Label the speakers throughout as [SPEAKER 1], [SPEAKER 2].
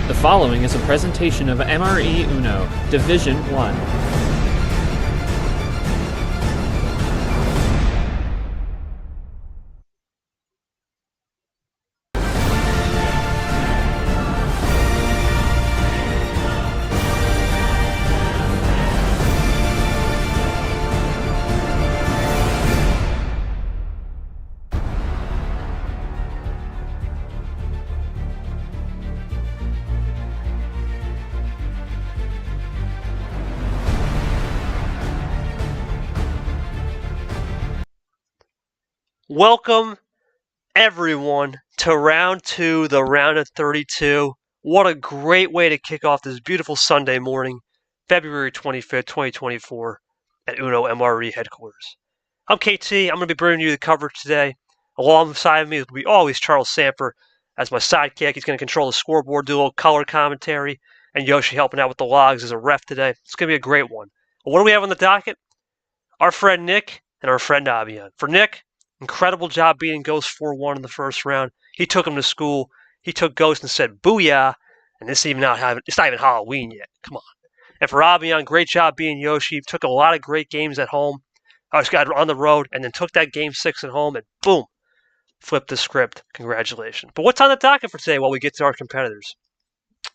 [SPEAKER 1] The following is a presentation of MRE UNO, Division 1.
[SPEAKER 2] Welcome, everyone, to round 2, the round of 32. What a great way to kick off this beautiful Sunday morning, February 25th, 2024, at UNO MRE headquarters. I'm KT. I'm going to be bringing you the coverage today. Alongside me will be always Charles Samper as my sidekick. He's going to control the scoreboard, do a little color commentary, and Yoshi helping out with the logs as a ref today. It's going to be a great one. What do we have on the docket? Our friend Nick and our friend Abyan. For Nick, incredible job beating Ghost 4-1 in the first round. He took him to school. He took Ghost and said, "Booyah!" And it's not even Halloween yet. Come on. And for Abyan, great job beating Yoshi. Took a lot of great games at home. Got on the road, and then took that game 6 at home, and boom, flipped the script. Congratulations. But what's on the docket for today while we get to our competitors?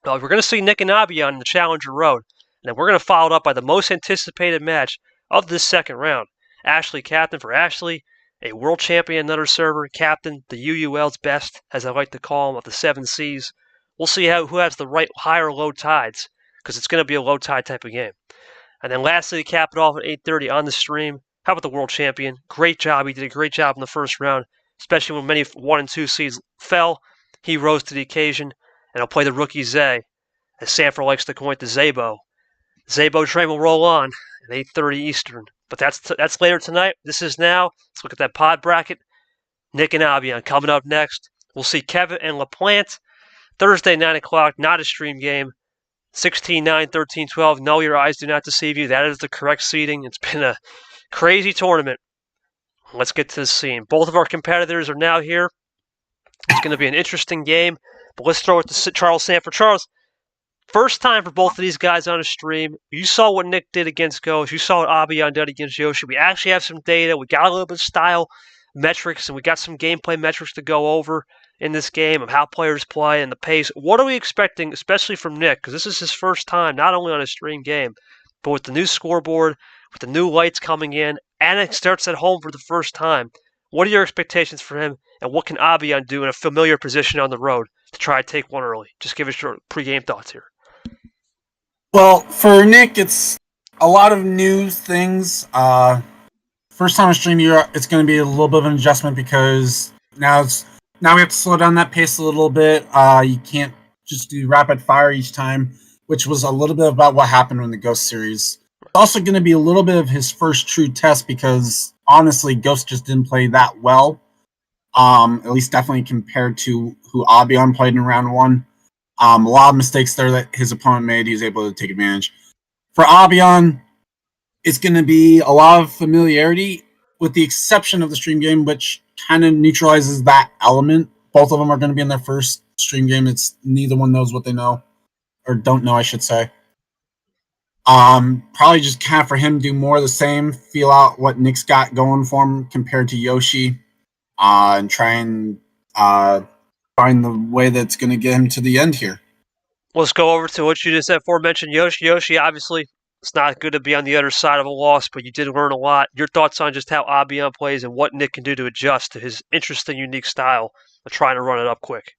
[SPEAKER 2] We're going to see Nick and Abyan in the Challenger Road, and then we're going to follow it up by the most anticipated match of this second round. Ashley captain for Ashley, a world champion Nutter server, captain, the UUL's best, as I like to call him, of the 7 Cs. We'll see who has the right high or low tides, because it's going to be a low tide type of game. And then lastly, to cap it off at 8:30 on the stream, how about the world champion? Great job. He did a great job in the first round, especially when many 1 and 2 seeds fell. He rose to the occasion, and he'll play the rookie Zay, as Sanford likes to coin the Zabo. Zabo train will roll on at 8:30 Eastern. But that's later tonight. This is now. Let's look at that pod bracket. Nick and Abyan coming up next. We'll see Kevin and LaPlante. Thursday, 9 o'clock, not a stream game. 16-9, 13-12. No, your eyes do not deceive you. That is the correct seeding. It's been a crazy tournament. Let's get to the scene. Both of our competitors are now here. It's going to be an interesting game. But let's throw it to Charles Sanford. Charles, first time for both of these guys on a stream. You saw what Nick did against Ghost. You saw what Abyan did against Yoshi. We actually have some data. We got a little bit of style metrics, and we got some gameplay metrics to go over in this game of how players play and the pace. What are we expecting, especially from Nick? Because this is his first time, not only on a stream game, but with the new scoreboard, with the new lights coming in, and it starts at home for the first time. What are your expectations for him, and what can Abyan do in a familiar position on the road to try to take one early? Just give us your pregame thoughts here.
[SPEAKER 3] Well, for Nick, it's a lot of new things. First time on stream, it's going to be a little bit of an adjustment because now we have to slow down that pace a little bit. You can't just do rapid fire each time, which was a little bit about what happened in the Ghost series. It's also going to be a little bit of his first true test because honestly, Ghost just didn't play that well. At least definitely compared to who Abyan played in round 1. A lot of mistakes there that his opponent made, he was able to take advantage. For Abyan, it's going to be a lot of familiarity, with the exception of the stream game, which kind of neutralizes that element. Both of them are going to be in their first stream game. It's neither one knows what they know, or don't know, I should say. Probably just kind of for him do more of the same, feel out what Nick's got going for him compared to Yoshi, and try and find the way that's going to get him to the end here.
[SPEAKER 2] Let's go over to what you just aforementioned, Yoshi. Yoshi, obviously, it's not good to be on the other side of a loss, but you did learn a lot. Your thoughts on just how Abyan plays and what Nick can do to adjust to his interesting, unique style of trying to run it up quick.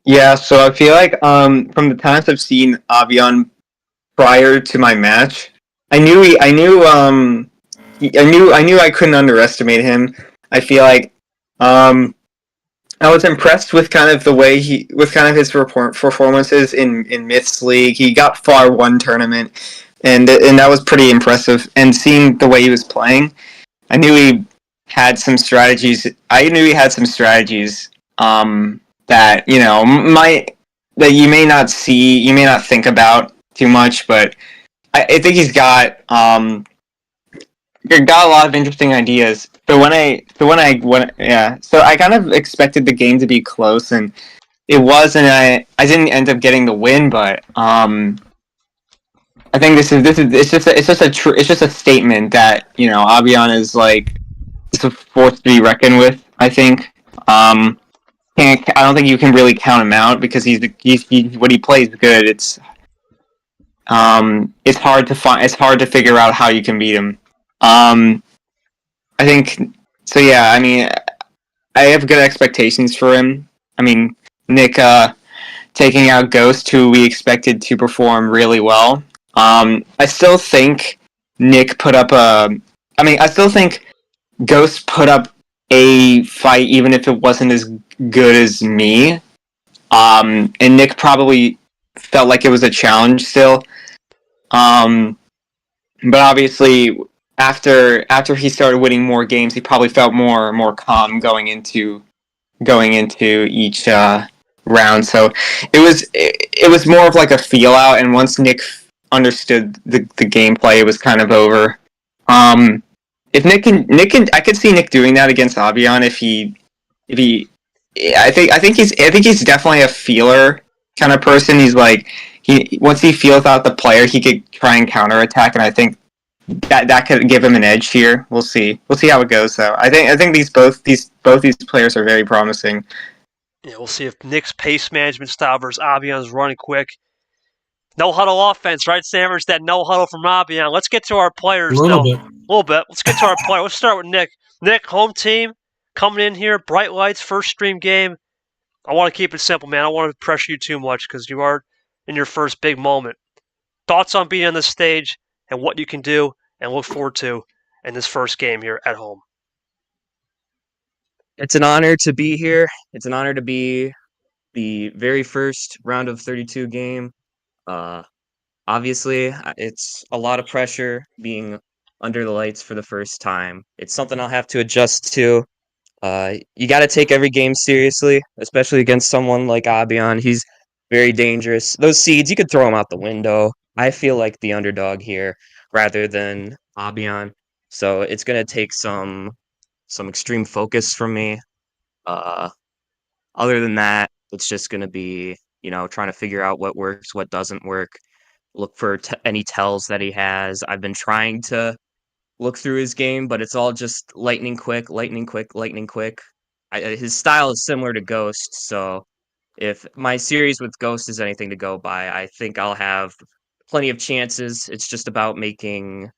[SPEAKER 4] Yeah, so I feel like from the times I've seen Abyan prior to my match, I knew I couldn't underestimate him. I feel like I was impressed with kind of the way with kind of his performances in Myths League. He got far one tournament, and that was pretty impressive. And seeing the way he was playing, I knew he had some strategies. That that you may not see, you may not think about too much, but I think he's got a lot of interesting ideas. So I kind of expected the game to be close, and it was, and I didn't end up getting the win, but I think this is it's just a statement that Abyan is like it's a force to be reckoned with. I think I don't think you can really count him out because he's when he plays good. It's it's hard to figure out how you can beat him. I think so. Yeah, I mean, I have good expectations for him. I mean, Nick taking out Ghost, who we expected to perform really well. I still think Nick put up I still think Ghost put up a fight, even if it wasn't as good as me. And Nick probably felt like it was a challenge still. But obviously, after he started winning more games, he probably felt more calm going into each round. So it was more of like a feel out, and once Nick understood the gameplay, it was kind of over. If Nick can, I could see Nick doing that against Abyan if he I think he's definitely a feeler kind of person. He's like once he feels out the player, he could try and counterattack, and I think that could give him an edge here. We'll see how it goes though. I think both these players are very promising.
[SPEAKER 2] Yeah, we'll see if Nick's pace management style versus Abyan's running quick. No huddle offense, right, Sanders? That no huddle from Abyan. Let's get to our players.
[SPEAKER 3] A little bit.
[SPEAKER 2] Let's get to our players. Let's start with Nick. Nick, home team, coming in here, bright lights, first stream game. I want to keep it simple, man. I don't want to pressure you too much because you are in your first big moment. Thoughts on being on this stage and what you can do and look forward to in this first game here at home.
[SPEAKER 5] It's an honor to be here. It's an honor to be the very first round of 32 game. Obviously, it's a lot of pressure being under the lights for the first time. It's something I'll have to adjust to. You got to take every game seriously, especially against someone like Abyan. He's very dangerous. Those seeds, you could throw them out the window. I feel like the underdog here rather than Abyan. So it's going to take some extreme focus from me. Other than that, it's just going to be, trying to figure out what works, what doesn't work. Look for any tells that he has. I've been trying to look through his game, but it's all just lightning quick, lightning quick, lightning quick. His style is similar to Ghost, so if my series with Ghost is anything to go by, I think I'll have plenty of chances. It's just about making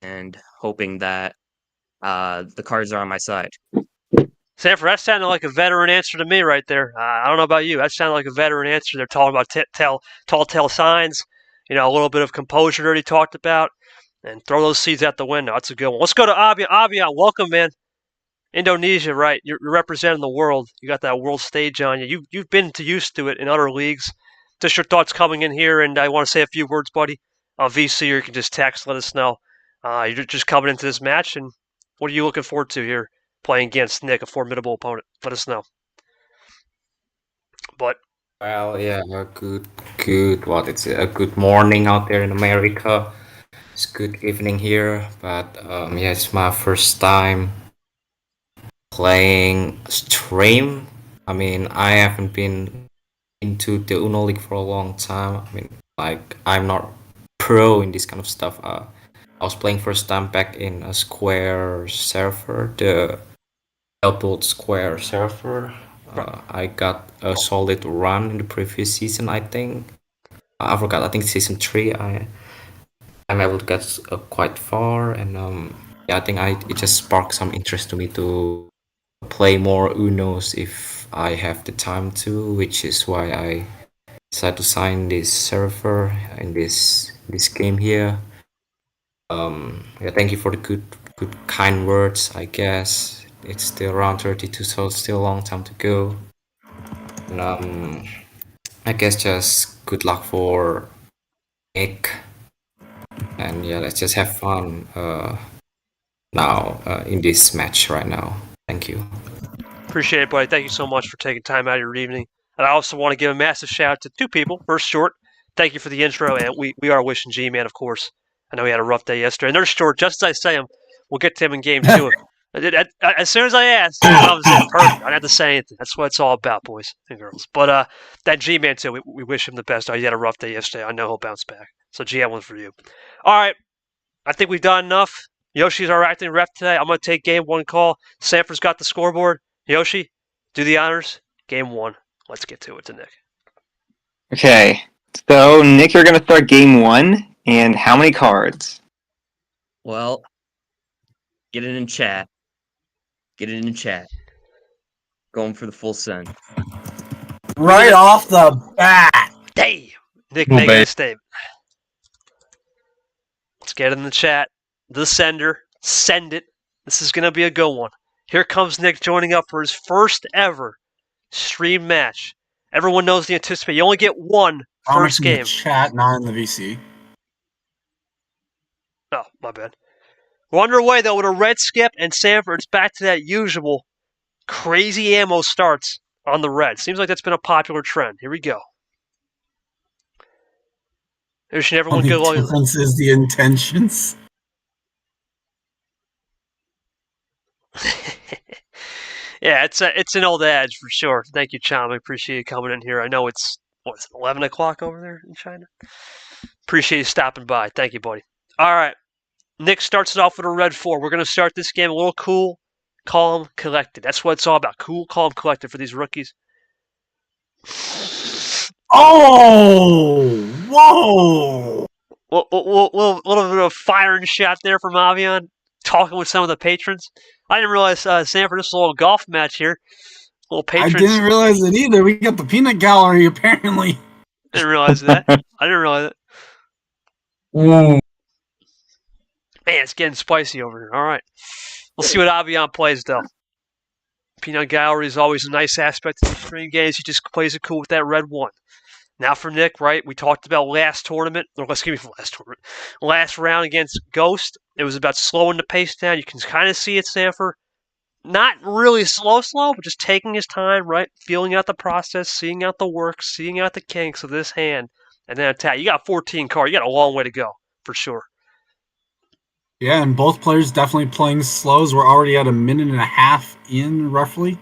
[SPEAKER 5] and hoping that the cards are on my side.
[SPEAKER 2] Sanford, that sounded like a veteran answer to me right there. I don't know about you. That sounded like a veteran answer. They're talking about tall tale signs, a little bit of composure that he talked about, and throw those seeds out the window. That's a good one. Let's go to Abyan. Abyan, welcome, man. Indonesia, right? You're representing the world. You got that world stage on you. You've been used to it in other leagues. Just your thoughts coming in here, and I want to say a few words, buddy. VC, or you can just text, let us know. You're just coming into this match, and what are you looking forward to here? Playing against Nick, a formidable opponent. Let us know. But
[SPEAKER 6] well, yeah, what it's a good morning out there in America. It's good evening here, but yeah, it's my first time playing stream. I mean, I haven't been into the Uno League for a long time. I mean, like, I'm not pro in this kind of stuff. I was playing first time back in a Square server, the Double Square server. I got a solid run in the previous season, I think. I forgot, I think season 3. I'm able to get quite far, and yeah, I think it just sparked some interest to me to play more Unos if I have the time to, which is why I decided to sign this server in this game here. Yeah, thank you for the good kind words, I guess. It's still around 32, so it's still a long time to go. And I guess just good luck for Nick. And yeah, let's just have fun now in this match right now. Thank you.
[SPEAKER 2] appreciate it, buddy. Thank you so much for taking time out of your evening. And I also want to give a massive shout out to two people. First, Short, thank you for the intro, and we are wishing G-Man, of course. I know he had a rough day yesterday. And there's Short, just as I say him, we'll get to him in game 2. As soon as I asked, it comes in. Perfect. I don't have to say anything. That's what it's all about, boys and girls. But that G-Man, too, we wish him the best. He had a rough day yesterday. I know he'll bounce back. So, G, I one for you. All right. I think we've done enough. Yoshi's our acting rep today. I'm going to take game one call. Sanford's got the scoreboard. Yoshi, do the honors. Game one. Let's get to it to Nick.
[SPEAKER 4] Okay. So, Nick, you're going to start game one. And how many cards?
[SPEAKER 5] Well, get it in chat. Get it in chat. Going for the full send.
[SPEAKER 3] Right off the bat.
[SPEAKER 2] Damn. Nick making a statement. Let's get it in the chat. The sender. Send it. This is going to be a good one. Here comes Nick joining up for his first ever stream match. Everyone knows the anticipate. You only get one first game.
[SPEAKER 3] In the chat, not in the VC.
[SPEAKER 2] Oh, my bad. We're underway, though, with a red skip, and Sanford, it's back to that usual crazy ammo starts on the red. Seems like that's been a popular trend. Here we go. There's everyone
[SPEAKER 3] The
[SPEAKER 2] go.
[SPEAKER 3] difference is the intentions.
[SPEAKER 2] Yeah, it's an old adage for sure. Thank you, Chom. I appreciate you coming in here. I know it's 11 o'clock over there in China. Appreciate you stopping by. Thank you, buddy. All right. Nick starts it off with a red 4. We're going to start this game a little cool, calm, collected. That's what it's all about. Cool, calm, collected for these rookies.
[SPEAKER 3] Oh! Whoa!
[SPEAKER 2] Little bit of firing shot there from Abyan, talking with some of the patrons. I didn't realize, Sanford, this is a little golf match here. Little patrons.
[SPEAKER 3] I didn't realize it either. We got the peanut gallery, apparently.
[SPEAKER 2] Didn't realize that. I didn't realize it.
[SPEAKER 3] Mm.
[SPEAKER 2] Man, it's getting spicy over here. All right. We'll see what Abyan plays, though. Peanut gallery is always a nice aspect of the stream games. He just plays it cool with that red 1. Now for Nick, right? We talked about last round against Ghost. It was about slowing the pace down. You can kind of see it, Sanford. Not really slow, but just taking his time, right? Feeling out the process, seeing out the work, seeing out the kinks of this hand, and then attack. You got 14 cards. You got a long way to go, for sure.
[SPEAKER 3] Yeah, and both players definitely playing slows. We're already at a minute and a half in, roughly.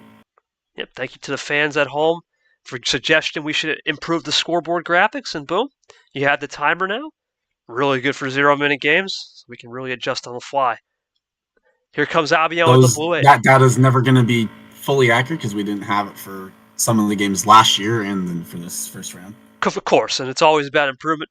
[SPEAKER 2] Yep, thank you to the fans at home for suggesting we should improve the scoreboard graphics, and boom, you have the timer now. Really good for 0-minute games, so we can really adjust on the fly. Here comes Abyan with the blue 8.
[SPEAKER 3] That data is never going to be fully accurate because we didn't have it for some of the games last year and then for this first round.
[SPEAKER 2] Of course, and it's always about improvement.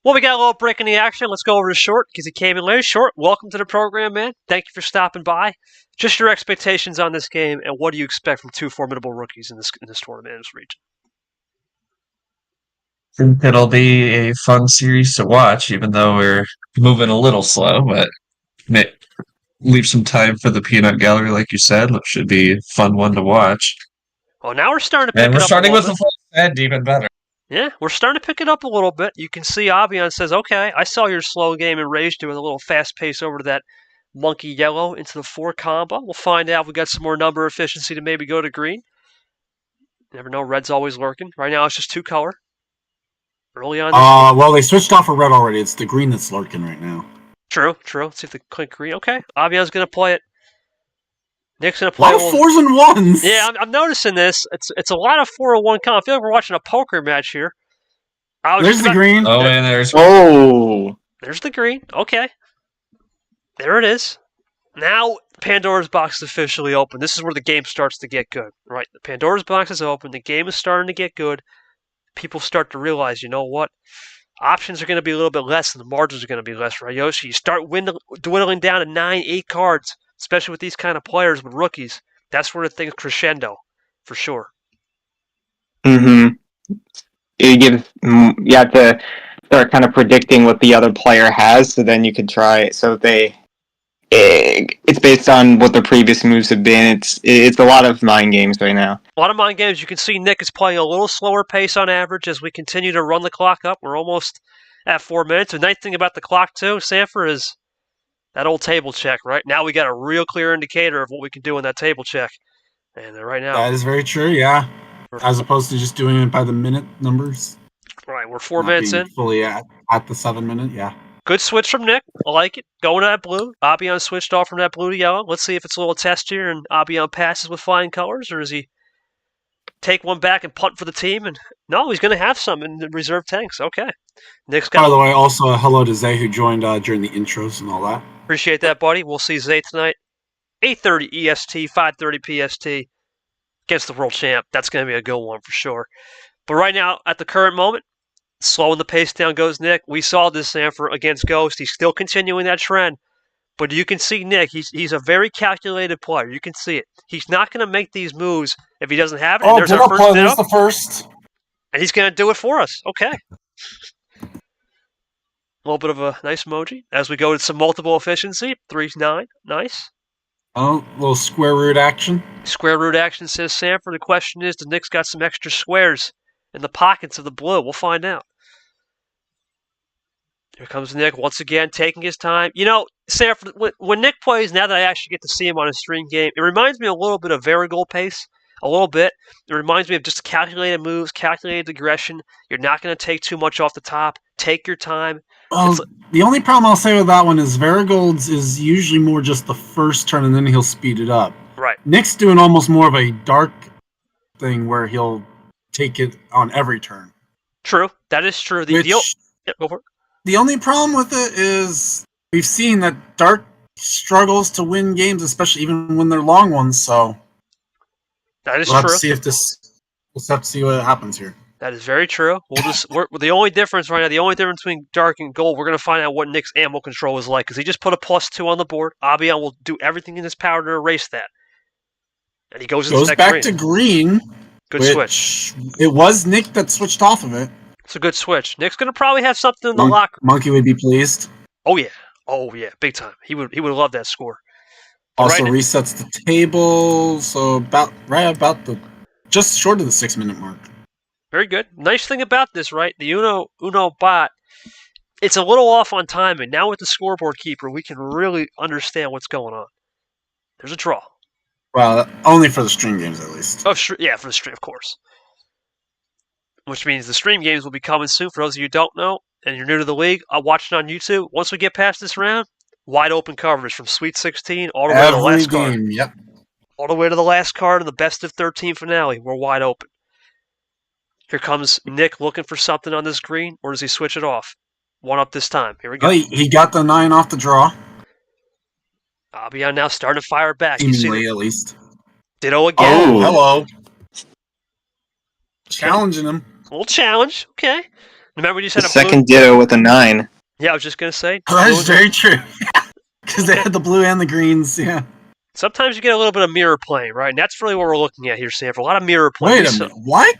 [SPEAKER 2] Well, we got a little break in the action. Let's go over to Short because he came in late. Short, welcome to the program, man. Thank you for stopping by. Just your expectations on this game, and what do you expect from two formidable rookies in this tournament, in this region?
[SPEAKER 7] I think it'll be a fun series to watch, even though we're moving a little slow, but leave some time for the peanut gallery, like you said, which should be a fun one to watch.
[SPEAKER 2] Well, now we're starting to pick it up.
[SPEAKER 7] And we're starting with the full send, even better.
[SPEAKER 2] Yeah, we're starting to pick it up a little bit. You can see Abyan says, okay, I saw your slow game and raised it with a little fast pace over to that monkey yellow into the 4 combo. We'll find out if we got some more number efficiency to maybe go to green. You never know, red's always lurking. Right now it's just 2 color. Early on.
[SPEAKER 3] Well, they switched off of red already. It's the green that's lurking right now.
[SPEAKER 2] True. Let's see if they click green. Okay, Abyan's going to play it. Nick's going to
[SPEAKER 3] A
[SPEAKER 2] play
[SPEAKER 3] lot of 4s and 1s.
[SPEAKER 2] Yeah, I'm noticing this. It's a lot of 4-1 combo. I feel like we're watching a poker match here.
[SPEAKER 3] There's the green.
[SPEAKER 7] Oh, and there's...
[SPEAKER 4] Oh!
[SPEAKER 2] There's the green. Okay. There it is. Now Pandora's box is officially open. This is where the game starts to get good, right? The Pandora's box is open. The game is starting to get good. People start to realize, you know what? Options are going to be a little bit less, and the margins are going to be less, right, Yoshi? You start dwindling down to 9, 8 cards, especially with these kind of players, with rookies. That's where the thing's crescendo, for sure.
[SPEAKER 4] Mm-hmm. You have to start kind of predicting what the other player has, so then you can try. So it's based on what the previous moves have been. It's a lot of mind games right now.
[SPEAKER 2] A lot of mind games. You can see Nick is playing a little slower pace on average as we continue to run the clock up. We're almost at 4 minutes. The nice thing about the clock, too, Sanford, is that old table check, right? Now we got a real clear indicator of what we can do in that table check. And right now...
[SPEAKER 3] That is very true, yeah. As opposed to just doing it by the minute numbers.
[SPEAKER 2] Right, we're 4 minutes in.
[SPEAKER 3] Fully at the 7 minute, yeah.
[SPEAKER 2] Good switch from Nick. I like it. Going to that blue. Abyan switched off from that blue to yellow. Let's see if it's a little test here and Abyan passes with flying colors, or does he take one back and punt for the team? And no, he's going to have some in the reserve tanks. Okay. Nick's got.
[SPEAKER 3] By the way, also hello to Zay who joined during the intros and all that.
[SPEAKER 2] Appreciate that, buddy. We'll see Zay tonight. 8:30 EST, 5:30 PST against the world champ. That's going to be a good one for sure. But right now, at the current moment, slowing the pace down goes Nick. We saw this Sanford against Ghost. He's still continuing that trend. But you can see Nick, he's a very calculated player. You can see it. He's not going to make these moves if he doesn't have it.
[SPEAKER 3] Oh,
[SPEAKER 2] there's our first
[SPEAKER 3] play. There's the first.
[SPEAKER 2] And he's going to do it for us. Okay. A little bit of a nice emoji. As we go to some multiple efficiency. 3-9. Nice.
[SPEAKER 3] Oh, little square root action.
[SPEAKER 2] Square root action, says Sanford. The question is, does Nick's got some extra squares in the pockets of the blue? We'll find out. Here comes Nick once again, taking his time. You know, Sanford, when Nick plays, now that I actually get to see him on a stream game, it reminds me a little bit of Varigold pace. A little bit. It reminds me of just calculated moves, calculated aggression. You're not going to take too much off the top. Take your time.
[SPEAKER 3] Well, the only problem I'll say with that one is Varigold's is usually more just the first turn and then he'll speed it up.
[SPEAKER 2] Right.
[SPEAKER 3] Nick's doing almost more of a dark thing where he'll take it on every turn.
[SPEAKER 2] True. That is true.
[SPEAKER 3] Which,
[SPEAKER 2] go for it.
[SPEAKER 3] The only problem with it is we've seen that Dark struggles to win games, especially even when they're long ones, so
[SPEAKER 2] that is
[SPEAKER 3] we'll have
[SPEAKER 2] true.
[SPEAKER 3] to see if we'll have to see what happens here.
[SPEAKER 2] That is very true. We're the only difference right now, the only difference between Dark and Gold, we're going to find out what Nick's ammo control is like, because he just put a +2 on the board. Abyan will do everything in his power to erase that. And he goes
[SPEAKER 3] back to green.
[SPEAKER 2] Good switch.
[SPEAKER 3] It was Nick that switched off of it.
[SPEAKER 2] It's a good switch. Nick's going to probably have something in the locker.
[SPEAKER 3] Monkey would be pleased.
[SPEAKER 2] Oh yeah, big time. He would love that score.
[SPEAKER 3] Also resets the table, so just short of the 6-minute mark.
[SPEAKER 2] Very good. Nice thing about this, right? The Uno bot, it's a little off on timing. Now with the scoreboard keeper, we can really understand what's going on. There's a draw.
[SPEAKER 3] Well, only for the stream games at least.
[SPEAKER 2] Oh, yeah, for the stream, of course. Which means the stream games will be coming soon. For those of you who don't know, and you're new to the league, watching on YouTube, once we get past this round, wide open coverage from Sweet 16 all the way to the last card.
[SPEAKER 3] Yep.
[SPEAKER 2] All the way to the last card and the best of 13 finale. We're wide open. Here comes Nick looking for something on this green, or does he switch it off? One up this time. Here we go.
[SPEAKER 3] Oh, he got the 9 off the draw.
[SPEAKER 2] Abyan now starting to fire back.
[SPEAKER 3] Seemingly, at least.
[SPEAKER 2] Ditto again.
[SPEAKER 3] Oh, hello. Challenging him.
[SPEAKER 2] A little challenge. Okay. Remember when you said
[SPEAKER 4] a second ditto with a 9.
[SPEAKER 2] Yeah, I was just going to say.
[SPEAKER 3] Oh, that's very true. Because they had the blue and the greens, yeah.
[SPEAKER 2] Sometimes you get a little bit of mirror playing, right? And that's really what we're looking at here, Sanford. A lot of mirror playing.
[SPEAKER 3] Wait a minute. What?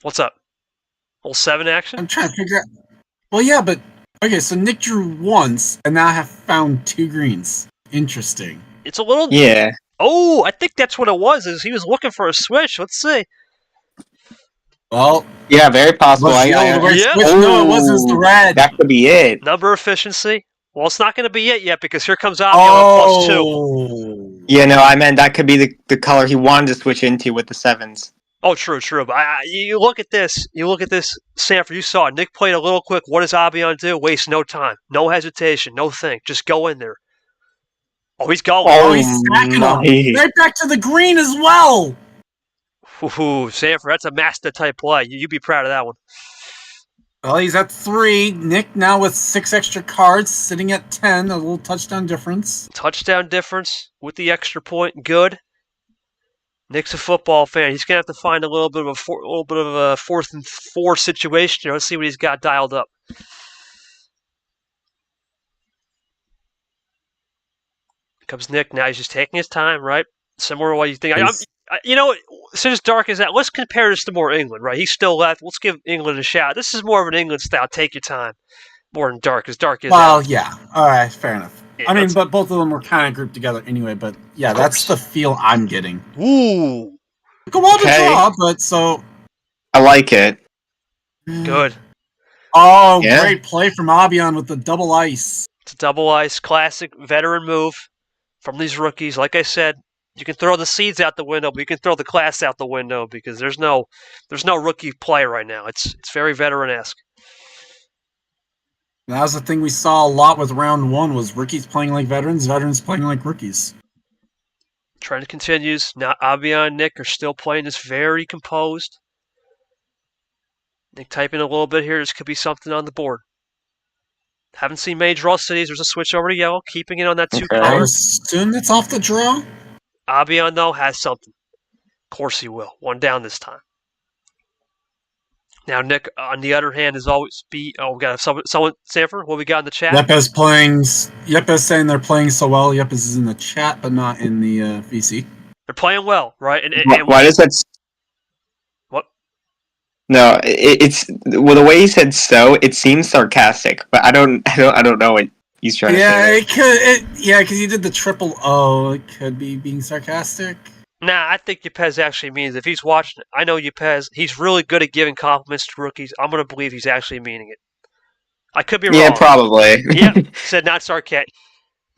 [SPEAKER 2] What's up? Little 7 action?
[SPEAKER 3] I'm trying to figure out. Well, yeah, but... Okay, so Nick drew once, and now I have found 2 greens. Interesting.
[SPEAKER 2] It's a little...
[SPEAKER 4] Yeah.
[SPEAKER 2] Oh, I think that's what it was, is he was looking for a switch. Let's see.
[SPEAKER 3] Well...
[SPEAKER 4] Yeah, very possible.
[SPEAKER 3] No, it wasn't. It's the red.
[SPEAKER 4] That could be it.
[SPEAKER 2] Number efficiency. Well, it's not going to be it yet, because here comes Abyan with +2.
[SPEAKER 4] Yeah, no, I meant that could be the color he wanted to switch into with the 7s.
[SPEAKER 2] Oh, true. But you look at this. Sanford. You saw it. Nick played a little quick. What does Abyan do? Waste no time. No hesitation. No think. Just go in there. Oh, he's going.
[SPEAKER 3] Oh, he's stacking him. Right back to the green as well.
[SPEAKER 2] Ooh, Sanford, that's a master type play. You'd be proud of that one.
[SPEAKER 3] Well, he's at 3. Nick now with 6 extra cards, sitting at 10. A little touchdown difference.
[SPEAKER 2] Touchdown difference with the extra point. Good. Nick's a football fan. He's gonna have to find a little bit of a 4th and 4 situation here. Let's see what he's got dialed up. Comes Nick. Now he's just taking his time, right? Similar to what you think. You know, since Dark is that, let's compare this to more England, right? He's still left. Let's give England a shout. This is more of an England style. Take your time. More than Dark, because Dark is.
[SPEAKER 3] Well, yeah. All right, fair enough.
[SPEAKER 2] Yeah,
[SPEAKER 3] I mean, but both of them were kind of grouped together anyway. But yeah, that's the feel I'm getting.
[SPEAKER 2] Ooh.
[SPEAKER 3] Go on to draw, but so.
[SPEAKER 4] I like it.
[SPEAKER 2] Good.
[SPEAKER 3] Oh, yeah. Great play from Abyan with the double ice.
[SPEAKER 2] It's a double ice, classic veteran move from these rookies. Like I said, you can throw the seeds out the window, but you can throw the class out the window because there's no rookie play right now. It's very veteran-esque.
[SPEAKER 3] That was the thing we saw a lot with round one, was rookies playing like veterans, veterans playing like rookies.
[SPEAKER 2] Trend continues. Now Abyan and Nick are still playing this very composed. Nick typing a little bit here. This could be something on the board. Haven't seen many draw cities. There's a switch over to yellow, keeping it on that 2
[SPEAKER 4] Okay.
[SPEAKER 3] I
[SPEAKER 2] color.
[SPEAKER 3] assume it's off the draw.
[SPEAKER 2] Abyan, though, has something. Of course he will. One down this time. Now, Nick, on the other hand, is always be. Oh, we got someone. Sanford, what we got in the chat?
[SPEAKER 3] Yepes playing. Yepes saying they're playing so well. Yepes is in the chat, but not in the VC.
[SPEAKER 2] They're playing well, right? And
[SPEAKER 4] Why does that?
[SPEAKER 2] What?
[SPEAKER 4] No, it's well, the way he said "so." It seems sarcastic, but I don't know what he's trying to say.
[SPEAKER 3] It could. Yeah, because you did the triple O. It could be being sarcastic.
[SPEAKER 2] Nah, I think Yepes actually means if he's watching it. I know Yepes. He's really good at giving compliments to rookies. I'm going to believe he's actually meaning it. I could be wrong.
[SPEAKER 4] Yeah, probably.
[SPEAKER 2] Yeah, said not sarcastic.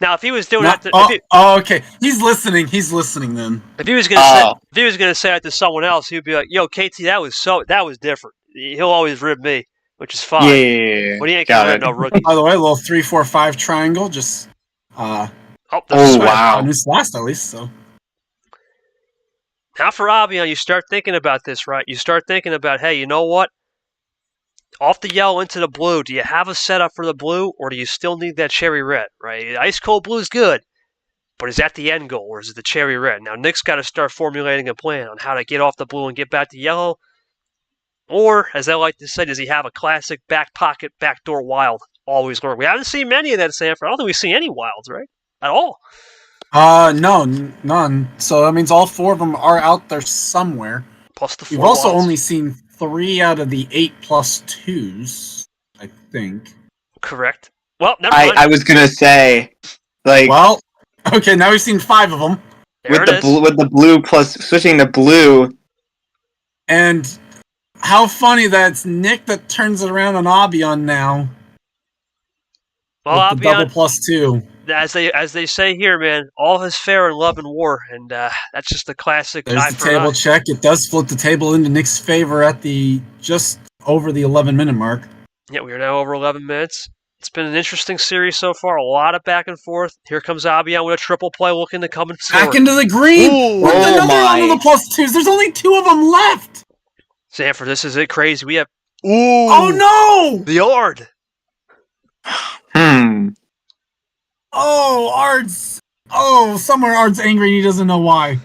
[SPEAKER 2] Now, if he was doing
[SPEAKER 3] Not,
[SPEAKER 2] it,
[SPEAKER 3] okay. He's listening. He's listening then.
[SPEAKER 2] if he was going to say it to someone else, he'd be like, "Yo, KT, that was different." He'll always rib me, which is fine.
[SPEAKER 4] Yeah.
[SPEAKER 2] But he ain't
[SPEAKER 4] Got
[SPEAKER 2] gonna
[SPEAKER 4] it.
[SPEAKER 2] rib no rookies.
[SPEAKER 3] By the way, a little 3-4-5 triangle. Just
[SPEAKER 2] Oh,
[SPEAKER 4] Oh, wow.
[SPEAKER 3] This last at least. So
[SPEAKER 2] now for Abyan, you start thinking about this, right? You start thinking about, hey, you know what? Off the yellow into the blue, do you have a setup for the blue, or do you still need that cherry red, right? Ice cold blue is good, but is that the end goal, or is it the cherry red? Now, Nick's got to start formulating a plan on how to get off the blue and get back to yellow. Or, as I like to say, does he have a classic back pocket, backdoor wild always work? We haven't seen many of that at Sanford. I don't think we see any wilds, right? At all.
[SPEAKER 3] no, none. So that means all 4 of them are out there somewhere.
[SPEAKER 2] Plus the 4
[SPEAKER 3] We've also
[SPEAKER 2] wilds.
[SPEAKER 3] only seen 3 out of the 8+2s, I think.
[SPEAKER 2] Correct. Well, never mind.
[SPEAKER 4] I was gonna say, like,
[SPEAKER 3] Well, okay, now we've seen 5 of them.
[SPEAKER 2] There
[SPEAKER 4] with
[SPEAKER 2] it is.
[SPEAKER 4] the blue plus switching to blue.
[SPEAKER 3] And how funny that it's Nick that turns it around on Abyan now.
[SPEAKER 2] Well,
[SPEAKER 3] with the double
[SPEAKER 2] Abyan,
[SPEAKER 3] +2.
[SPEAKER 2] as they say here, man, all is fair in love and war, and that's just the classic
[SPEAKER 3] There's
[SPEAKER 2] eye
[SPEAKER 3] the
[SPEAKER 2] for
[SPEAKER 3] table
[SPEAKER 2] eye.
[SPEAKER 3] check. It does flip the table into Nick's favor at the just over the 11-minute mark.
[SPEAKER 2] Yeah, we are now over 11 minutes. It's been an interesting series so far. A lot of back and forth. Here comes Abyan with a triple play, looking to come and score.
[SPEAKER 3] Back into the green.
[SPEAKER 2] Ooh.
[SPEAKER 3] With
[SPEAKER 4] Oh
[SPEAKER 3] another
[SPEAKER 4] my.
[SPEAKER 3] one of the +2s. There's only 2 of them left.
[SPEAKER 2] Sanford, this is it crazy. We have
[SPEAKER 3] Oh no!
[SPEAKER 2] the yard.
[SPEAKER 3] Oh, Art's. Oh, somewhere Art's angry and he doesn't know why.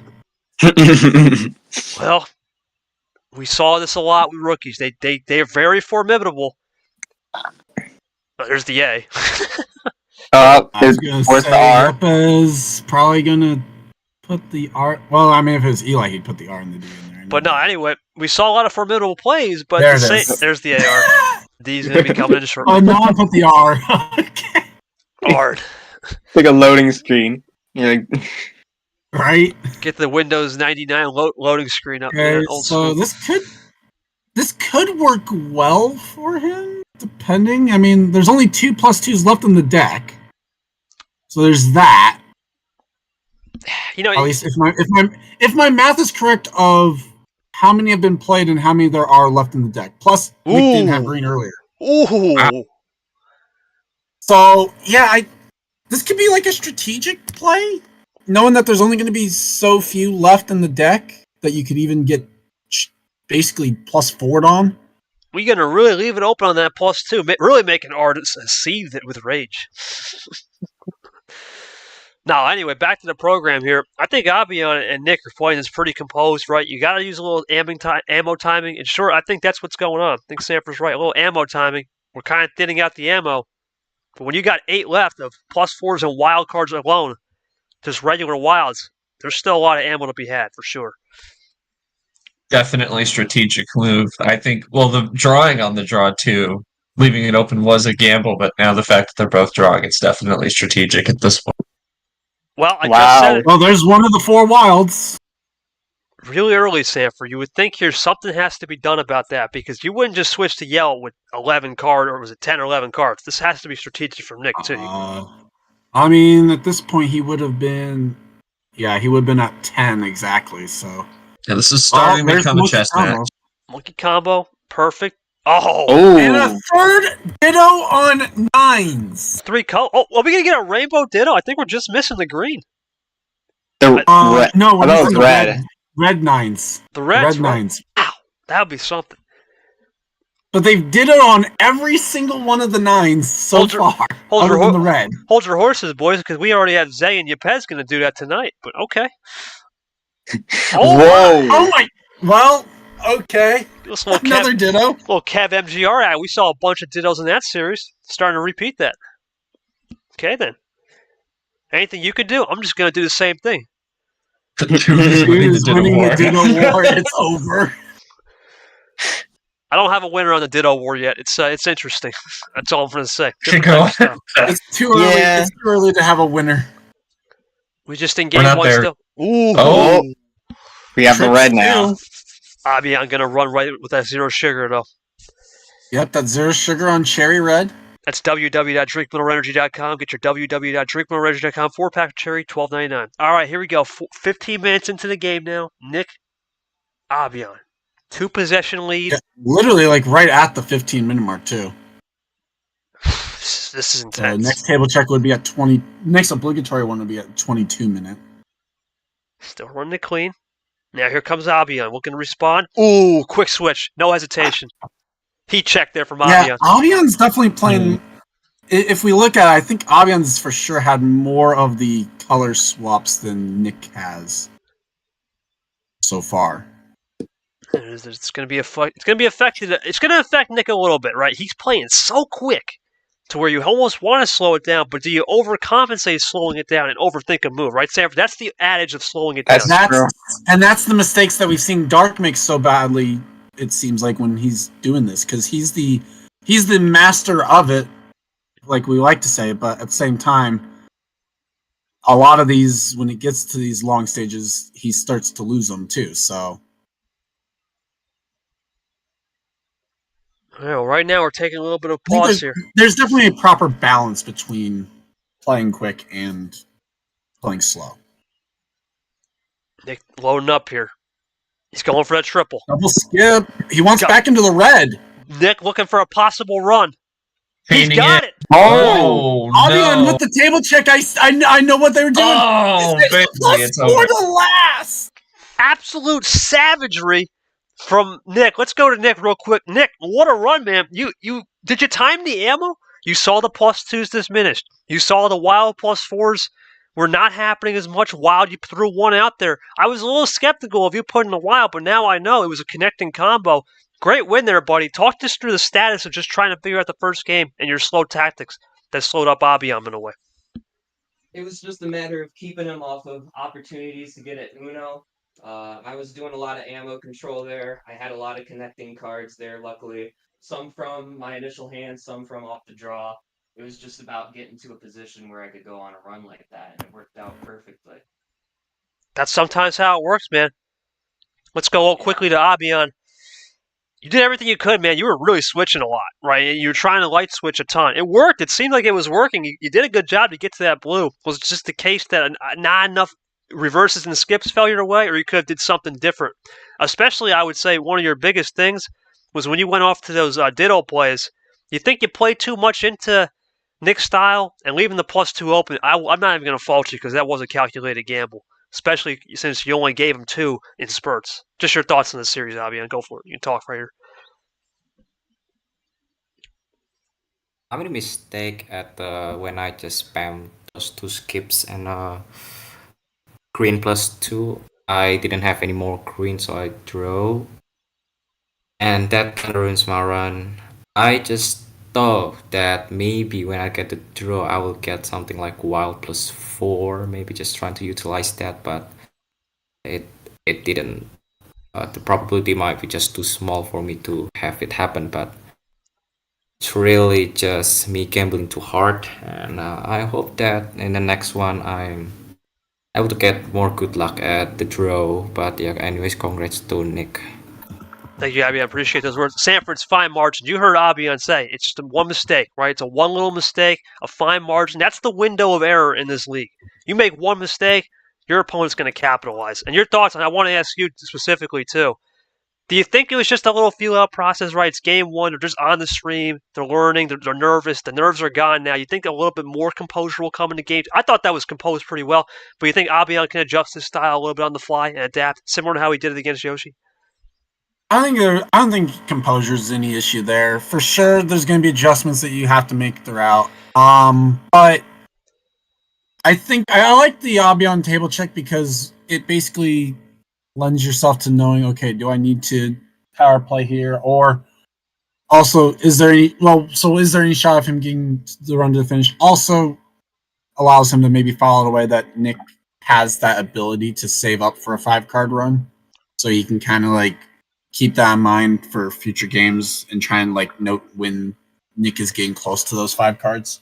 [SPEAKER 2] Well, we saw this a lot with rookies. They are very formidable. Oh, there's the A.
[SPEAKER 3] I was
[SPEAKER 4] there's
[SPEAKER 3] gonna
[SPEAKER 4] where's
[SPEAKER 3] say
[SPEAKER 4] the R?
[SPEAKER 3] Yepes probably gonna put the R. Well, I mean, if it was Eli, he'd put the R in the D in there.
[SPEAKER 2] But no, anyway, we saw a lot of formidable plays, but
[SPEAKER 3] There it is.
[SPEAKER 2] there's the AR. D's going to be coming in short.
[SPEAKER 3] Oh, no, I put the R. Okay.
[SPEAKER 2] Hard.
[SPEAKER 4] It's like a loading screen. You're like,
[SPEAKER 3] Right?
[SPEAKER 2] Get the Windows 99 loading screen up there.
[SPEAKER 3] Okay,
[SPEAKER 2] Old
[SPEAKER 3] so
[SPEAKER 2] school.
[SPEAKER 3] this could work well for him, depending. I mean, there's only 2+2s left in the deck. So there's that.
[SPEAKER 2] You know,
[SPEAKER 3] At least if my math is correct of how many have been played and how many there are left in the deck. Plus, Nick didn't have green earlier.
[SPEAKER 2] ooh.
[SPEAKER 3] So yeah, this could be like a strategic play, knowing that there's only going to be so few left in the deck that you could even get basically +4'd on.
[SPEAKER 2] We're going to really leave it open on that +2. Really making Art seethe it with rage. Now, anyway, back to the program here. I think Abyan and Nick are playing this pretty composed, right? You got to use a little ammo timing. And sure, I think that's what's going on. I think Sanford's right. A little ammo timing. We're kind of thinning out the ammo. But when you got 8 left of +4s and wild cards alone, just regular wilds, there's still a lot of ammo to be had, for sure.
[SPEAKER 7] Definitely strategic move. I think, well, the drawing on the draw, too, leaving it open was a gamble, but now the fact that they're both drawing, it's definitely strategic at this point.
[SPEAKER 2] Well, I
[SPEAKER 4] Wow.
[SPEAKER 2] just said it.
[SPEAKER 3] Well, there's one of the 4 wilds.
[SPEAKER 2] Really early, Sanford. You would think here something has to be done about that because you wouldn't just switch to yellow with 11 cards, or was it 10 or 11 cards? This has to be strategic from Nick, too.
[SPEAKER 3] I mean, at this point, he would have been... Yeah, he would have been at 10 exactly, so...
[SPEAKER 7] Yeah, this is starting to
[SPEAKER 3] there's
[SPEAKER 7] become a
[SPEAKER 3] most
[SPEAKER 7] chess
[SPEAKER 3] combos.
[SPEAKER 7] match.
[SPEAKER 2] Monkey combo, perfect. Oh,
[SPEAKER 3] And a third ditto on 9s.
[SPEAKER 2] 3 color. Oh, are we gonna get a rainbow ditto? I think we're just missing the green.
[SPEAKER 4] The red.
[SPEAKER 3] No, we're
[SPEAKER 4] I thought it
[SPEAKER 3] missing
[SPEAKER 4] was
[SPEAKER 3] the
[SPEAKER 4] red.
[SPEAKER 3] red 9s.
[SPEAKER 2] The reds,
[SPEAKER 3] red
[SPEAKER 2] right?
[SPEAKER 3] 9s.
[SPEAKER 2] Wow, that would be something.
[SPEAKER 3] But they've dittoed on every single one of the 9s so far, other than the red.
[SPEAKER 2] Hold your horses, boys, because we already have Zay and Yepes going to do that tonight. But okay.
[SPEAKER 4] Whoa!
[SPEAKER 3] Oh my! Well, okay.
[SPEAKER 2] Another
[SPEAKER 3] ditto.
[SPEAKER 2] Little Kev MGR ad. We saw a bunch of dittos in that series. Starting to repeat that. Okay, then. Anything you could do? I'm just going to do the same thing.
[SPEAKER 7] Who's winning the
[SPEAKER 3] ditto war? It's over.
[SPEAKER 2] I don't have a winner on the ditto war yet. It's interesting. That's all I'm going to say.
[SPEAKER 3] It's too early. Yeah. It's too early to have a winner.
[SPEAKER 2] We just in game 1 still. Ooh.
[SPEAKER 4] Oh. We have the red now.
[SPEAKER 2] Abyan going to run right with that 0 sugar, though.
[SPEAKER 3] Yep, that 0 sugar on cherry red.
[SPEAKER 2] That's www.drinkmineralenergy.com. Get your www.drinkmineralenergy.com 4-pack of cherry, $12.99. All right, here we go. 15 minutes into the game now. Nick, Abyan. 2-possession lead.
[SPEAKER 3] Yeah, literally, like right at the 15-minute mark, too.
[SPEAKER 2] This is intense.
[SPEAKER 3] Next table check would be at 20. Next obligatory one would be at 22 minute.
[SPEAKER 2] Still running it clean. Now here comes Abyan. Looking to respond. Ooh, quick switch. No hesitation. Heat check there from Abyan.
[SPEAKER 3] Yeah, Abyan's definitely playing. If we look at it, I think Abyan's for sure had more of the color swaps than Nick has so far.
[SPEAKER 2] It's going to be It's going to affect Nick a little bit, right? He's playing so quick to where you almost want to slow it down, but do you overcompensate slowing it down and overthink a move, right, Sanford? That's the adage of slowing it down.
[SPEAKER 3] That's the mistakes that we've seen Dark make so badly. It seems like when he's doing this, because he's the master of it, like we like to say, but at the same time, a lot of these, when it gets to these long stages, he starts to lose them too. So,
[SPEAKER 2] well, right now we're taking a little bit of pause here.
[SPEAKER 3] There's definitely a proper balance between playing quick and playing slow.
[SPEAKER 2] Nick loading up here. He's going for that triple.
[SPEAKER 3] Double skip. He wants back into the red.
[SPEAKER 2] Nick looking for a possible run. He's got it.
[SPEAKER 3] Oh, Abyan with the table check. I know what they were doing.
[SPEAKER 7] Oh,
[SPEAKER 3] it's for the last.
[SPEAKER 2] Absolute savagery from Nick. Let's go to Nick real quick. Nick, what a run, man. You did you time the ammo? You saw the +2s diminished. You saw the wild +4s were not happening as much. Wild, you threw one out there. I was a little skeptical of you putting the wild, but now I know it was a connecting combo. Great win there, buddy. Talk us through the status of just trying to figure out the first game and your slow tactics that slowed up Abyan in a way.
[SPEAKER 5] It was just a matter of keeping him off of opportunities to get at Uno. I was doing a lot of ammo control there. I had a lot of connecting cards there, luckily. Some from my initial hand, some from off the draw. It was just about getting to a position where I could go on a run like that, and it worked out perfectly.
[SPEAKER 2] That's sometimes how it works, man. Let's go quickly to Abyan. You did everything you could, man. You were really switching a lot, right? You were trying to light switch a ton. It worked. It seemed like it was working. You did a good job to get to that blue. Was it just the case that not enough reverses and skips fell your way, or you could have did something different? Especially, I would say, one of your biggest things was when you went off to those ditto plays. You think you played too much into Nick's style and leaving the +2 open. I'm not even going to fault you because that was a calculated gamble, especially since you only gave him 2 in spurts. Just your thoughts on the series, Abyan. Go for it. You can talk right here.
[SPEAKER 6] I made a mistake at when I just spammed those 2 skips and green +2. I didn't have any more green, so I drew, and that kind of ruins my run. I just thought that maybe when I get the draw, I will get something like wild +4, maybe just trying to utilize that, but it didn't. The probability might be just too small for me to have it happen, but it's really just me gambling too hard, and I hope that in the next one I'm able to get more good luck at the draw. But yeah, anyways, congrats to Nick.
[SPEAKER 2] Thank you, Abyan. I appreciate those words. Sanford's fine margin. You heard Abyan say it's just one mistake, right? It's a one little mistake, a fine margin. That's the window of error in this league. You make one mistake, your opponent's going to capitalize. And your thoughts, and I want to ask you specifically too, Do you think it was just a little feel-out process, right? It's game one. They're just on the stream. They're learning. They're nervous. The nerves are gone now. You think a little bit more composure will come into game? I thought that was composed pretty well. But you think Abyan can adjust his style a little bit on the fly and adapt, similar to how he did it against Yoshi?
[SPEAKER 3] I don't think composure is any issue there. For sure, there's going to be adjustments that you have to make throughout. But I think I like the Abyan table check because it basically lends yourself to knowing, okay, do I need to power play here, or also is there any shot of him getting the run to the finish? Also allows him to maybe follow the way that Nick has that ability to save up for a 5-card run, so he can kind of like keep that in mind for future games and try and like note when Nick is getting close to those 5 cards.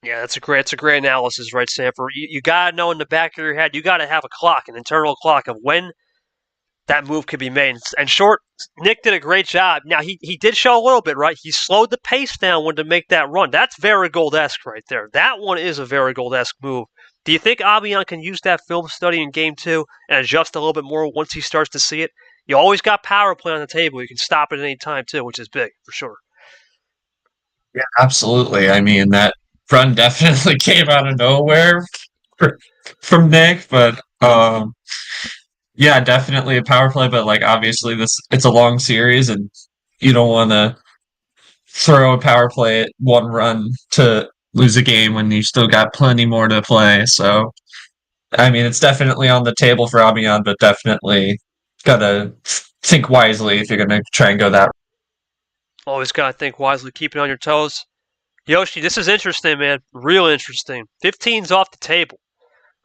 [SPEAKER 2] Yeah, that's a great analysis, right, Sanford? You gotta know in the back of your head, you gotta have a clock, an internal clock of when that move could be made. And short, Nick did a great job. Now he did show a little bit, right? He slowed the pace down when to make that run. That's Varigold-esque right there. That one is a Varigold-esque move. Do you think Abyan can use that film study in game 2 and adjust a little bit more once he starts to see it? You always got power play on the table. You can stop it at any time too, which is big for sure.
[SPEAKER 7] Yeah, absolutely. I mean, that run definitely came out of nowhere from Nick, but yeah, definitely a power play. But like, obviously, it's a long series, and you don't want to throw a power play at one run to lose a game when you still got plenty more to play. So, I mean, it's definitely on the table for Abyan, but definitely gotta think wisely if you're gonna try and go that.
[SPEAKER 2] Always gotta think wisely, keep it on your toes. Yoshi, this is interesting, man. Real interesting. 15's off the table.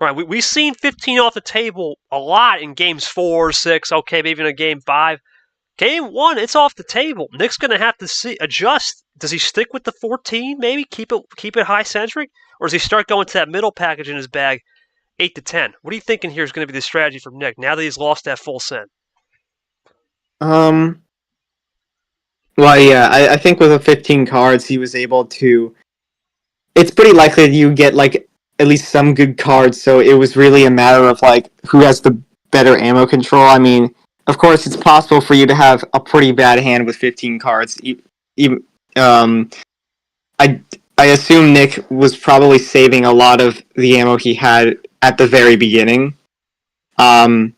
[SPEAKER 2] Right, we've seen 15 off the table a lot in games 4, 6, okay, maybe in a game 5. Game 1, it's off the table. Nick's going to have to adjust. Does he stick with the 14, maybe? Keep it high-centric? Or does he start going to that middle package in his bag, 8 to 10? What are you thinking here is going to be the strategy from Nick, now that he's lost that full send?
[SPEAKER 4] Well, yeah, I think with the 15 cards, he was able to... It's pretty likely that you get, like, at least some good cards, so it was really a matter of, like, who has the better ammo control. I mean, of course, it's possible for you to have a pretty bad hand with 15 cards. I assume Nick was probably saving a lot of the ammo he had at the very beginning. It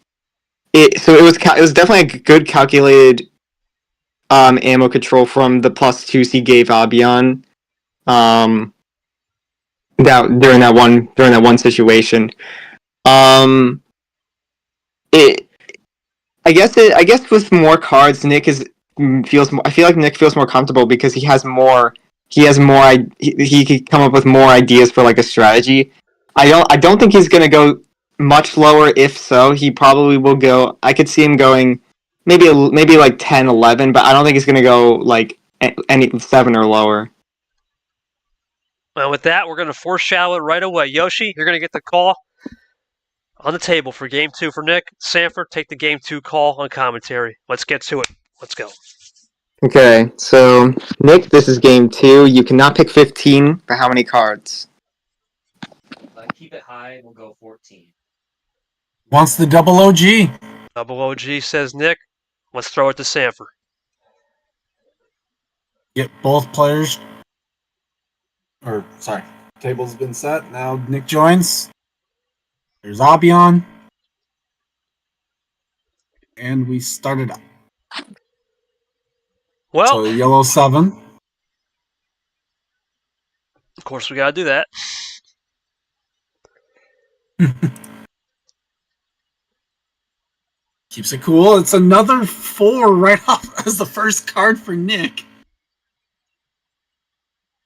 [SPEAKER 4] was definitely a good calculated ammo control from the +2s he gave Abyan. During that one situation. I guess with more cards, I feel like Nick feels more comfortable because he could come up with more ideas for like a strategy. I don't think he's gonna go much lower. If so, he probably will go. I could see him going maybe like 10, 11, but I don't think he's gonna go like any 7 or lower.
[SPEAKER 2] And with that, we're going to foreshadow it right away. Yoshi, you're going to get the call on the table for Game 2 for Nick. Sanford, take the Game 2 call on commentary. Let's get to it. Let's go.
[SPEAKER 4] Okay, so Nick, this is Game 2. You cannot pick 15 for how many cards?
[SPEAKER 5] Keep it high, we'll go 14.
[SPEAKER 3] Wants the double OG.
[SPEAKER 2] Double OG says Nick. Let's throw it to Sanford.
[SPEAKER 3] Get both players... table's been set. Now Nick joins. There's Abyan. And we started up.
[SPEAKER 2] Well,
[SPEAKER 3] so yellow 7.
[SPEAKER 2] Of course, we got to do that.
[SPEAKER 3] Keeps it cool. It's another 4 right off as the first card for Nick.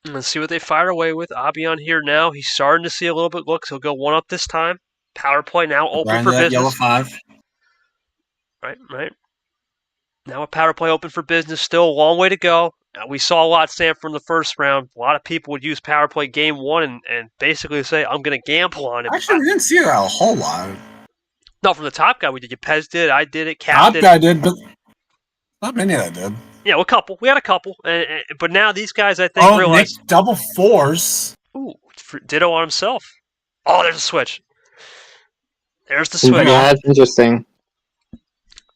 [SPEAKER 2] Let's see what they fire away with. Abyan here now. He's starting to see a little bit looks. He'll go 1 up this time. Power play now open for business.
[SPEAKER 3] Yellow 5.
[SPEAKER 2] Right. Now a power play open for business. Still a long way to go. We saw a lot, Sam, from the first round. A lot of people would use power play game 1 and basically say, I'm going to gamble on it.
[SPEAKER 3] Actually, we didn't see that a whole lot.
[SPEAKER 2] No, from the top guy we did. Pez did. I did it. Cap
[SPEAKER 3] Top
[SPEAKER 2] did.
[SPEAKER 3] guy did, but not many that did.
[SPEAKER 2] Yeah, a couple. We had a couple. But now these guys, I think, realize.
[SPEAKER 3] Nick, double 4s.
[SPEAKER 2] Ooh, Ditto on himself. Oh, there's a switch. There's the switch.
[SPEAKER 4] Yeah, that's interesting.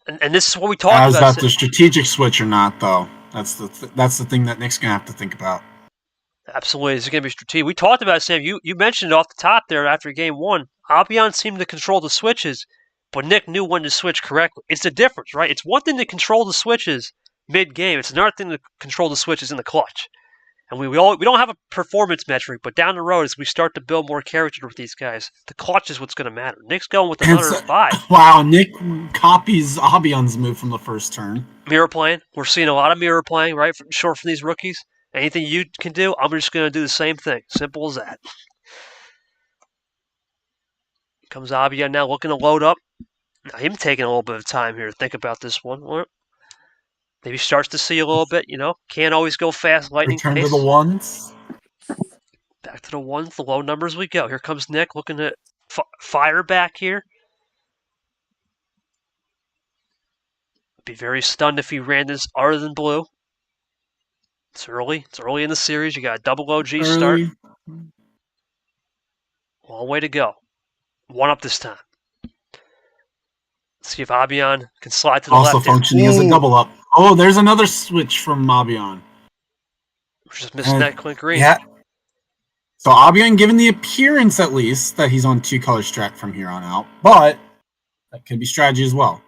[SPEAKER 2] And this is what we talked
[SPEAKER 3] Now, is
[SPEAKER 2] about.
[SPEAKER 3] that the strategic switch or not, though? That's the thing that Nick's gonna have to think about.
[SPEAKER 2] Absolutely, it's going to be strategic. We talked about it, Sam. You mentioned it off the top there after game one. Abyan seemed to control the switches, but Nick knew when to switch correctly. It's the difference, right? It's one thing to control the switches mid-game. It's another thing to control the switches in the clutch. And we don't have a performance metric, but down the road, as we start to build more character with these guys, the clutch is what's going to matter. Nick's going with another 5.
[SPEAKER 3] Wow, Nick copies Abyan's move from the first turn.
[SPEAKER 2] Mirror playing. We're seeing a lot of mirror playing, right? Short from these rookies. Anything you can do, I'm just going to do the same thing. Simple as that. Comes Abyan now looking to load up. Now, him taking a little bit of time here to think about this one. Maybe starts to see a little bit, Can't always go fast, lightning
[SPEAKER 3] Return
[SPEAKER 2] pace.
[SPEAKER 3] to the ones.
[SPEAKER 2] Back to the ones, the low numbers we go. Here comes Nick looking to fire back here. Be very stunned if he ran this other than blue. It's early. It's early in the series. You got a double OG start. Long way to go. One up this time. Let's see if Abyan can slide to the left.
[SPEAKER 3] Also functioning as a double up. Oh, there's another switch from Abyan.
[SPEAKER 2] We're just missing that Clint Green.
[SPEAKER 3] Yeah. So Abyan, given the appearance at least that he's on 2-color strat from here on out, but that could be strategy as well.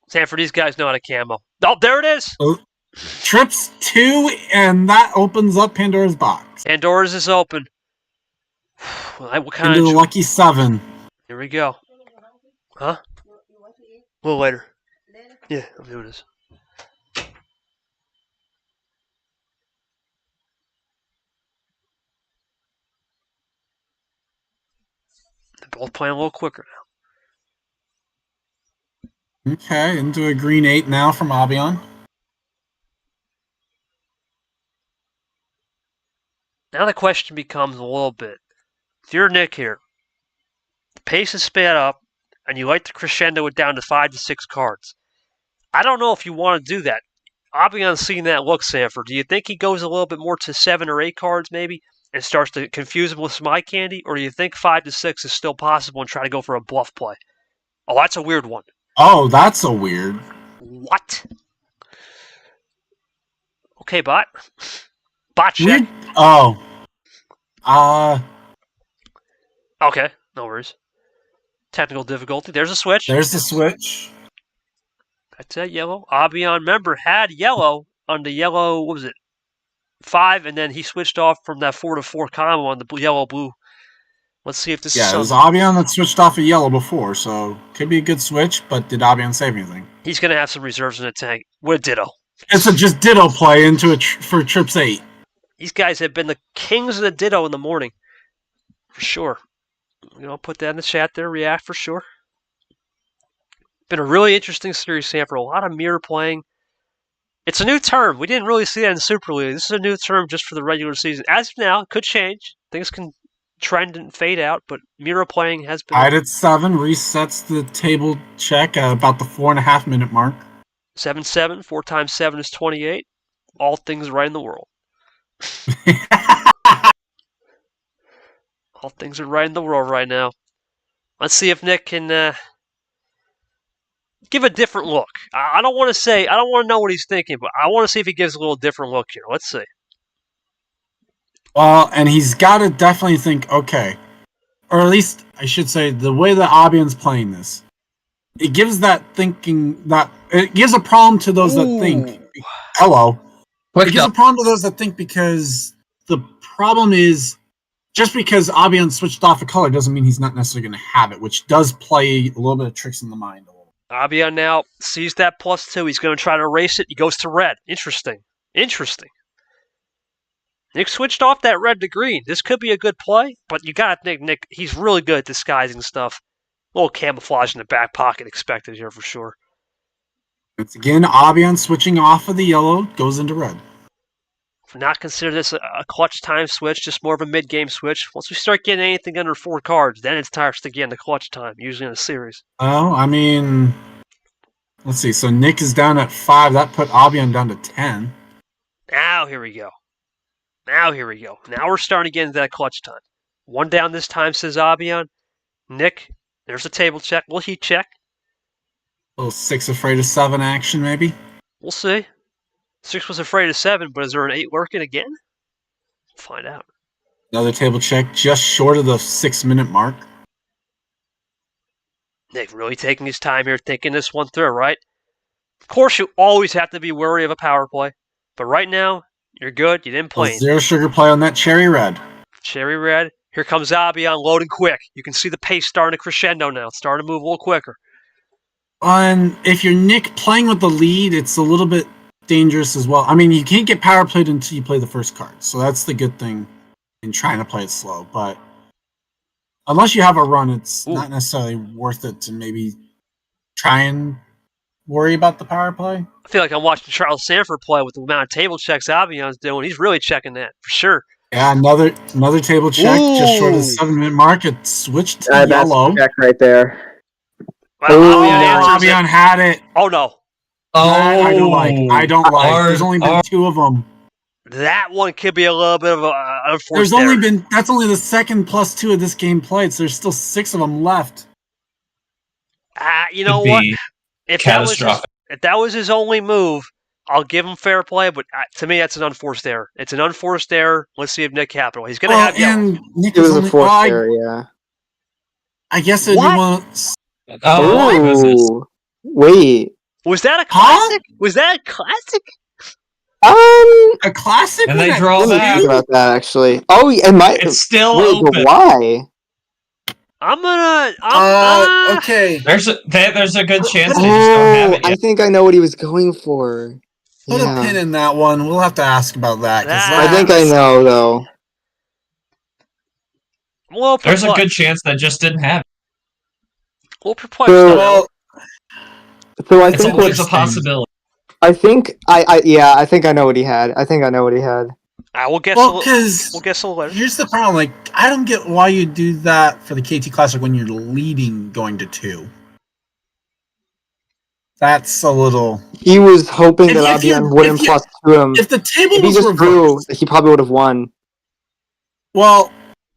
[SPEAKER 2] Sanford, these guys know how to camo. Oh, there it is.
[SPEAKER 3] So, trips 2, and that opens up Pandora's box.
[SPEAKER 2] Pandora's is open. What kind
[SPEAKER 3] Into
[SPEAKER 2] of
[SPEAKER 3] the lucky 7.
[SPEAKER 2] Here we go. Huh? A little later. Yeah, I'm doing this. They're both playing a little quicker now.
[SPEAKER 3] Okay, into a green 8 now from Abyan.
[SPEAKER 2] Now the question becomes a little bit. If you're Nick here, the pace is sped up, and you like to crescendo it down to 5 to 6 cards. I don't know if you want to do that. Abyan's seeing that look, Sanford. Do you think he goes a little bit more to 7 or 8 cards maybe and starts to confuse him with some eye candy? Or do you think 5 to 6 is still possible and try to go for a bluff play? Oh, that's a weird one.
[SPEAKER 3] Oh, that's a weird.
[SPEAKER 2] What? Okay, bot. Bot check.
[SPEAKER 3] Weird? Oh.
[SPEAKER 2] Okay, no worries. Technical difficulty. There's a switch.
[SPEAKER 3] There's the switch.
[SPEAKER 2] That's that yellow. Abyan, remember, had yellow on the yellow, what was it? 5, and then he switched off from that 4 to 4 combo on the yellow-blue. Let's see if this is
[SPEAKER 3] Yeah, it was
[SPEAKER 2] something.
[SPEAKER 3] Abyan that switched off of yellow before, so could be a good switch, but did Abyan save anything?
[SPEAKER 2] He's going to have some reserves in the tank. With a ditto.
[SPEAKER 3] It's a just ditto play into for trips 8.
[SPEAKER 2] These guys have been the kings of the ditto in the morning. For sure. Put that in the chat there. React for sure. Been a really interesting series, Sanford. A lot of mirror playing. It's a new term. We didn't really see that in Super League. This is a new term just for the regular season. As of now, it could change. Things can trend and fade out, but mirror playing has been...
[SPEAKER 3] Tied at 7, resets the table check at about the 4.5 minute mark.
[SPEAKER 2] 7-7. 4 times 7 is 28. All things right in the world. All things are right in the world right now. Let's see if Nick can give a different look. I don't want to know what he's thinking, but I want to see if he gives a little different look here. Let's see.
[SPEAKER 3] Well, and he's got to definitely think, okay, or at least I should say, the way that Abyan's playing this, it gives that thinking that it gives a problem to those that think. Hello. It gives a problem to those that think because the problem is just because Abyan switched off a color doesn't mean he's not necessarily going to have it, which does play a little bit of tricks in the mind.
[SPEAKER 2] Abyan now sees that +2. He's going to try to erase it. He goes to red. Interesting. Nick switched off that red to green. This could be a good play, but you got to think Nick, he's really good at disguising stuff. A little camouflage in the back pocket expected here for sure.
[SPEAKER 3] It's again, Abyan switching off of the yellow, goes into red.
[SPEAKER 2] Not consider this a clutch time switch, just more of a mid-game switch. Once we start getting anything under 4 cards, then it starts to get into clutch time, usually in a series.
[SPEAKER 3] Oh, I mean, let's see. So Nick is down at 5. That put Abyan down to 10.
[SPEAKER 2] Now here we go. Now we're starting to get into that clutch time. 1 down this time, says Abyan. Nick, there's a table check. Will he check?
[SPEAKER 3] little 6 afraid of 7 action, maybe.
[SPEAKER 2] We'll see. 6 was afraid of 7, but is there an 8 lurking again? Find out.
[SPEAKER 3] Another table check just short of the 6-minute mark.
[SPEAKER 2] Nick really taking his time here, thinking this one through, right? Of course, you always have to be wary of a power play, but right now, you're good. You didn't play.
[SPEAKER 3] Zero sugar play on that cherry red.
[SPEAKER 2] Cherry red. Here comes Abyan loading quick. You can see the pace starting to crescendo now. It's starting to move a little quicker.
[SPEAKER 3] And if you're Nick playing with the lead, it's a little bit dangerous as well. I mean, you can't get power played until you play the first card, so that's the good thing in trying to play it slow. But unless you have a run, it's not necessarily worth it to maybe try and worry about the power play.
[SPEAKER 2] I feel like I'm watching Charles Sanford play with the amount of table checks Abyan's doing. He's really checking that, for sure.
[SPEAKER 3] Yeah, another table check, just short of the 7-minute mark. It switched to yellow.
[SPEAKER 4] That's check right there.
[SPEAKER 2] Well,
[SPEAKER 3] Abyan had it.
[SPEAKER 2] Oh, no.
[SPEAKER 3] That I don't like. There's only been 2 of them.
[SPEAKER 2] That one could be a little bit of a unforced
[SPEAKER 3] That's only the second +2 of this game played, so there's still 6 of them left.
[SPEAKER 2] You know what? If that was his only move, I'll give him fair play, but to me, that's an unforced error. It's an unforced error. Let's see if Nick capital. He's going to have yellow.
[SPEAKER 3] Nick
[SPEAKER 4] It was a forced error, yeah.
[SPEAKER 3] I guess it'd be one.
[SPEAKER 4] Oh, wait.
[SPEAKER 2] Was that a classic? Was that a classic?
[SPEAKER 3] A classic?
[SPEAKER 7] And they draw
[SPEAKER 4] Let me
[SPEAKER 7] back.
[SPEAKER 4] think about that, actually. Oh, it might.
[SPEAKER 7] It's still
[SPEAKER 4] wait,
[SPEAKER 7] open.
[SPEAKER 4] but why?
[SPEAKER 3] Okay.
[SPEAKER 7] There's a good chance they just don't have it
[SPEAKER 4] I
[SPEAKER 7] yet.
[SPEAKER 4] think I know what he was going for.
[SPEAKER 3] Put a pin in that one. We'll have to ask about that.
[SPEAKER 4] I think I know, though.
[SPEAKER 7] There's a good chance that just didn't have it.
[SPEAKER 2] We'll perplex
[SPEAKER 4] So I
[SPEAKER 7] It's
[SPEAKER 4] think
[SPEAKER 7] always a possibility.
[SPEAKER 4] I think I think I know what he had.
[SPEAKER 2] We'll guess
[SPEAKER 3] Well,
[SPEAKER 2] we'll guess a little later.
[SPEAKER 3] Here's the problem. Like, I don't get why you do that for the KT Classic when you're leading going to 2. That's a little.
[SPEAKER 4] He was hoping that Abyan wouldn't +2 him.
[SPEAKER 3] If the table
[SPEAKER 4] If he
[SPEAKER 3] was
[SPEAKER 4] just
[SPEAKER 3] reversed,
[SPEAKER 4] drew, he probably would have won.
[SPEAKER 3] well,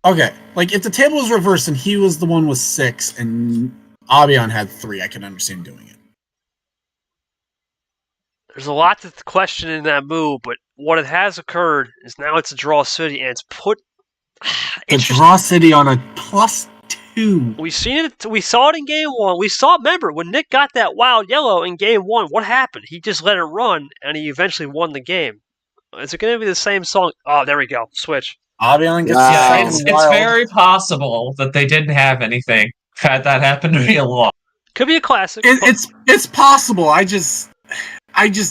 [SPEAKER 3] okay. Like, if the table was reversed and he was the one with 6 and Abyan had 3, I can understand doing it.
[SPEAKER 2] There's a lot to question in that move, but what it has occurred is now it's a draw city, and it's put.
[SPEAKER 3] The draw city on a +2.
[SPEAKER 2] We saw it in game 1. Remember, when Nick got that wild yellow in game 1, what happened? He just let it run, and he eventually won the game. Is it going to be the same song? Oh, there we go. Switch.
[SPEAKER 3] Abyan gets
[SPEAKER 7] It's very possible that they didn't have anything. Had that happened to me a lot.
[SPEAKER 2] Could be a classic.
[SPEAKER 3] It's possible. I just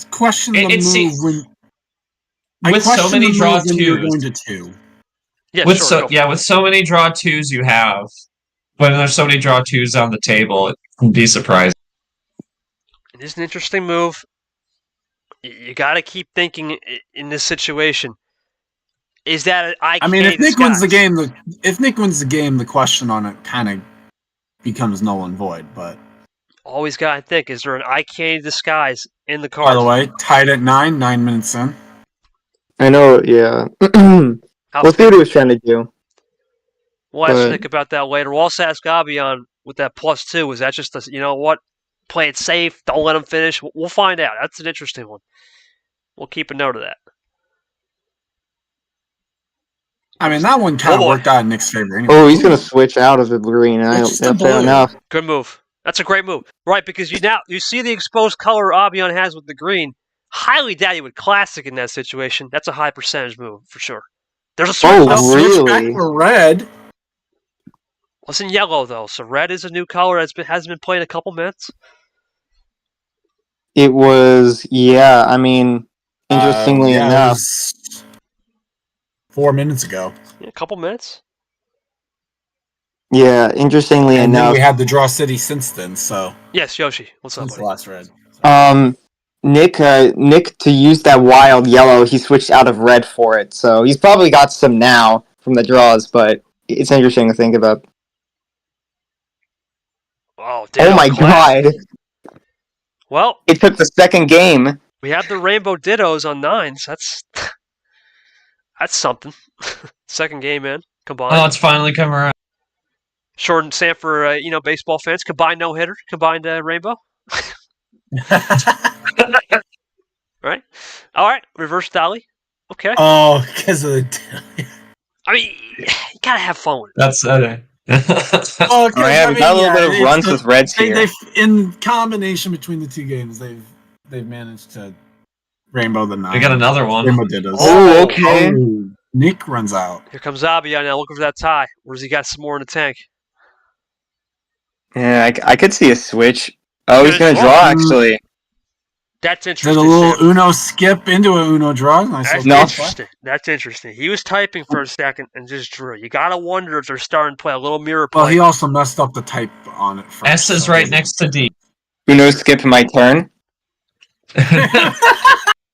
[SPEAKER 3] question the move
[SPEAKER 7] with so many draw 2s.
[SPEAKER 3] You're going to 2.
[SPEAKER 2] Yeah,
[SPEAKER 7] with so many draw 2s you have, when there's so many draw 2s on the table, it can be surprising.
[SPEAKER 2] It is an interesting move. You got to keep thinking in this situation. Is that an IK?
[SPEAKER 3] I mean, if Nick wins the game, the question on it kind of becomes null and void. But
[SPEAKER 2] always got to think: is there an IK disguise in the card?
[SPEAKER 3] By the way, tied at 9 minutes in.
[SPEAKER 4] I know, yeah. We'll see what he was trying to do.
[SPEAKER 2] We'll ask Nick about that later. We'll also ask Abyan with that +2. Was that just you know what? Play it safe. Don't let him finish. We'll find out. That's an interesting one. We'll keep a note of that.
[SPEAKER 3] I mean, that one kind of worked out in Nick's favor anyway.
[SPEAKER 4] Oh, he's going to switch out of the green. That's fair enough.
[SPEAKER 2] Good move. That's a great move. Right, because you see the exposed color Abyan has with the green. Highly doubt you would classic in that situation. That's a high percentage move, for sure. There's a switch.
[SPEAKER 4] Really?
[SPEAKER 3] Back for red.
[SPEAKER 2] It's in yellow, though, so red is a new color that hasn't been played in a couple minutes.
[SPEAKER 4] It was, yeah, I mean, interestingly enough.
[SPEAKER 3] 4 minutes ago.
[SPEAKER 2] Yeah, a couple minutes.
[SPEAKER 4] Yeah, interestingly
[SPEAKER 3] and
[SPEAKER 4] enough.
[SPEAKER 3] Then we had the draw city since then, so.
[SPEAKER 2] Yes, Yoshi. What's up, buddy?
[SPEAKER 3] The last red.
[SPEAKER 4] Nick, to use that wild yellow, he switched out of red for it, so he's probably got some now from the draws, but it's interesting to think about.
[SPEAKER 2] Oh
[SPEAKER 4] my god.
[SPEAKER 2] Well,
[SPEAKER 4] it took the second game.
[SPEAKER 2] We have the rainbow dittos on 9s. That's something. Second game in combined.
[SPEAKER 7] Oh, it's finally come around.
[SPEAKER 2] Short and Sanford, baseball fans. Combined no hitter. Combined rainbow. Right? All right. Reverse dolly. Okay.
[SPEAKER 3] Oh, because of the.
[SPEAKER 2] I mean, you gotta have fun with it.
[SPEAKER 7] That's
[SPEAKER 3] Oh,
[SPEAKER 4] Oh, yeah, we got a little bit of runs with reds here.
[SPEAKER 3] They in combination between the two games, they've managed to rainbow the nine.
[SPEAKER 7] We got another one.
[SPEAKER 3] Rainbow did us.
[SPEAKER 4] Oh, okay.
[SPEAKER 3] Oh, Nick runs out.
[SPEAKER 2] Here comes Abyan now looking for that tie. Where's he got some more in the tank?
[SPEAKER 4] Yeah, I could see a switch. Oh, he's
[SPEAKER 2] Good
[SPEAKER 4] gonna draw, actually.
[SPEAKER 2] That's
[SPEAKER 3] Did
[SPEAKER 2] interesting.
[SPEAKER 3] a little
[SPEAKER 2] Sam.
[SPEAKER 3] Uno skip into a Uno draw. Nice
[SPEAKER 2] That's
[SPEAKER 3] little
[SPEAKER 2] interesting. That's interesting. He was typing for a second and just drew. You gotta wonder if they're starting to play a little mirror play.
[SPEAKER 3] Well, he also messed up the type on it first.
[SPEAKER 7] S is right next to D.
[SPEAKER 4] Uno skip my turn.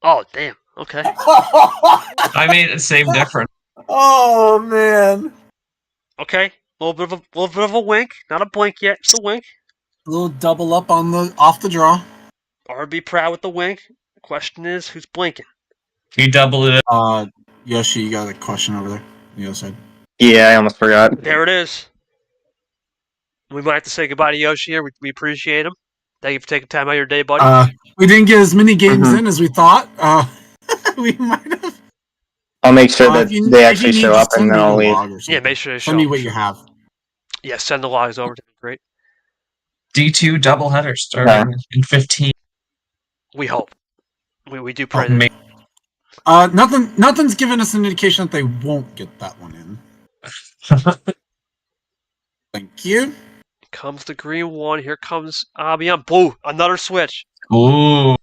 [SPEAKER 2] Oh, damn. Okay.
[SPEAKER 7] I mean, it's same difference.
[SPEAKER 3] Oh man!
[SPEAKER 2] Okay. A little bit of a wink. Not a blink yet. Just a wink.
[SPEAKER 3] A little double up on the off the draw.
[SPEAKER 2] RB proud with the wink. The question is, who's blinking?
[SPEAKER 7] You doubled it.
[SPEAKER 3] Yoshi, you got a question over there on the other side.
[SPEAKER 4] Yeah, I almost forgot.
[SPEAKER 2] There it is. We might have to say goodbye to Yoshi here. We appreciate him. Thank you for taking time out of your day, buddy.
[SPEAKER 3] We didn't get as many games in as we thought. We might have.
[SPEAKER 4] I'll make sure that
[SPEAKER 3] If you-
[SPEAKER 4] they
[SPEAKER 3] if
[SPEAKER 4] actually
[SPEAKER 3] you need,
[SPEAKER 4] show
[SPEAKER 3] just
[SPEAKER 4] up and
[SPEAKER 3] send
[SPEAKER 4] then
[SPEAKER 3] me
[SPEAKER 4] I'll
[SPEAKER 3] a
[SPEAKER 4] leave.
[SPEAKER 3] log or something.
[SPEAKER 2] Yeah, make sure they show
[SPEAKER 3] Send me
[SPEAKER 2] up.
[SPEAKER 3] what you have.
[SPEAKER 2] Yeah, send the logs over. That'd be great.
[SPEAKER 7] D2 doubleheader starting in 15.
[SPEAKER 2] We hope. We do pray.
[SPEAKER 7] Oh,
[SPEAKER 2] that-
[SPEAKER 3] Nothing's given us an indication that they won't get that one in. Thank you.
[SPEAKER 2] Comes the green one. Here comes Abyan. Boo! Another switch.
[SPEAKER 7] Ooh.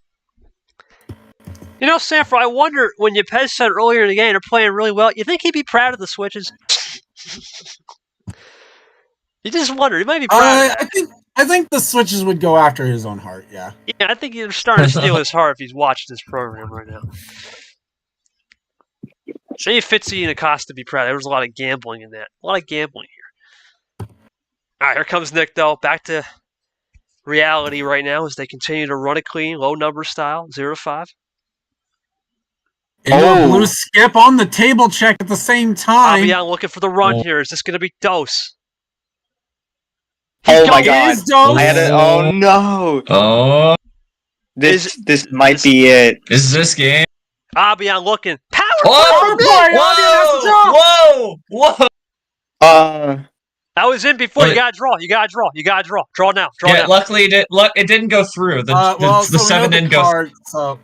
[SPEAKER 2] You know, Sanford, I wonder when Yepes said earlier in the game they're playing really well. You think he'd be proud of the switches? You just wonder. He might be proud of that.
[SPEAKER 3] I think the switches would go after his own heart. Yeah.
[SPEAKER 2] Yeah, I think you're starting to steal his heart if he's watching this program right now. Maybe Fitzy and Acosta be proud. There was a lot of gambling in that. A lot of gambling here. All right, here comes Nick, though. Back to reality right now as they continue to run it clean, low number style, 0-5.
[SPEAKER 3] And a blue skip on the table check at the same time.
[SPEAKER 2] Abyan looking for the run here. Is this going to be Dose?
[SPEAKER 4] Oh my
[SPEAKER 3] It
[SPEAKER 4] god!
[SPEAKER 3] is Dose.
[SPEAKER 4] I had it. Oh no!
[SPEAKER 7] Oh.
[SPEAKER 4] This might be it.
[SPEAKER 7] Is this game?
[SPEAKER 2] Abyan looking. Power
[SPEAKER 7] Oh!
[SPEAKER 2] play!
[SPEAKER 7] Whoa!
[SPEAKER 4] Uh,
[SPEAKER 2] That was in before. You
[SPEAKER 7] Wait.
[SPEAKER 2] got to draw. You got to draw. You got to draw. Draw now. Draw
[SPEAKER 7] Yeah,
[SPEAKER 2] now.
[SPEAKER 7] luckily it didn't go through. The
[SPEAKER 3] So we
[SPEAKER 7] 7
[SPEAKER 3] know the
[SPEAKER 7] didn't go through.
[SPEAKER 3] card, so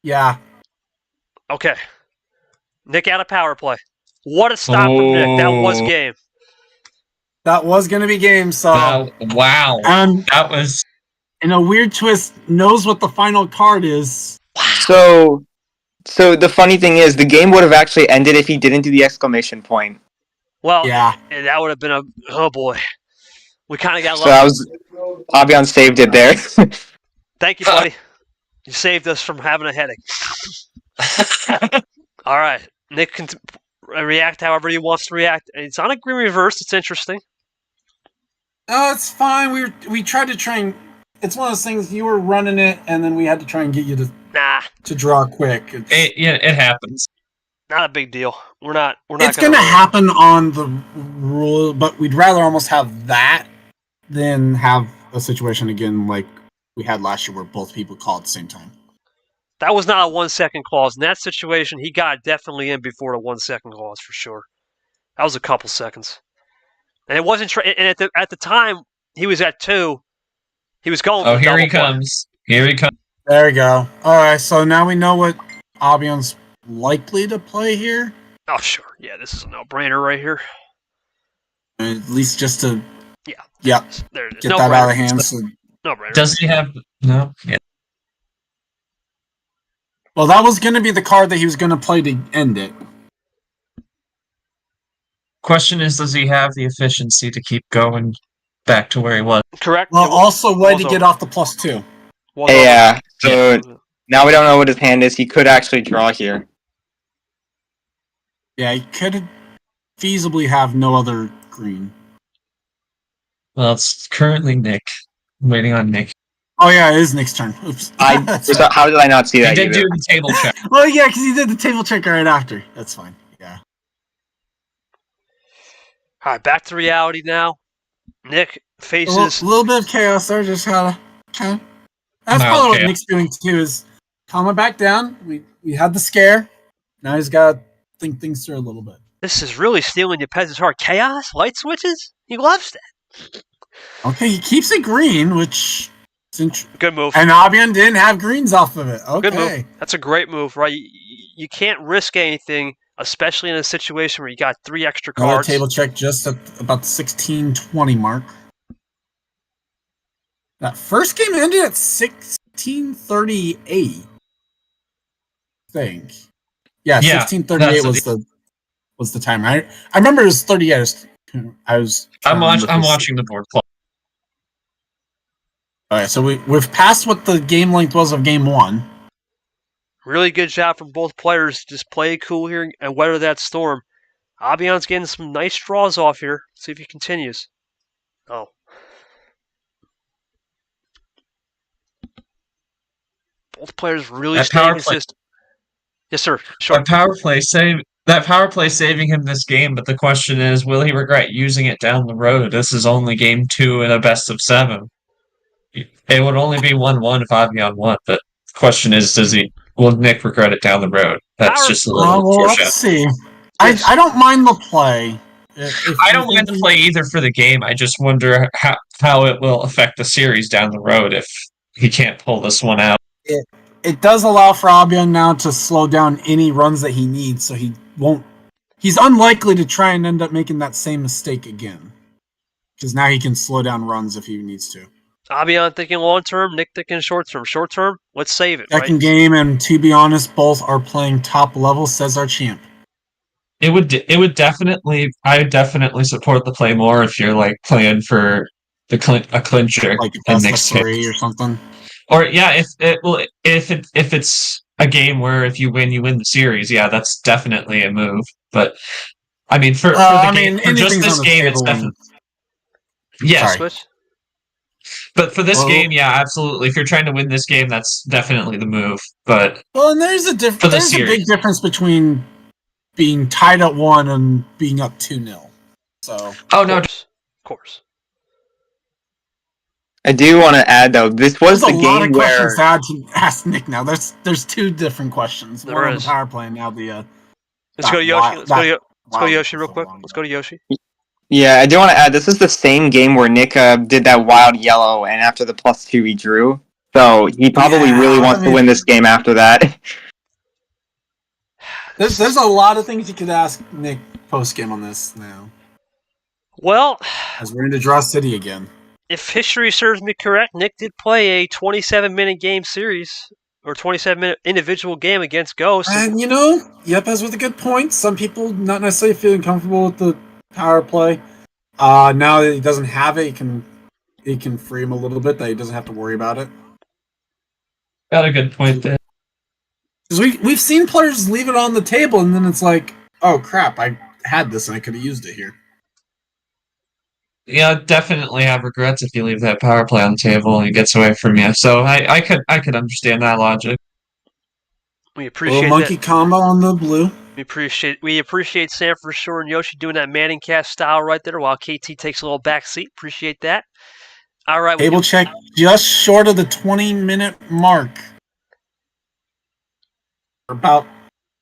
[SPEAKER 3] yeah.
[SPEAKER 2] Okay. Nick out of power play. What a stop from Nick. That was game.
[SPEAKER 3] That was going to be game, so
[SPEAKER 7] Wow.
[SPEAKER 3] and
[SPEAKER 7] That was.
[SPEAKER 3] in a weird twist, knows what the final card is.
[SPEAKER 4] so the funny thing is, the game would have actually ended if he didn't do the exclamation point.
[SPEAKER 2] Well,
[SPEAKER 3] Yeah.
[SPEAKER 2] and that would have been oh boy. We kind of got
[SPEAKER 4] So
[SPEAKER 2] lucky.
[SPEAKER 4] Abyan saved it there.
[SPEAKER 2] Thank you, buddy. You saved us from having a headache. All right. Nick can react however he wants to react. It's on a green reverse. It's interesting.
[SPEAKER 3] No, it's fine. We tried to try and. It's one of those things. You were running it, and then we had to try and get you to draw quick.
[SPEAKER 7] It happens.
[SPEAKER 2] Not a big deal. We're not.
[SPEAKER 3] It's going to happen on the rule, but we'd rather almost have that than have a situation again like we had last year where both people call at the same time.
[SPEAKER 2] That was not a 1 second clause. In that situation, he got definitely in before the 1 second clause for sure. That was a couple seconds, and it wasn't. And at the time, he was at 2. He was going.
[SPEAKER 7] Oh,
[SPEAKER 2] for
[SPEAKER 7] here he
[SPEAKER 2] double play.
[SPEAKER 7] comes. Here he comes.
[SPEAKER 3] There we go. All right, so now we know what Abyan's likely to play here.
[SPEAKER 2] Oh, sure. Yeah, this is a no-brainer right here.
[SPEAKER 3] At least just to
[SPEAKER 2] Yeah. There it is.
[SPEAKER 3] get
[SPEAKER 2] No
[SPEAKER 3] that out of
[SPEAKER 2] brainer.
[SPEAKER 3] hand. So,
[SPEAKER 2] No-brainer.
[SPEAKER 7] Does he have. No? Yeah.
[SPEAKER 3] well, that was going to be the card that he was going to play to end it.
[SPEAKER 7] Question is, does he have the efficiency to keep going back to where he was?
[SPEAKER 2] Correct.
[SPEAKER 3] Well,
[SPEAKER 2] It
[SPEAKER 3] also way to
[SPEAKER 2] was
[SPEAKER 3] get
[SPEAKER 2] over.
[SPEAKER 3] off the +2.
[SPEAKER 2] Was
[SPEAKER 4] Yeah. So
[SPEAKER 2] over.
[SPEAKER 4] now we don't know what his hand is. He could actually draw here.
[SPEAKER 3] Yeah, he could feasibly have no other green.
[SPEAKER 7] Well, it's currently Nick. I'm waiting on Nick.
[SPEAKER 3] Oh yeah, it is Nick's turn. Oops. That's right.
[SPEAKER 4] How did I not see
[SPEAKER 7] He
[SPEAKER 4] that?
[SPEAKER 7] did
[SPEAKER 4] either?
[SPEAKER 7] do the table check.
[SPEAKER 3] Well, yeah, because he did the table check right after. That's fine. Yeah.
[SPEAKER 2] All right, back to reality now. Nick
[SPEAKER 3] A
[SPEAKER 2] faces.
[SPEAKER 3] little bit of chaos there. Just had That's
[SPEAKER 7] Mild
[SPEAKER 3] probably what
[SPEAKER 7] chaos.
[SPEAKER 3] Nick's doing too. Is calm it back down. We had the scare. Now he's got to think things through a little bit.
[SPEAKER 2] This is really stealing your peasant's heart. Chaos? Light switches? He loves that.
[SPEAKER 3] Okay, he keeps it green, which
[SPEAKER 2] Good move.
[SPEAKER 3] And Abyan didn't have greens off of it. Okay.
[SPEAKER 2] Good move. That's a great move, right? You can't risk anything, especially in a situation where you got 3 extra
[SPEAKER 3] Another
[SPEAKER 2] cards.
[SPEAKER 3] table check just at about the 16:20 mark. That first game ended at 16:38. I think. Yeah, 16:38 was the time. I remember it was 38.
[SPEAKER 7] I'm watching the board clock.
[SPEAKER 3] All right, so we've passed what the game length was of game 1.
[SPEAKER 2] Really good job from both players. Just play it cool here and weather that storm. Abyan's getting some nice draws off here. Let's see if he continues. Oh. Both players really staying consistent. Yes, sir. Sure.
[SPEAKER 7] That power play saving him this game, but the question is, will he regret using it down the road? This is only game 2 in a best of 7. It would only be 1-1 if Abyan won, but the question is, will Nick regret it down the road? That's just a little foreshadowing.
[SPEAKER 3] Let's see. I don't mind the play.
[SPEAKER 7] I don't mind the play either for the game. I just wonder how it will affect the series down the road if he can't pull this one out.
[SPEAKER 3] It does allow for Abyan now to slow down any runs that he needs, so he's unlikely to try and end up making that same mistake again. Because now he can slow down runs if he needs to.
[SPEAKER 2] Abyan thinking long term, Nick thinking short term. Short term, let's save it.
[SPEAKER 3] Second game, and to be honest, both are playing top level, says our champ.
[SPEAKER 7] It would definitely. I would definitely support the play more if you're like playing for a clincher,
[SPEAKER 3] Like a
[SPEAKER 7] in
[SPEAKER 3] best of 3 or something.
[SPEAKER 7] Or yeah, if it's a game where if you win the series, yeah, that's definitely a move. But I mean, for just this game, it's definitely
[SPEAKER 2] Switch.
[SPEAKER 7] But for this game, yeah, absolutely. If you're trying to win this game, that's definitely the move. But
[SPEAKER 3] and there's a big difference between being tied at 1 and being up 2-0. So
[SPEAKER 2] Of course.
[SPEAKER 4] I do want to add though, this was the game where.
[SPEAKER 3] There's a lot of questions to ask Nick now. There's 2 different questions.
[SPEAKER 2] There
[SPEAKER 3] One
[SPEAKER 2] is.
[SPEAKER 3] on the power play and now the.
[SPEAKER 2] Let's go to Yoshi. Let's go to Yoshi real quick. Let's go to Yoshi.
[SPEAKER 4] Yeah, I do want to add, this is the same game where Nick did that wild yellow, and after the +2 he drew. So he probably really wants to win this game after that.
[SPEAKER 3] There's a lot of things you could ask Nick post game on this now.
[SPEAKER 2] Well,
[SPEAKER 3] as we're into Draw City again.
[SPEAKER 2] If history serves me correct, Nick did play a 27-minute game series or 27-minute individual game against Ghost.
[SPEAKER 3] And that's with a good point. Some people not necessarily feeling comfortable with the power play. Now that he doesn't have it, he can free him a little bit that he doesn't have to worry about it.
[SPEAKER 7] Got a good point there.
[SPEAKER 3] Because we've seen players leave it on the table and then it's like, oh crap, I had this and I could have used it here.
[SPEAKER 7] Yeah, definitely have regrets if you leave that power play on the table and he gets away from you. So I could understand that logic.
[SPEAKER 2] We appreciate
[SPEAKER 3] little monkey combo on the blue.
[SPEAKER 2] We appreciate Sam for sure and Yoshi doing that Manning cast style right there while KT takes a little back seat. Appreciate that. All right.
[SPEAKER 3] Table check just short of the 20-minute mark. We're about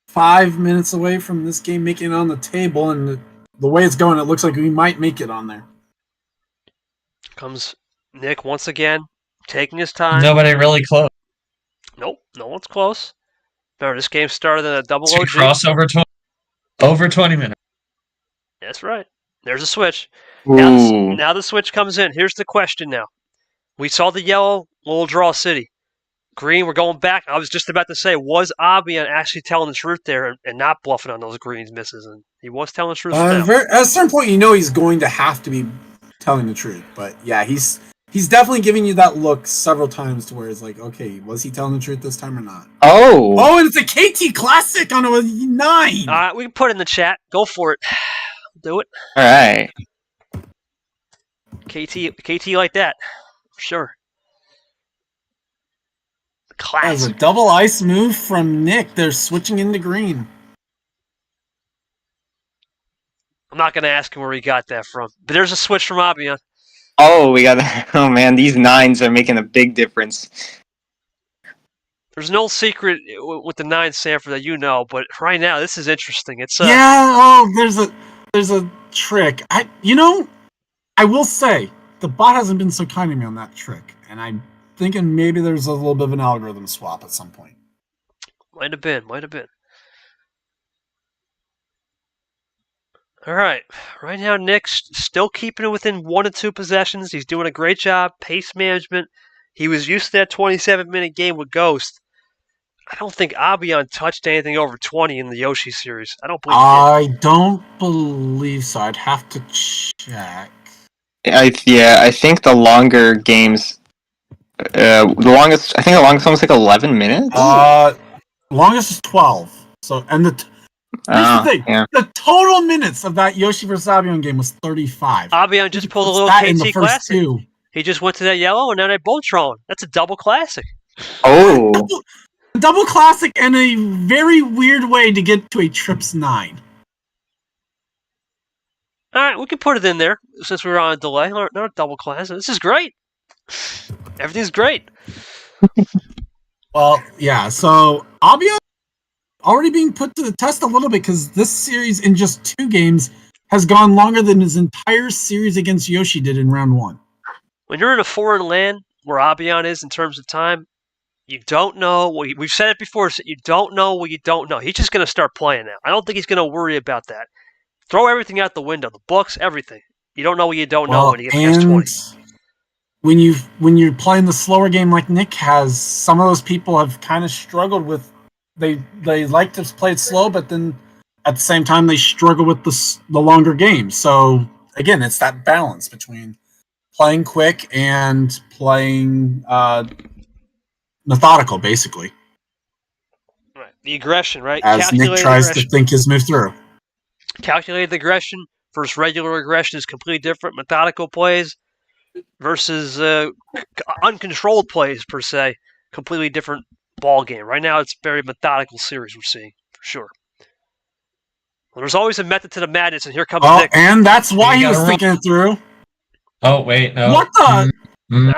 [SPEAKER 3] 5 minutes away from this game making it on the table, and the way it's going, it looks like we might make it on there.
[SPEAKER 2] Comes Nick once again, taking his time.
[SPEAKER 7] Nobody really close.
[SPEAKER 2] Nope, no one's close. Remember, this game started in a double OG.
[SPEAKER 7] Crossover over 20 minutes.
[SPEAKER 2] That's right. There's a switch. Now the switch comes in. Here's the question now. We saw the yellow, little draw city. Green, we're going back. I was just about to say, was Abyan actually telling the truth there and not bluffing on those greens misses? And he was telling the truth.
[SPEAKER 3] At a certain point, he's going to have to be telling the truth. But yeah, he's definitely giving you that look several times to where it's like, okay, was he telling the truth this time or not?
[SPEAKER 4] Oh,
[SPEAKER 3] and it's a KT Classic on a 9.
[SPEAKER 2] All right, we can put it in the chat. Go for it. Do it.
[SPEAKER 4] All right.
[SPEAKER 2] KT like that, for sure. Classic.
[SPEAKER 3] As a double ice move from Nick, they're switching into green.
[SPEAKER 2] I'm not going to ask him where he got that from, but there's a switch from Abyan.
[SPEAKER 4] Oh, we got. Oh man, these 9s are making a big difference.
[SPEAKER 2] There's no secret with the 9 Sanford that you know, but right now this is interesting. It's
[SPEAKER 3] there's a trick. I will say the bot hasn't been so kind to me on that trick, and I'm thinking maybe there's a little bit of an algorithm swap at some point.
[SPEAKER 2] Might have been. All right. Right now, Nick's still keeping it within 1 to 2 possessions. He's doing a great job. Pace management. He was used to that 27-minute game with Ghost. I don't think Abyan touched anything over 20 in the Yoshi series. I don't believe he did.
[SPEAKER 3] I don't believe so. I'd have to check.
[SPEAKER 4] I think the longer games, the longest one's like 11 minutes.
[SPEAKER 3] Longest is 12. So, and here's the thing: the total minutes of that Yoshi vs. Abyan game was 35.
[SPEAKER 2] Abyan just pulled a little KT classic. He just went to that yellow, and now they both throwing. That's a double classic.
[SPEAKER 4] Oh,
[SPEAKER 3] double classic and a very weird way to get to a Trips 9.
[SPEAKER 2] All right, we can put it in there since we were on a delay. Not a double classic. This is great. Everything's great.
[SPEAKER 3] Well, yeah. So Abyan already being put to the test a little bit because this series in just 2 games has gone longer than his entire series against Yoshi did in round 1.
[SPEAKER 2] When you're in a foreign land where Abyan is in terms of time, you don't know. We've said it before. So you don't know what you don't know. He's just going to start playing now. I don't think he's going to worry about that. Throw everything out the window. The books, everything. You don't know what you don't know when you get past 20.
[SPEAKER 3] When you're playing the slower game like Nick has, some of those people have kind of struggled with. They like to play it slow, but then at the same time they struggle with the longer games. So again, it's that balance between playing quick and playing methodical, basically.
[SPEAKER 2] Right. The aggression, right?
[SPEAKER 3] As Nick tries to think his move through.
[SPEAKER 2] Calculated aggression versus regular aggression is completely different. Methodical plays versus uncontrolled plays, per se, completely different ball game. Right now, it's very methodical series we're seeing, for sure. Well, there's always a method to the madness, and here comes Nick.
[SPEAKER 3] And that's why he was thinking it through.
[SPEAKER 7] Oh, wait, no.
[SPEAKER 3] What the?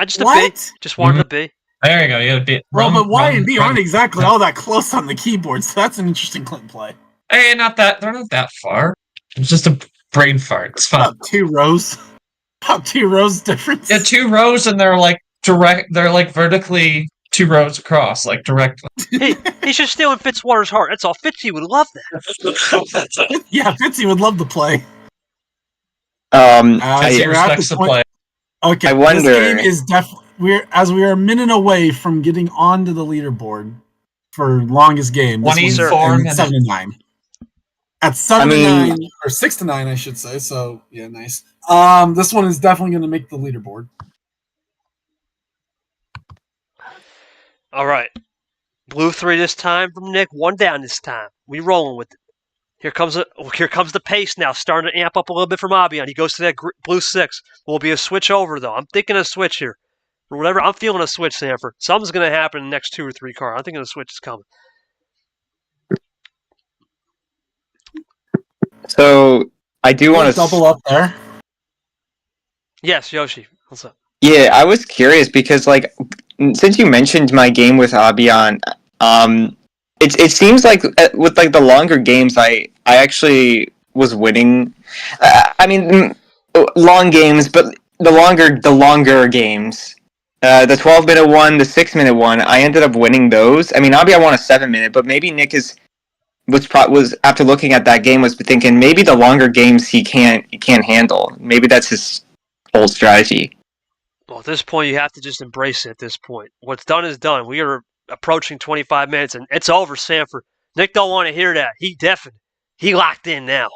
[SPEAKER 2] Just a B. Just wanted a B.
[SPEAKER 7] There you go. You got a B.
[SPEAKER 3] Well, but Y and B aren't exactly all that close on the keyboard, so that's an interesting play.
[SPEAKER 7] Hey, not that. They're not that far. It's just a brain fart. It's fine.
[SPEAKER 3] About 2 rows. About 2 rows difference.
[SPEAKER 7] Yeah, 2 rows, and they're like direct. They're like vertically 2 rows across, like directly.
[SPEAKER 2] He should steal in Fitzwater's heart. That's all. Fitzy would love that.
[SPEAKER 3] Yeah, Fitzy would love to play.
[SPEAKER 7] He respects the play.
[SPEAKER 3] Okay,
[SPEAKER 4] I wonder.
[SPEAKER 3] This game is definitely we are a minute away from getting onto the leaderboard for longest game.
[SPEAKER 7] 24 minutes.
[SPEAKER 3] 7 to 9. At 7 to 9 or 6 to 9, I should say. So yeah, nice. This one is definitely going to make the leaderboard.
[SPEAKER 2] All right, blue 3 this time from Nick. 1 down this time. We rolling with it. Here comes the pace now, starting to amp up a little bit from Abyan. He goes to that blue 6. Will be a switch over though. I'm thinking a switch here. Or whatever, I'm feeling a switch, Sanford. Something's going to happen in the next 2 or 3 cars. I'm thinking a switch is coming.
[SPEAKER 4] So I do want to
[SPEAKER 3] double up there.
[SPEAKER 2] Yes, Yoshi. What's up?
[SPEAKER 4] Yeah, I was curious because, like, since you mentioned my game with Abyan, it seems like with like the longer games, I actually was winning. I mean, long games, but the longer games, the 12-minute one, the 6-minute one, I ended up winning those. I mean, Abyan won a 7-minute, but maybe Nick was after looking at that game was thinking maybe the longer games he can't handle. Maybe that's his whole strategy.
[SPEAKER 2] Well, at this point, you have to just embrace it at this point. What's done is done. We are approaching 25 minutes, and it's over, Sanford. Nick don't want to hear that. He locked in now.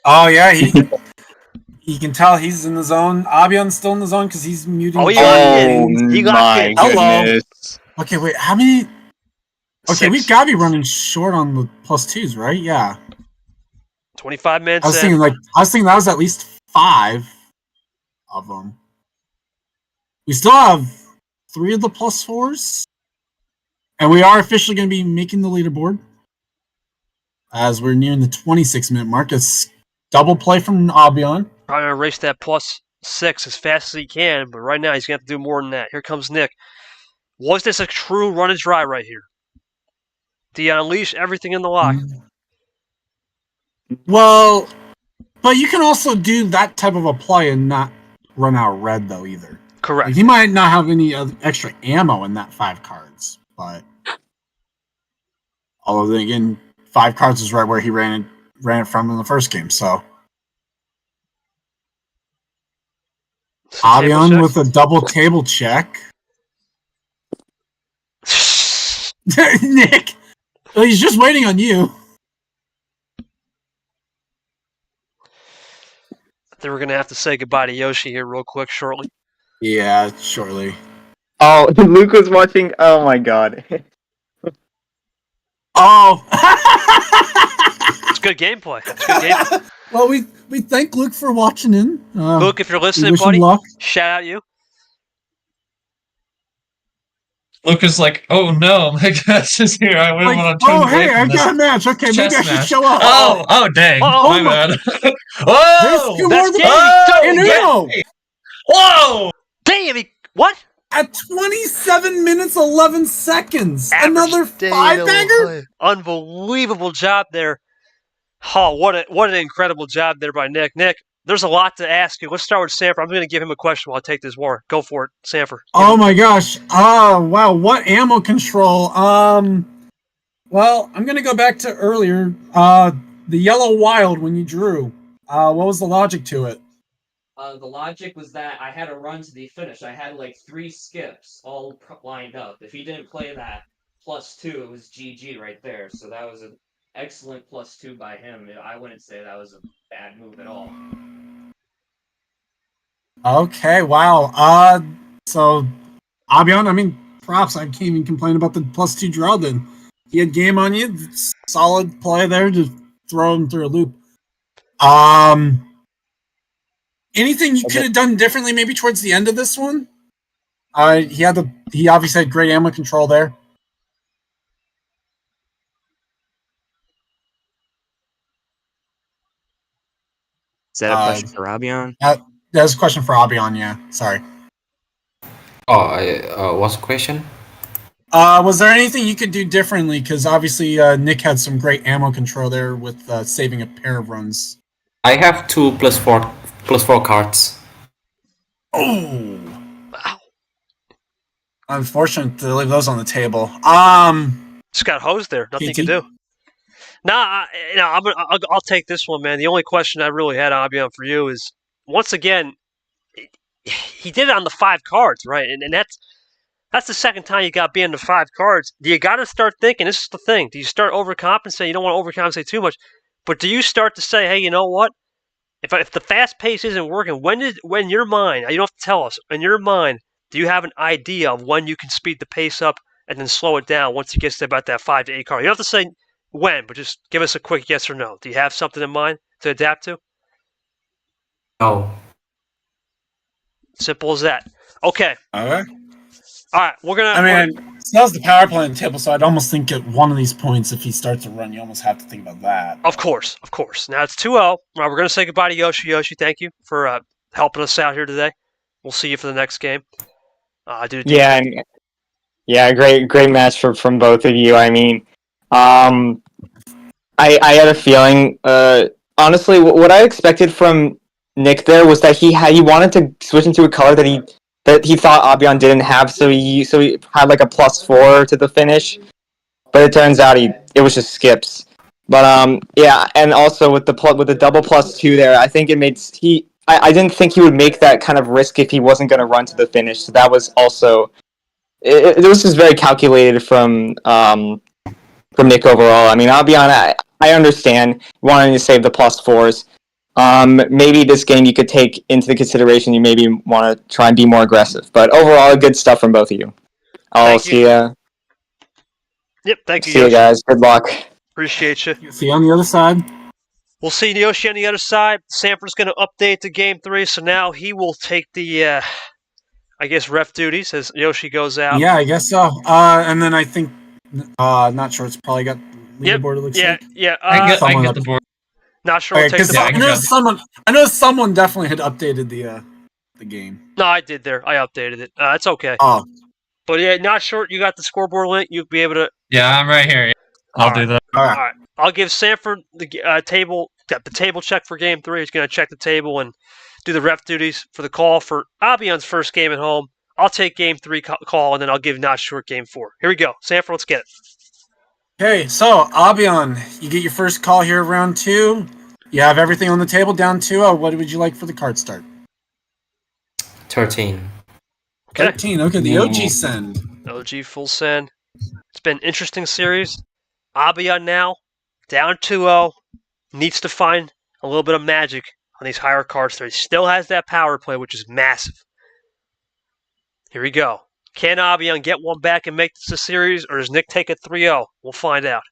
[SPEAKER 3] Oh, yeah. You can tell he's in the zone. Abyan's still in the zone because he's muting.
[SPEAKER 2] Oh, he locked in. He locked in.
[SPEAKER 3] Hello. Okay, wait. How many? Okay,
[SPEAKER 2] 6.
[SPEAKER 3] we've got to be running short on the +2s, right? Yeah.
[SPEAKER 2] 25 minutes.
[SPEAKER 3] I was thinking that was at least 5 of them. We still have 3 of the +4s, and we are officially going to be making the leaderboard as we're nearing the 26-minute mark. It's double play from Abyan.
[SPEAKER 2] Trying to erase that +6 as fast as he can, but right now he's going to have to do more than that. Here comes Nick. Was this a true run and dry right here? Do you unleash everything in the lock?
[SPEAKER 3] Well, but you can also do that type of a play and not run out red, though, either.
[SPEAKER 2] Correct.
[SPEAKER 3] Like, he might not have any extra ammo in that 5 cards, but... Although, then again, 5 cards is right where he ran it from in the first game, so... Abyan with a double table check. Nick! Well, he's just waiting on you.
[SPEAKER 2] I think we're going to have to say goodbye to Yoshi here real quick shortly.
[SPEAKER 3] Yeah, shortly.
[SPEAKER 4] Oh, Luke was watching. Oh my god.
[SPEAKER 3] Oh!
[SPEAKER 2] It's good gameplay. It's good gameplay.
[SPEAKER 3] Well, we thank Luke for watching in.
[SPEAKER 2] Luke, if you're listening,
[SPEAKER 3] wish him
[SPEAKER 2] buddy,
[SPEAKER 3] luck.
[SPEAKER 2] shout out you.
[SPEAKER 7] Luke is like, oh no, my guest is here. I wouldn't
[SPEAKER 3] Like,
[SPEAKER 7] want to turn
[SPEAKER 3] oh,
[SPEAKER 7] away
[SPEAKER 3] hey,
[SPEAKER 7] from
[SPEAKER 3] I
[SPEAKER 7] this
[SPEAKER 3] got a match. Okay, maybe
[SPEAKER 7] chess
[SPEAKER 3] I should
[SPEAKER 7] match.
[SPEAKER 3] show up.
[SPEAKER 7] Oh, dang.
[SPEAKER 2] Oh,
[SPEAKER 7] my bad.
[SPEAKER 3] There's
[SPEAKER 7] Whoa!
[SPEAKER 3] two
[SPEAKER 2] that's
[SPEAKER 3] more
[SPEAKER 2] game.
[SPEAKER 3] than
[SPEAKER 2] Oh,
[SPEAKER 3] in
[SPEAKER 2] yeah.
[SPEAKER 3] Uno.
[SPEAKER 7] Whoa!
[SPEAKER 2] Damn, what?
[SPEAKER 3] At 27 minutes, 11 seconds. Another
[SPEAKER 2] Average day
[SPEAKER 3] 5-bagger?
[SPEAKER 2] play. Unbelievable job there. Oh, what an incredible job there by Nick. Nick, there's a lot to ask you. Let's start with Sanford. I'm going to give him a question while I take this war. Go for it, Sanford.
[SPEAKER 3] Oh my gosh. Wow, what ammo control? Well, I'm gonna go back to earlier. The yellow wild when you drew. What was the logic to it?
[SPEAKER 5] The logic was that I had to run to the finish. I had like 3 skips all lined up. If he didn't play that +2, it was GG right there. So that was an excellent +2 by him. I wouldn't say that was a bad move at all.
[SPEAKER 3] Okay, wow. So Abyan, I mean, props. I can't even complain about the +2 draw then. He had game on you. Solid play there to throw him through a loop. Anything you could have done differently maybe towards the end of this one? He obviously had great ammo control there.
[SPEAKER 5] Is that a question for Abyan?
[SPEAKER 3] That was a question for Abyan, yeah. Sorry.
[SPEAKER 6] What's the question?
[SPEAKER 3] Was there anything you could do differently? Because obviously Nick had some great ammo control there with saving a pair of runs.
[SPEAKER 6] I have 2 +4 cards.
[SPEAKER 3] Oh!
[SPEAKER 2] Wow.
[SPEAKER 3] Unfortunate to leave those on the table.
[SPEAKER 2] Just got hosed there. Nothing you can
[SPEAKER 3] KT?
[SPEAKER 2] do. Nah, I'll take this one, man. The only question I really had, Abyan, for you is, once again, he did it on the 5 cards, right? And that's the second time you got being the 5 cards. Do you got to start thinking, this is the thing, do you start overcompensating? You don't want to overcompensate too much. But do you start to say, hey, you know what? If the fast pace isn't working, when in your mind, you don't have to tell us, in your mind, do you have an idea of when you can speed the pace up and then slow it down once it gets to about that 5 to 8 card? You don't have to say when, but just give us a quick yes or no. Do you have something in mind to adapt to?
[SPEAKER 6] No.
[SPEAKER 2] Simple as that. Okay.
[SPEAKER 3] Okay.
[SPEAKER 2] All right, we're gonna.
[SPEAKER 3] I mean, that was the power play on the table, so I'd almost think at one of these points, if he starts to run, you almost have to think about that.
[SPEAKER 2] Of course. Now it's 2-0. All right, we're gonna say goodbye to Yoshi. Yoshi, thank you for helping us out here today. We'll see you for the next game.
[SPEAKER 4] Great match from both of you. I mean, I had a feeling. Honestly, what I expected from Nick there was that he wanted to switch into a color that he thought Abyan didn't have, so he had like a +4 to the finish. But it turns out it was just skips. But and also with the double +2 there, I think it made I didn't think he would make that kind of risk if he wasn't going to run to the finish. So that was also it was just very calculated from Nick overall. I mean, Abyan, I understand wanting to save the +4s. Maybe this game you could take into the consideration. You maybe want to try and be more aggressive. But overall, good stuff from both of you. I'll see you.
[SPEAKER 2] Yep, thank you,
[SPEAKER 4] See you
[SPEAKER 2] Yoshi.
[SPEAKER 4] guys. Good luck.
[SPEAKER 2] Appreciate you.
[SPEAKER 3] See you on the other side.
[SPEAKER 2] We'll see Yoshi on the other side. Sanford's going to update to Game 3, so now he will take the, ref duties as Yoshi goes out.
[SPEAKER 3] Yeah, I guess so. And then I think, not sure, it's probably got leaderboard, it looks like.
[SPEAKER 2] Yeah.
[SPEAKER 7] I can get the board.
[SPEAKER 2] Not sure we'll take the
[SPEAKER 3] I
[SPEAKER 2] box.
[SPEAKER 3] know someone definitely had updated the game.
[SPEAKER 2] No, I did there. I updated it. It's okay.
[SPEAKER 3] Oh.
[SPEAKER 2] But yeah, not short. You got the scoreboard link. You'll be able to.
[SPEAKER 7] Yeah, I'm right here. I'll do that.
[SPEAKER 3] All right.
[SPEAKER 2] All right. I'll give Sanford the table check for game 3. He's going to check the table and do the ref duties for the call for Abyan's first game at home. I'll take game 3 call, and then I'll give Not Short game 4. Here we go. Sanford, let's get it.
[SPEAKER 3] Okay, so Abyan, you get your first call here, round 2. You have everything on the table, down 2-0. What would you like for the card start?
[SPEAKER 6] 13.
[SPEAKER 2] Okay.
[SPEAKER 3] 13. Okay, the OG send.
[SPEAKER 2] OG full send. It's been an interesting series. Abyan now down 2-0. Needs to find a little bit of magic on these higher cards. He still has that power play, which is massive. Here we go. Can Abyan get one back and make this a series, or does Nick take it 3-0? We'll find out.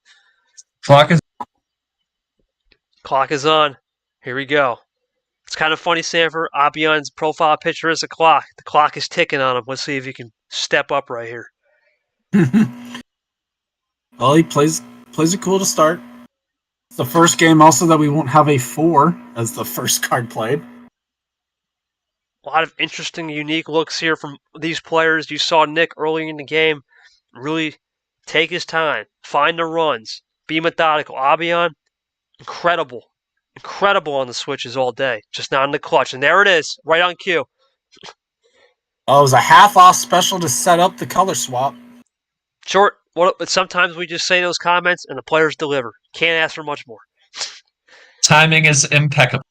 [SPEAKER 7] Clock
[SPEAKER 2] Clock is on. Here we go. It's kind of funny, Sanford. Abyan's profile picture is a clock. The clock is ticking on him. Let's see if he can step up right here.
[SPEAKER 3] Well, he plays it cool to start. It's the first game also that we won't have a 4 as the first card played.
[SPEAKER 2] A lot of interesting, unique looks here from these players. You saw Nick early in the game really take his time, find the runs, be methodical. Abyan, incredible on the switches all day, just not in the clutch. And there it is, right on cue.
[SPEAKER 3] Oh, it was a half-off special to set up the color swap.
[SPEAKER 2] Short, but sometimes we just say those comments and the players deliver. Can't ask for much more.
[SPEAKER 7] timing is impeccable.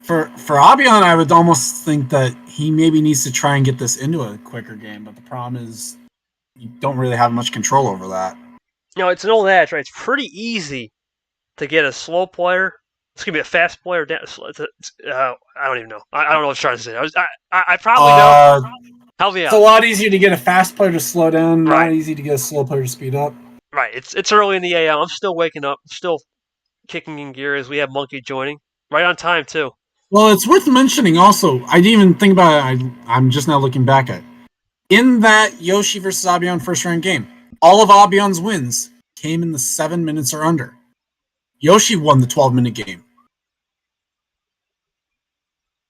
[SPEAKER 3] For Abyan, I would almost think that he maybe needs to try and get this into a quicker game, but the problem is you don't really have much control over that.
[SPEAKER 2] You know, it's an old adage, right? It's pretty easy to get a slow player. It's going to be a fast player. I don't even know. I don't know what I was trying to say. I probably know. Help me
[SPEAKER 3] It's
[SPEAKER 2] out.
[SPEAKER 3] a lot easier to get a fast player to slow down,
[SPEAKER 2] Right.
[SPEAKER 3] not easy to get a slow player to speed up.
[SPEAKER 2] Right. It's early in the AM. I'm still waking up. Still kicking in gear as we have Monkey joining. Right on time, too.
[SPEAKER 3] Well, it's worth mentioning also, I didn't even think about it, I'm just now looking back at it. In that Yoshi versus Abyan first round game, all of Abyan's wins came in the 7 minutes or under. Yoshi won the 12-minute game.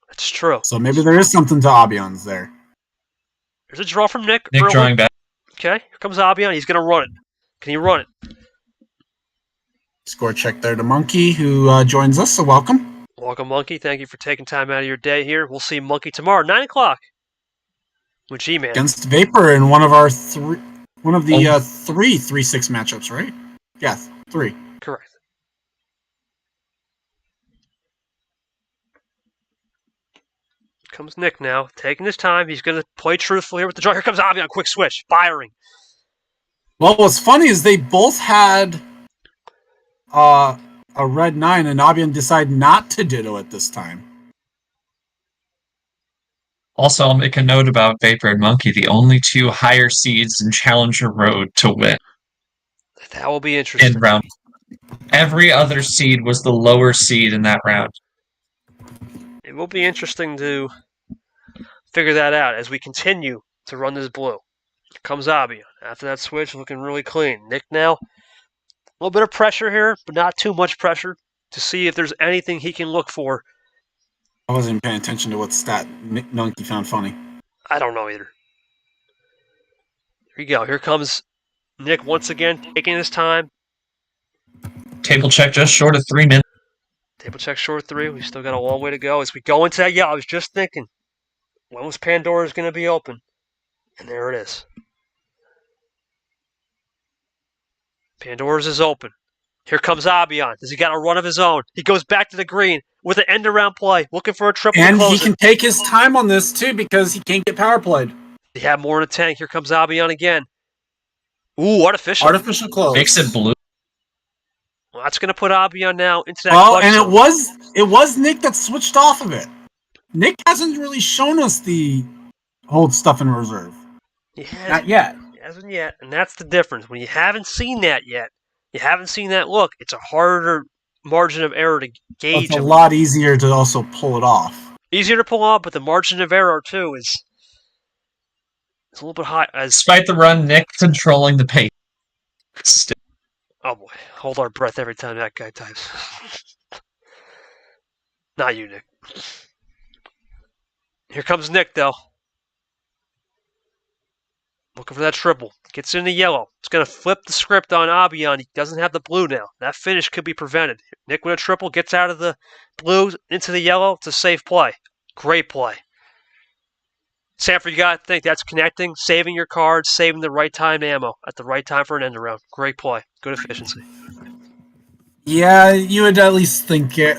[SPEAKER 2] That's true.
[SPEAKER 3] So maybe there is something to Abyan's there.
[SPEAKER 2] There's a draw from Nick.
[SPEAKER 7] Nick
[SPEAKER 2] early.
[SPEAKER 7] drawing back.
[SPEAKER 2] Okay, here comes Abyan. He's going to run it. Can he run it?
[SPEAKER 3] Score check there to Monkey, who joins us, so welcome.
[SPEAKER 2] Welcome, Monkey. Thank you for taking time out of your day here. We'll see Monkey tomorrow, 9 o'clock. With G-Man.
[SPEAKER 3] Against Vapor in one of the 3-6 matchups, right? Yeah, 3.
[SPEAKER 2] Correct. Comes Nick now, taking his time. He's going to play truthfully here with the draw. Here comes Abyan. Quick switch. Firing.
[SPEAKER 3] Well, what's funny is they both had a red 9, and Abyan decided not to ditto it this time.
[SPEAKER 7] Also, I'll make a note about Vapor and Monkey, the only 2 higher seeds in Challenger Road to win
[SPEAKER 2] That will be interesting.
[SPEAKER 7] in round. Every other seed was the lower seed in that round.
[SPEAKER 2] It will be interesting to figure that out as we continue to run this blue. Here comes Abyan. After that switch, looking really clean. Nick now, a little bit of pressure here, but not too much pressure to see if there's anything he can look for.
[SPEAKER 3] I wasn't even paying attention to what stat Monkey found funny.
[SPEAKER 2] I don't know either. Here we go. Here comes Nick once again, taking his time.
[SPEAKER 7] Table check just short of 3 minutes.
[SPEAKER 2] Table check short 3. We still got a long way to go as we go into that. Yeah, I was just thinking, when was Pandora's going to be open? And there it is. Pandora's is open. Here comes Abyan. Does he got a run of his own? He goes back to the green with an end-around play, looking for a triple
[SPEAKER 3] And
[SPEAKER 2] to
[SPEAKER 3] he
[SPEAKER 2] close
[SPEAKER 3] can
[SPEAKER 2] it.
[SPEAKER 3] take his time on this, too, because he can't get power played.
[SPEAKER 2] He had more in the tank. Here comes Abyan again. Ooh, artificial.
[SPEAKER 3] Artificial close.
[SPEAKER 7] Makes it blue.
[SPEAKER 2] Well, that's going to put Abyan now into that clutch
[SPEAKER 3] and
[SPEAKER 2] zone.
[SPEAKER 3] it was Nick that switched off of it. Nick hasn't really shown us the hold stuff in reserve. Not yet.
[SPEAKER 2] He hasn't yet, and that's the difference. When you haven't seen that yet, you haven't seen that look, it's a harder margin of error to gauge.
[SPEAKER 3] It's a lot easier to also pull it off.
[SPEAKER 2] Easier to pull off, but the margin of error, too, is a little bit high.
[SPEAKER 7] Despite the run, Nick controlling the pace. Still.
[SPEAKER 2] Oh, boy. Hold our breath every time that guy types. Not you, Nick. Here comes Nick, though. Looking for that triple. Gets in the yellow. It's going to flip the script on Abyan. He doesn't have the blue now. That finish could be prevented. Nick with a triple, gets out of the blue into the yellow. It's a safe play. Great play. Sanford, you got to think that's connecting, saving your cards, saving the right time ammo at the right time for an end around. Great play. Good efficiency.
[SPEAKER 3] Yeah, you would at least think it.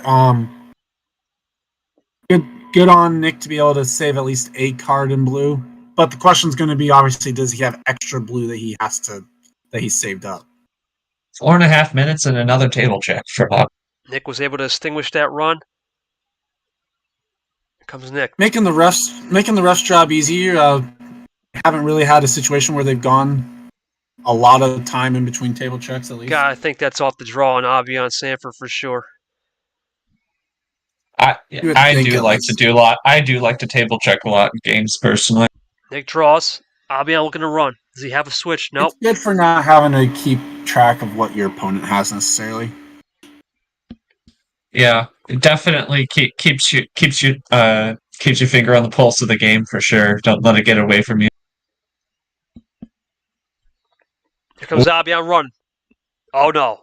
[SPEAKER 3] Good on Nick to be able to save at least a card in blue. But the question's going to be, obviously, does he have extra blue that he saved up?
[SPEAKER 7] 4.5 minutes and another table check for that.
[SPEAKER 2] Nick was able to extinguish that run. Here comes Nick.
[SPEAKER 3] Making the refs job easier. Haven't really had a situation where they've gone a lot of time in between table checks, at least.
[SPEAKER 2] God, I think that's off the draw on Abyan Sanford for sure.
[SPEAKER 7] I do like to table check a lot in games personally.
[SPEAKER 2] Nick draws. Abyan looking to run. Does he have a switch? Nope.
[SPEAKER 3] It's good for not having to keep track of what your opponent has necessarily.
[SPEAKER 7] Yeah, it definitely keeps your finger on the pulse of the game for sure. Don't let it get away from you.
[SPEAKER 2] Here comes Abyan run. Oh no.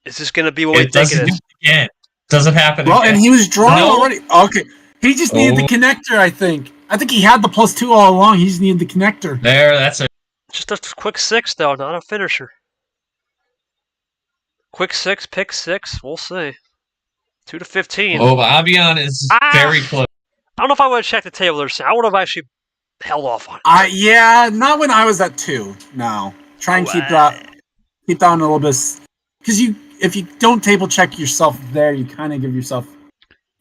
[SPEAKER 2] Is this going to be what we think it is?
[SPEAKER 7] Doesn't happen
[SPEAKER 3] Well,
[SPEAKER 7] again.
[SPEAKER 3] and he was drawing already. Okay. He just needed the connector, I think. I think he had the +2 all along. He just needed the connector.
[SPEAKER 7] There, that's it.
[SPEAKER 2] Just a quick 6, though, not a finisher. Quick 6, pick 6. We'll see. 2-15.
[SPEAKER 7] Oh, but Abyan is very close.
[SPEAKER 2] I don't know if I would have checked the table there. I would have actually held off on it.
[SPEAKER 3] Yeah, not when I was at 2. No. Try and keep that on a little bit. Because if you don't table check yourself there, you kind of give yourself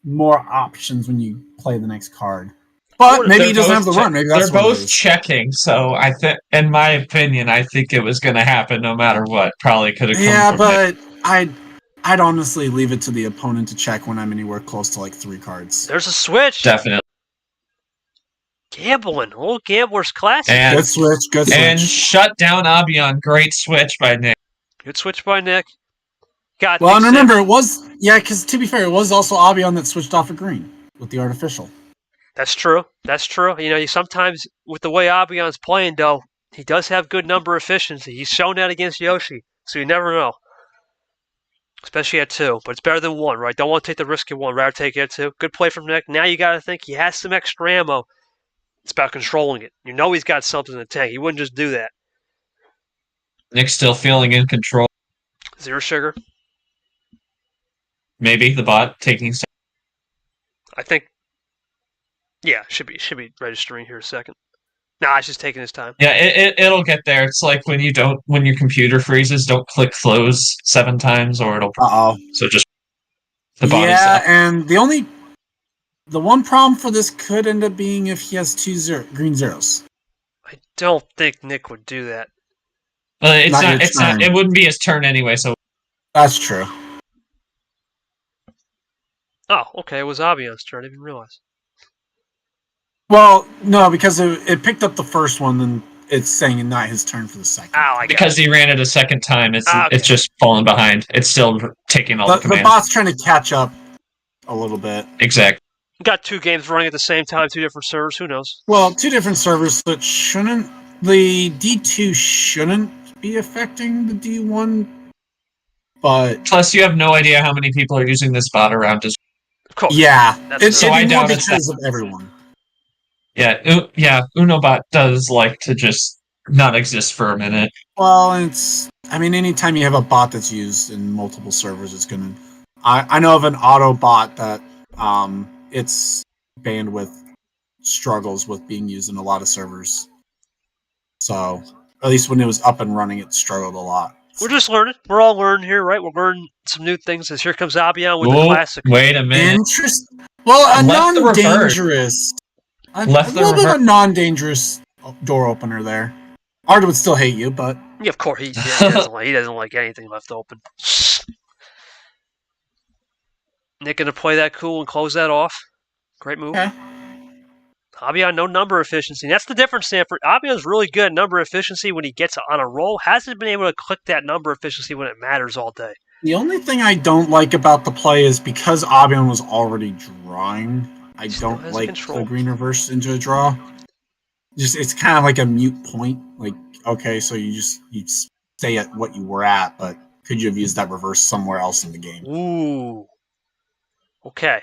[SPEAKER 3] more options when you play the next card. But maybe he doesn't have the run. Maybe that's
[SPEAKER 7] they're both checking, so I think, in my opinion, I think it was going to happen no matter what. Probably could have come.
[SPEAKER 3] Yeah,
[SPEAKER 7] from
[SPEAKER 3] but I'd honestly leave it to the opponent to check when I'm anywhere close to like 3 cards.
[SPEAKER 2] There's a switch.
[SPEAKER 7] Definitely.
[SPEAKER 2] Gambling. Old gambler's classic.
[SPEAKER 3] And, good switch.
[SPEAKER 7] And shut down Abyan. Great switch by Nick.
[SPEAKER 2] Good switch by Nick.
[SPEAKER 3] Well, and remember, it was... Yeah, because to be fair, it was also Abyan that switched off of green with the artificial.
[SPEAKER 2] That's true. That's true. You know, sometimes with the way Abyan's playing, though, he does have good number efficiency. He's shown that against Yoshi, so you never know. Especially at 2, but it's better than 1, right? Don't want to take the risk at 1, rather take it at 2. Good play from Nick. Now you got to think he has some extra ammo. It's about controlling it. You know he's got something in the tank. He wouldn't just do that.
[SPEAKER 7] Nick's still feeling in control.
[SPEAKER 2] 0 sugar.
[SPEAKER 7] Maybe the bot taking.
[SPEAKER 2] I think. Yeah, should be registering here a second. Nah, it's just taking his time.
[SPEAKER 7] Yeah, it'll get there. It's like when your computer freezes, don't click close 7 times or it'll. So just the bot is up.
[SPEAKER 3] And the one problem for this could end up being if he has 2 green zeros.
[SPEAKER 2] I don't think Nick would do that.
[SPEAKER 7] It's not. It wouldn't be his turn anyway. So
[SPEAKER 3] that's true.
[SPEAKER 2] Oh, okay. It was Abyan's turn. I didn't even realize.
[SPEAKER 3] Well, no, because it picked up the first one, then it's saying not his turn for the second.
[SPEAKER 7] Because he ran it a second time, it's just falling behind. It's still taking all the commands.
[SPEAKER 3] The bot's trying to catch up a little bit.
[SPEAKER 7] Exactly.
[SPEAKER 2] Got 2 games running at the same time, 2 different servers. Who knows?
[SPEAKER 3] Well, 2 different servers, so the D2 shouldn't be affecting the D1, but
[SPEAKER 7] plus you have no idea how many people are using this bot around as.
[SPEAKER 2] Of course.
[SPEAKER 3] Yeah,
[SPEAKER 7] so I doubt it's
[SPEAKER 3] because of everyone.
[SPEAKER 7] Yeah, Unobot does like to just not exist for a minute.
[SPEAKER 3] Well, anytime you have a bot that's used in multiple servers, it's gonna. I know of an auto bot that its bandwidth struggles with being used in a lot of servers. So, at least when it was up and running, it struggled a lot.
[SPEAKER 2] We're just learning. We're all learning here, right? We're learning some new things as here comes Abyan with the classic.
[SPEAKER 7] Wait a minute.
[SPEAKER 3] Well, a non-dangerous... A little bit of a non-dangerous door opener there. Arda would still hate you, but...
[SPEAKER 2] Yeah, of course. He doesn't like anything left open. Nick going to play that cool and close that off. Great move.
[SPEAKER 3] Okay.
[SPEAKER 2] Abyan, no number efficiency. That's the difference, Stanford. Abyan's really good at number efficiency when he gets on a roll. Hasn't been able to click that number efficiency when it matters all day.
[SPEAKER 3] The only thing I don't like about the play is because Abyan was already drawing, I don't like the green reverse into a draw. just it's kind of like a mute point. Like, okay, so you stay at what you were at, but could you have used that reverse somewhere else in the game?
[SPEAKER 2] Ooh. Okay.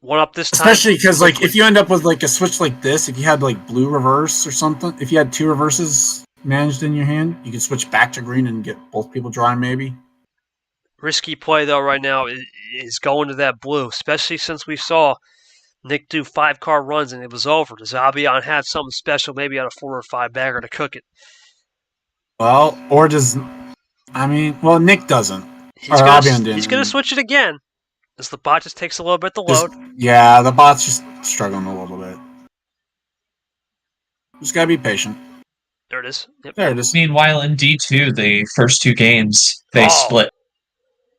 [SPEAKER 2] One up this time.
[SPEAKER 3] Especially because, like, if you end up with like a switch like this, if you had like blue reverse or something, if you had 2 reverses managed in your hand, you could switch back to green and get both people drawing. Maybe
[SPEAKER 2] Risky play though right now is going to that blue, especially since we saw Nick do 5-card runs and it was over. Does Abyan have something special, maybe on a 4 or 5 bagger to cook it?
[SPEAKER 3] well, or does Nick doesn't.
[SPEAKER 2] He's gonna switch it again. As the bot just takes a little bit to load.
[SPEAKER 3] Yeah, the bot's just struggling a little bit. Just gotta be patient.
[SPEAKER 2] There it is. Yep.
[SPEAKER 3] There it is.
[SPEAKER 7] Meanwhile, in D2, the first 2 games, they split.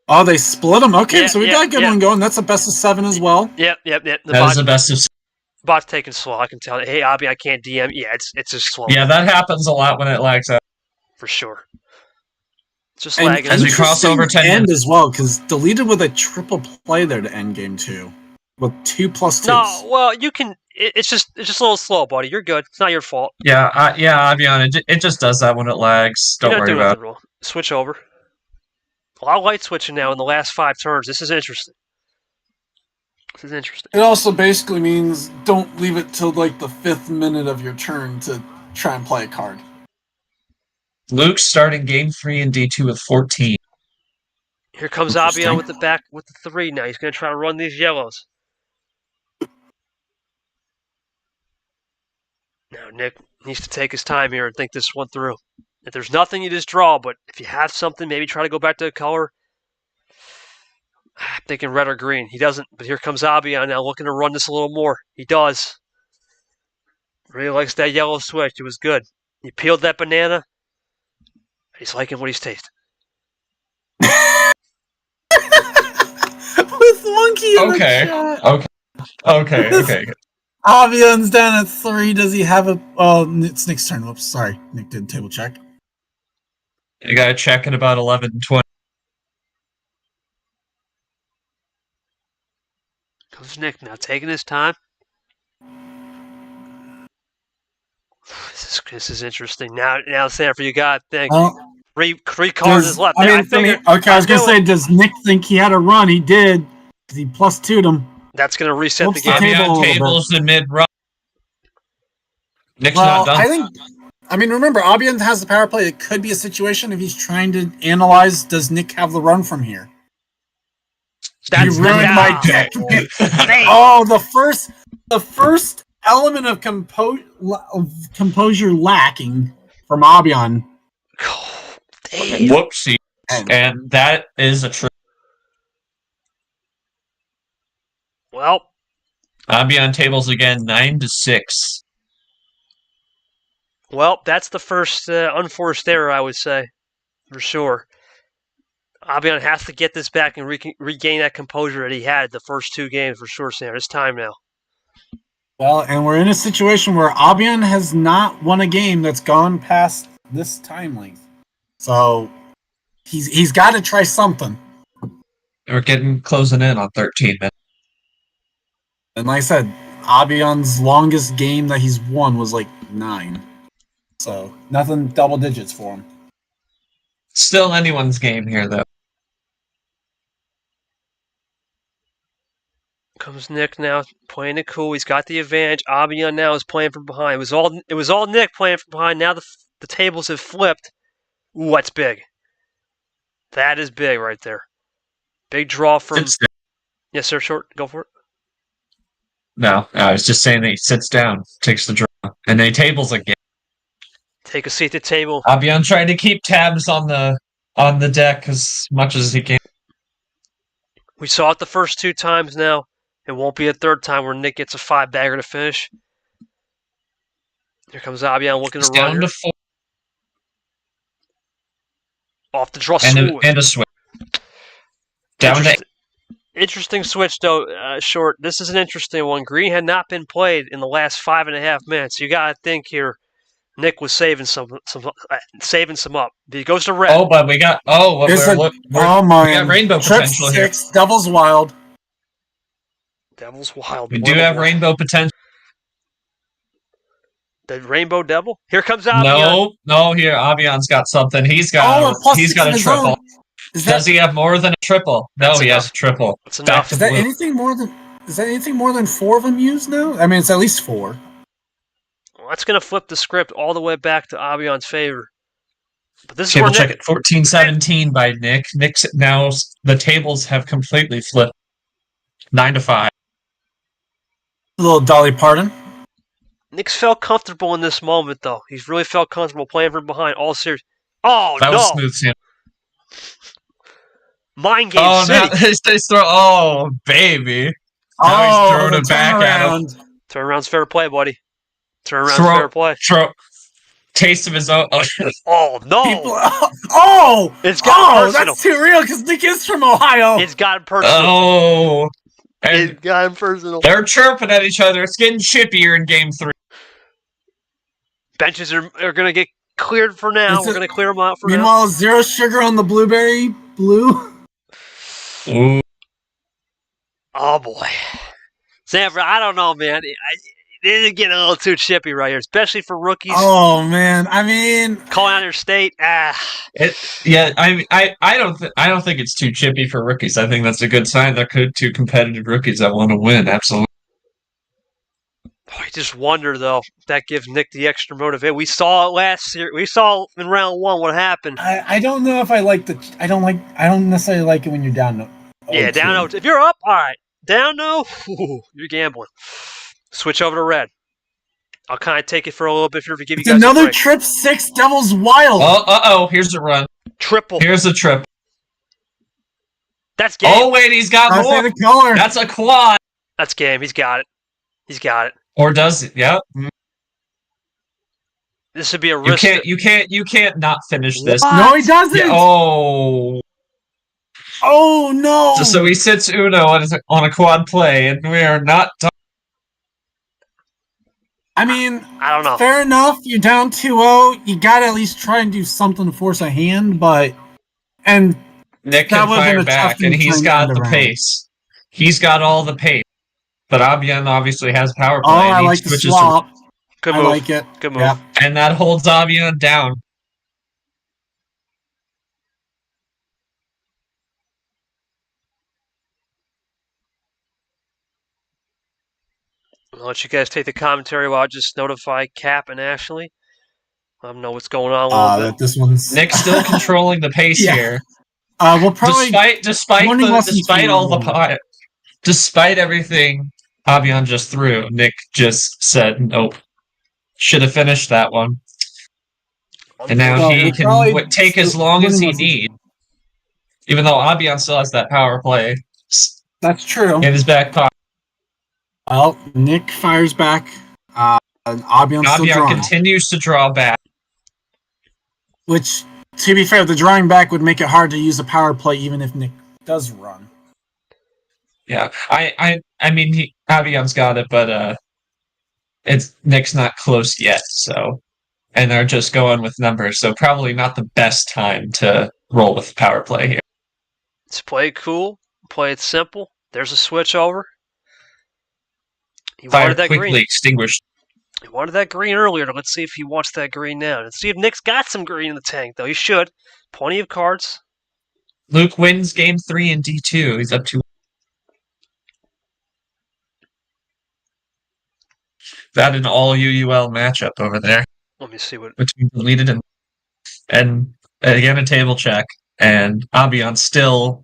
[SPEAKER 3] Oh, they split them? Okay,
[SPEAKER 2] Yeah,
[SPEAKER 3] so we got a good one going. That's a best of 7 as well.
[SPEAKER 2] Yep.
[SPEAKER 7] That is the best of.
[SPEAKER 2] Bot's taking slow. I can tell. Hey, Abby, I can't DM. Yeah, it's just slow.
[SPEAKER 7] Yeah, that happens a lot when it lags out.
[SPEAKER 2] For sure. It's just
[SPEAKER 3] And
[SPEAKER 2] lagging.
[SPEAKER 7] As we cross over 10
[SPEAKER 3] end
[SPEAKER 7] minutes.
[SPEAKER 3] as well, because deleted with a triple play there to end game 2. With 2+2s.
[SPEAKER 2] No, well, you can. It's just a little slow, buddy. You're good. It's not your fault.
[SPEAKER 7] Yeah, Abyan, it just does that when it lags. Don't
[SPEAKER 2] You're not
[SPEAKER 7] worry
[SPEAKER 2] doing
[SPEAKER 7] about
[SPEAKER 2] nothing wrong. Switch over. A lot of light switching now in the last 5 turns. This is interesting.
[SPEAKER 3] It also basically means don't leave it till like the 5th minute of your turn to try and play a card.
[SPEAKER 7] it. Luke's starting game 3 in D2 with 14.
[SPEAKER 2] Here comes Abyan with the 3 now. He's going to try to run these yellows. Now, Nick needs to take his time here and think this one through. If there's nothing, you just draw, but if you have something, maybe try to go back to a color. I'm thinking red or green. He doesn't, but here comes Abyan now looking to run this a little more. He does. Really likes that yellow switch. It was good. He peeled that banana. He's liking what he's tasting.
[SPEAKER 3] With Monkey in the chat.
[SPEAKER 7] Okay.
[SPEAKER 3] Abyan's down at 3. Does he have a... Oh, it's Nick's turn. Whoops, sorry. Nick did table check.
[SPEAKER 7] You got to check in about 11:20.
[SPEAKER 2] Comes Nick now, taking his time. This is interesting. Now it's there for you guys. Think three cards is left.
[SPEAKER 3] I was going to say, does Nick think he had a run? He did. He +2'd him.
[SPEAKER 2] That's going to reset the game.
[SPEAKER 7] Abyan tables the mid-run. Nick's not done.
[SPEAKER 3] Remember, Abyan has the power play. It could be a situation if he's trying to analyze, does Nick have the run from here?
[SPEAKER 2] That's
[SPEAKER 3] you ruined my deck. Oh, the first element of composure lacking from Abyan.
[SPEAKER 7] Whoopsie. And that is a true.
[SPEAKER 2] Well,
[SPEAKER 7] Abyan tables again 9-6.
[SPEAKER 2] Well, that's the first unforced error, I would say, for sure. Abyan has to get this back and regain that composure that he had the first 2 games for sure, Sam. It's time now.
[SPEAKER 3] Well, and we're in a situation where Abyan has not won a game that's gone past this time length. So he's got to try something.
[SPEAKER 7] We're closing in on 13 minutes.
[SPEAKER 3] And like I said, Abyan's longest game that he's won was like 9. So nothing double digits for him.
[SPEAKER 7] Still anyone's game here, though.
[SPEAKER 2] Comes Nick now, playing it cool. He's got the advantage. Abyan now is playing from behind. It was all Nick playing from behind. Now the tables have flipped. Ooh, that's big. That is big right there. Big draw from... Yes, sir, short. Go for it.
[SPEAKER 7] No, I was just saying that he sits down, takes the draw, and then he tables again.
[SPEAKER 2] Take a seat at the table.
[SPEAKER 7] Abyan trying to keep tabs on the deck as much as he can.
[SPEAKER 2] We saw it the first 2 times now. It won't be a 3rd time where Nick gets a 5-bagger to finish. Here comes Abyan looking to run.
[SPEAKER 7] Down to 4.
[SPEAKER 2] Off the draw.
[SPEAKER 7] And a switch. Down to...
[SPEAKER 2] Interesting switch, though, Short. This is an interesting one. Green had not been played in the last 5.5 minutes. You got to think here. Nick was saving some up. He goes to red.
[SPEAKER 7] Oh, but we got... Oh, we got rainbow potential here.
[SPEAKER 3] 6, Devil's Wild.
[SPEAKER 2] Devil's Wild.
[SPEAKER 7] We do have rainbow potential.
[SPEAKER 2] The Rainbow Devil. Here comes Abyan.
[SPEAKER 7] No, here Abyan's got something. He's got
[SPEAKER 3] +6
[SPEAKER 7] a
[SPEAKER 3] of his
[SPEAKER 7] triple.
[SPEAKER 3] own.
[SPEAKER 7] Does he have more than a triple?
[SPEAKER 2] That's
[SPEAKER 7] No, he
[SPEAKER 2] enough.
[SPEAKER 7] has a triple.
[SPEAKER 2] That's
[SPEAKER 7] Back
[SPEAKER 2] enough.
[SPEAKER 7] to
[SPEAKER 3] Is that
[SPEAKER 7] blue.
[SPEAKER 3] anything more than? Is that anything more than 4 of them used now? I mean, it's at least 4.
[SPEAKER 2] Well, that's going to flip the script all the way back to Abyan's favor. But this is
[SPEAKER 7] Table
[SPEAKER 2] where
[SPEAKER 7] check
[SPEAKER 2] Nick,
[SPEAKER 7] at 14-17 by Nick. Nick's now the tables have completely flipped. 9-5.
[SPEAKER 3] A little Dolly Parton.
[SPEAKER 2] Nick's felt comfortable in this moment, though. He's really felt comfortable playing from behind all series. Oh,
[SPEAKER 7] That
[SPEAKER 2] no.
[SPEAKER 7] was smooth sailing.
[SPEAKER 2] Mind game
[SPEAKER 7] Oh,
[SPEAKER 2] city.
[SPEAKER 7] now he's throwing. Oh, baby. Now he's throwing it back at him.
[SPEAKER 2] Turnaround's fair play, buddy. Turnaround's fair play.
[SPEAKER 7] Taste of his own.
[SPEAKER 2] Oh, no. It's gotten personal.
[SPEAKER 3] That's too real because Nick is from Ohio.
[SPEAKER 2] It's gotten personal.
[SPEAKER 7] Oh.
[SPEAKER 2] It's gotten personal.
[SPEAKER 7] They're chirping at each other. It's getting chippier in game 3.
[SPEAKER 2] Benches are going to get cleared for now. We're going to clear them out for now.
[SPEAKER 3] Meanwhile, 0 sugar on the blueberry blue.
[SPEAKER 7] Ooh.
[SPEAKER 2] Oh, boy. Sanford, I don't know, man. This is getting a little too chippy right here, especially for rookies.
[SPEAKER 3] Oh man, I mean,
[SPEAKER 2] calling out their state.
[SPEAKER 7] I don't think it's too chippy for rookies. I think that's a good sign. They're two competitive rookies that want to win. Absolutely.
[SPEAKER 2] I just wonder though if that gives Nick the extra motivation. We saw it last year. We saw in round 1 what happened.
[SPEAKER 3] I don't know if I like the. I don't necessarily like it when you're down.
[SPEAKER 2] Yeah, down 0-2. If you're up, all right. Down 0, you're gambling. Switch over to red. I'll kind of take it for a little bit here to give you guys
[SPEAKER 3] another
[SPEAKER 2] a break.
[SPEAKER 3] trip 6 Devil's Wild.
[SPEAKER 7] Oh, here's a run.
[SPEAKER 2] Triple.
[SPEAKER 7] Here's a trip.
[SPEAKER 2] That's game.
[SPEAKER 7] Oh, wait, he's got more.
[SPEAKER 3] The color.
[SPEAKER 7] That's a quad.
[SPEAKER 2] That's game. He's got it. He's got it.
[SPEAKER 7] Or does it? Yeah.
[SPEAKER 2] This would be a risk.
[SPEAKER 7] You can't not finish this.
[SPEAKER 2] What?
[SPEAKER 3] No, he doesn't.
[SPEAKER 7] Yeah, oh
[SPEAKER 3] no.
[SPEAKER 7] So he sits Uno on a quad play, and we are not done.
[SPEAKER 3] I mean,
[SPEAKER 2] I don't know.
[SPEAKER 3] Fair enough. You're down 2-0. You got to at least try and do something to force a hand, but
[SPEAKER 7] Nick can fire back, and he's got the pace. He's got all the pace. But Abyan obviously has power play.
[SPEAKER 3] I like the swap.
[SPEAKER 2] Good move.
[SPEAKER 3] I like it.
[SPEAKER 2] Good move.
[SPEAKER 3] Yeah.
[SPEAKER 7] And that holds Abyan down.
[SPEAKER 2] I'll let you guys take the commentary while I just notify Cap and Ashley. Let them know what's going on a little bit.
[SPEAKER 3] This one's
[SPEAKER 7] Nick's still controlling the pace here.
[SPEAKER 3] We'll probably
[SPEAKER 7] despite everything Abyan just threw, Nick just said nope. Should have finished that one. And now he can take as long as he needs. Even though Abyan still has that power play.
[SPEAKER 3] That's true.
[SPEAKER 7] In his back pocket.
[SPEAKER 3] Well, Nick fires back. Abyan
[SPEAKER 7] continues to draw back.
[SPEAKER 3] Which, to be fair, the drawing back would make it hard to use a power play even if Nick does run.
[SPEAKER 7] Yeah, I mean, Abyan's got it, but Nick's not close yet. So, and they're just going with numbers, so probably not the best time to roll with power play here.
[SPEAKER 2] Let's play it cool, play it simple. There's a switch over. He wanted that
[SPEAKER 7] quickly
[SPEAKER 2] green.
[SPEAKER 7] Extinguished.
[SPEAKER 2] He wanted that green earlier. Let's see if he wants that green now. Let's see if Nick's got some green in the tank, though. He should. Plenty of cards.
[SPEAKER 7] Luke wins game 3 in D2. He's up to that an all UUL matchup over there.
[SPEAKER 2] Let me see what
[SPEAKER 7] between deleted and again a table check, and Abyan still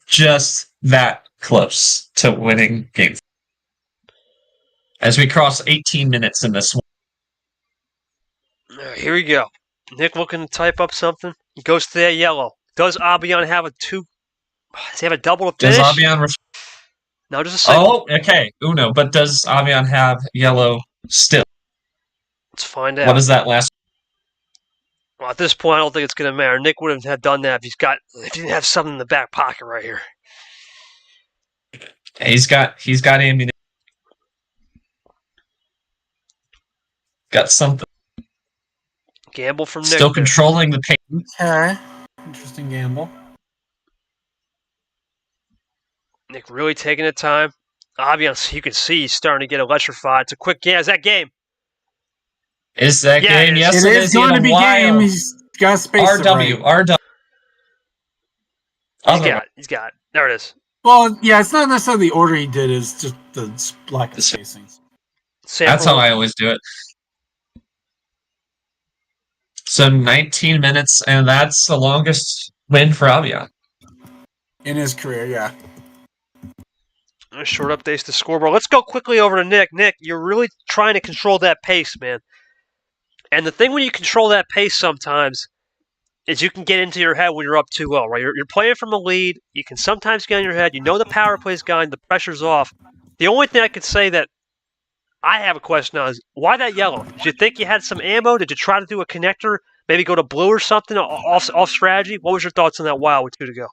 [SPEAKER 7] just that close to winning game 3. As we cross 18 minutes in this one.
[SPEAKER 2] Here we go. Nick looking to type up something. He goes to that yellow. Does Abyan have a 2? Does he have a double to finish?
[SPEAKER 7] Does Abyan...
[SPEAKER 2] No, just a single.
[SPEAKER 7] Oh, okay. Uno. But does Abyan have yellow still?
[SPEAKER 2] Let's find out.
[SPEAKER 7] What is that last...
[SPEAKER 2] Well, at this point, I don't think it's going to matter. Nick wouldn't have done that if he didn't have something in the back pocket right here.
[SPEAKER 7] He's got ammunition. Got something.
[SPEAKER 2] Gamble from Nick.
[SPEAKER 7] Still controlling the pace.
[SPEAKER 3] Okay. Interesting gamble.
[SPEAKER 2] Nick really taking the time. Abyan, you can see he's starting to get electrified. It's a quick game. Is that game?
[SPEAKER 7] Is that
[SPEAKER 2] Yeah,
[SPEAKER 7] game?
[SPEAKER 2] it is.
[SPEAKER 7] Yes,
[SPEAKER 3] It is going to be game. He's got to space it right.
[SPEAKER 7] RW.
[SPEAKER 2] He's got it. There it is.
[SPEAKER 3] Well, yeah, it's not necessarily the order he did. It's just the lack of spacing.
[SPEAKER 7] That's how I always do it. So 19 minutes, and that's the longest win for Abyan.
[SPEAKER 3] In his career, yeah.
[SPEAKER 2] Short updates to scoreboard. Let's go quickly over to Nick. Nick, you're really trying to control that pace, man. And the thing when you control that pace sometimes is you can get into your head when you're up 2-0, right? You're playing from a lead. You can sometimes get in your head. You know the power play's gone. The pressure's off. The only thing I could say that I have a question on is why that yellow? Did you think you had some ammo? Did you try to do a connector? Maybe go to blue or something off strategy? What was your thoughts on that wild with 2 to go?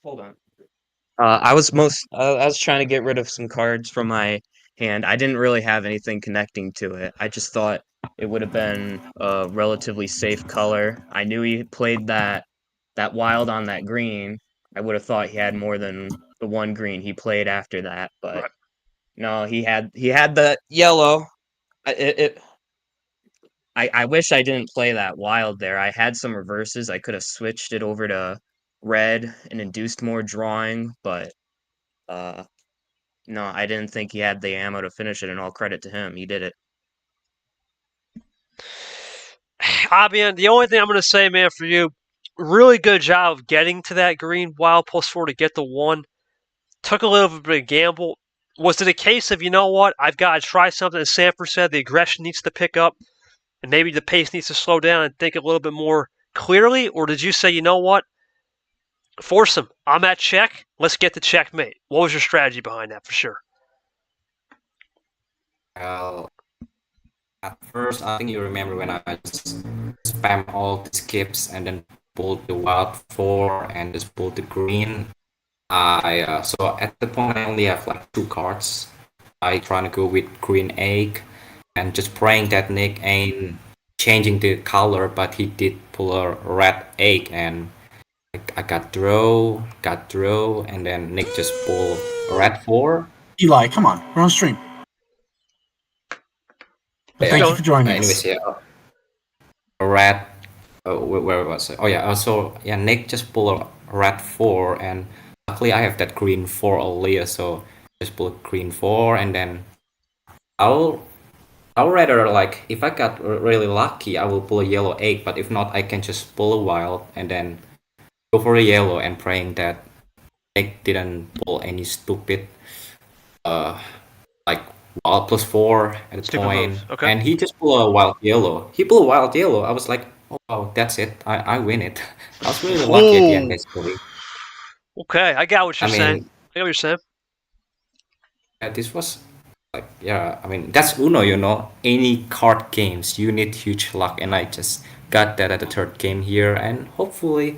[SPEAKER 5] Hold on. I was trying to get rid of some cards from my hand. I didn't really have anything connecting to it. I just thought it would have been a relatively safe color. I knew he played that wild on that green. I would have thought he had more than the one green he played after that, but
[SPEAKER 2] Right.
[SPEAKER 5] no, he had the yellow. I wish I didn't play that wild there. I had some reverses. I could have switched it over to red and induced more drawing, but no, I didn't think he had the ammo to finish it, and all credit to him. He did it.
[SPEAKER 2] Abyan, the only thing I'm going to say, man, for you, really good job of getting to that green wild +4 to get the 1. Took a little bit of gamble. Was it a case of, you know what, I've got to try something, as Sanford said, the aggression needs to pick up, and maybe the pace needs to slow down and think a little bit more clearly? Or did you say, you know what, force him. I'm at check. Let's get the checkmate. What was your strategy behind that for sure?
[SPEAKER 6] Well, at first, I think you remember when I just spam all the skips and then pulled the wild 4 and just pulled the green. So at the point I only have like 2 cards. I trying to go with green egg and just praying that Nick ain't changing the color, but he did pull a red egg and I got draw, and then Nick just pulled a red 4.
[SPEAKER 3] Eli, come on, we're on stream. But thank you for joining us.
[SPEAKER 6] Anyways, yeah, a red. Where was it? Oh yeah. Also, yeah, Nick just pulled a red 4, and luckily I have that green 4 earlier, so just pull green 4, and then I'll rather, like, if I got really lucky, I will pull a yellow 8, but if not, I can just pull a wild and then go for a yellow and praying that Nick didn't pull any stupid like wild +4 at the
[SPEAKER 2] Stupid
[SPEAKER 6] point.
[SPEAKER 2] moves, okay.
[SPEAKER 6] And he just pulled a wild yellow. I was like, oh wow, that's it. I win it. I was really lucky at the end, basically.
[SPEAKER 2] Okay, I got what you're
[SPEAKER 6] I
[SPEAKER 2] saying.
[SPEAKER 6] mean,
[SPEAKER 2] I got what you're saying.
[SPEAKER 6] this was like, yeah, I mean, that's Uno, you know. Any card games, you need huge luck, and I just got that at the 3rd game here, and hopefully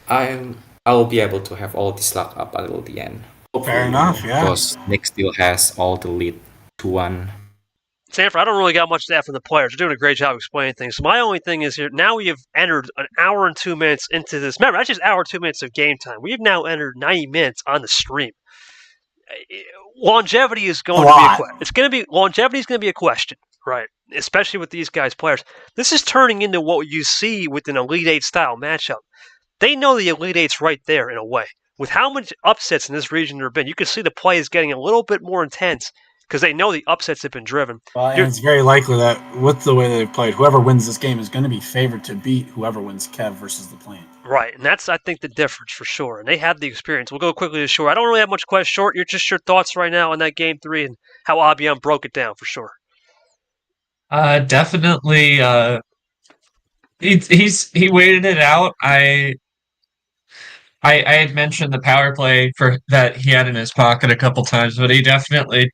[SPEAKER 6] I will be able to have all this luck up until the end. Hopefully,
[SPEAKER 3] Fair enough, yeah.
[SPEAKER 6] Because Nick still has all the lead to 1.
[SPEAKER 2] Sanford, I don't really got much to add from the players. They're doing a great job explaining things. So my only thing is here, now we have entered an hour and 2 minutes into this. Remember, that's just hour and 2 minutes of game time. We have now entered 90 minutes on the stream. Longevity is going to be a question. Longevity is going to be a question, right? Especially with these guys' players. This is turning into what you see with an Elite 8 style matchup. They know the Elite 8's right there in a way. With how much upsets in this region there have been, you can see the play is getting a little bit more intense because they know the upsets have been driven.
[SPEAKER 3] And it's very likely that with the way they've played, whoever wins this game is going to be favored to beat whoever wins Kev versus the Plane.
[SPEAKER 2] Right, and that's, I think, the difference for sure. And they have the experience. We'll go quickly to Short. I don't really have much question. Short, you're just your thoughts right now on that game 3 and how Abyan broke it down for sure.
[SPEAKER 7] Definitely. He waited it out. I had mentioned the power play that he had in his pocket a couple times, but he definitely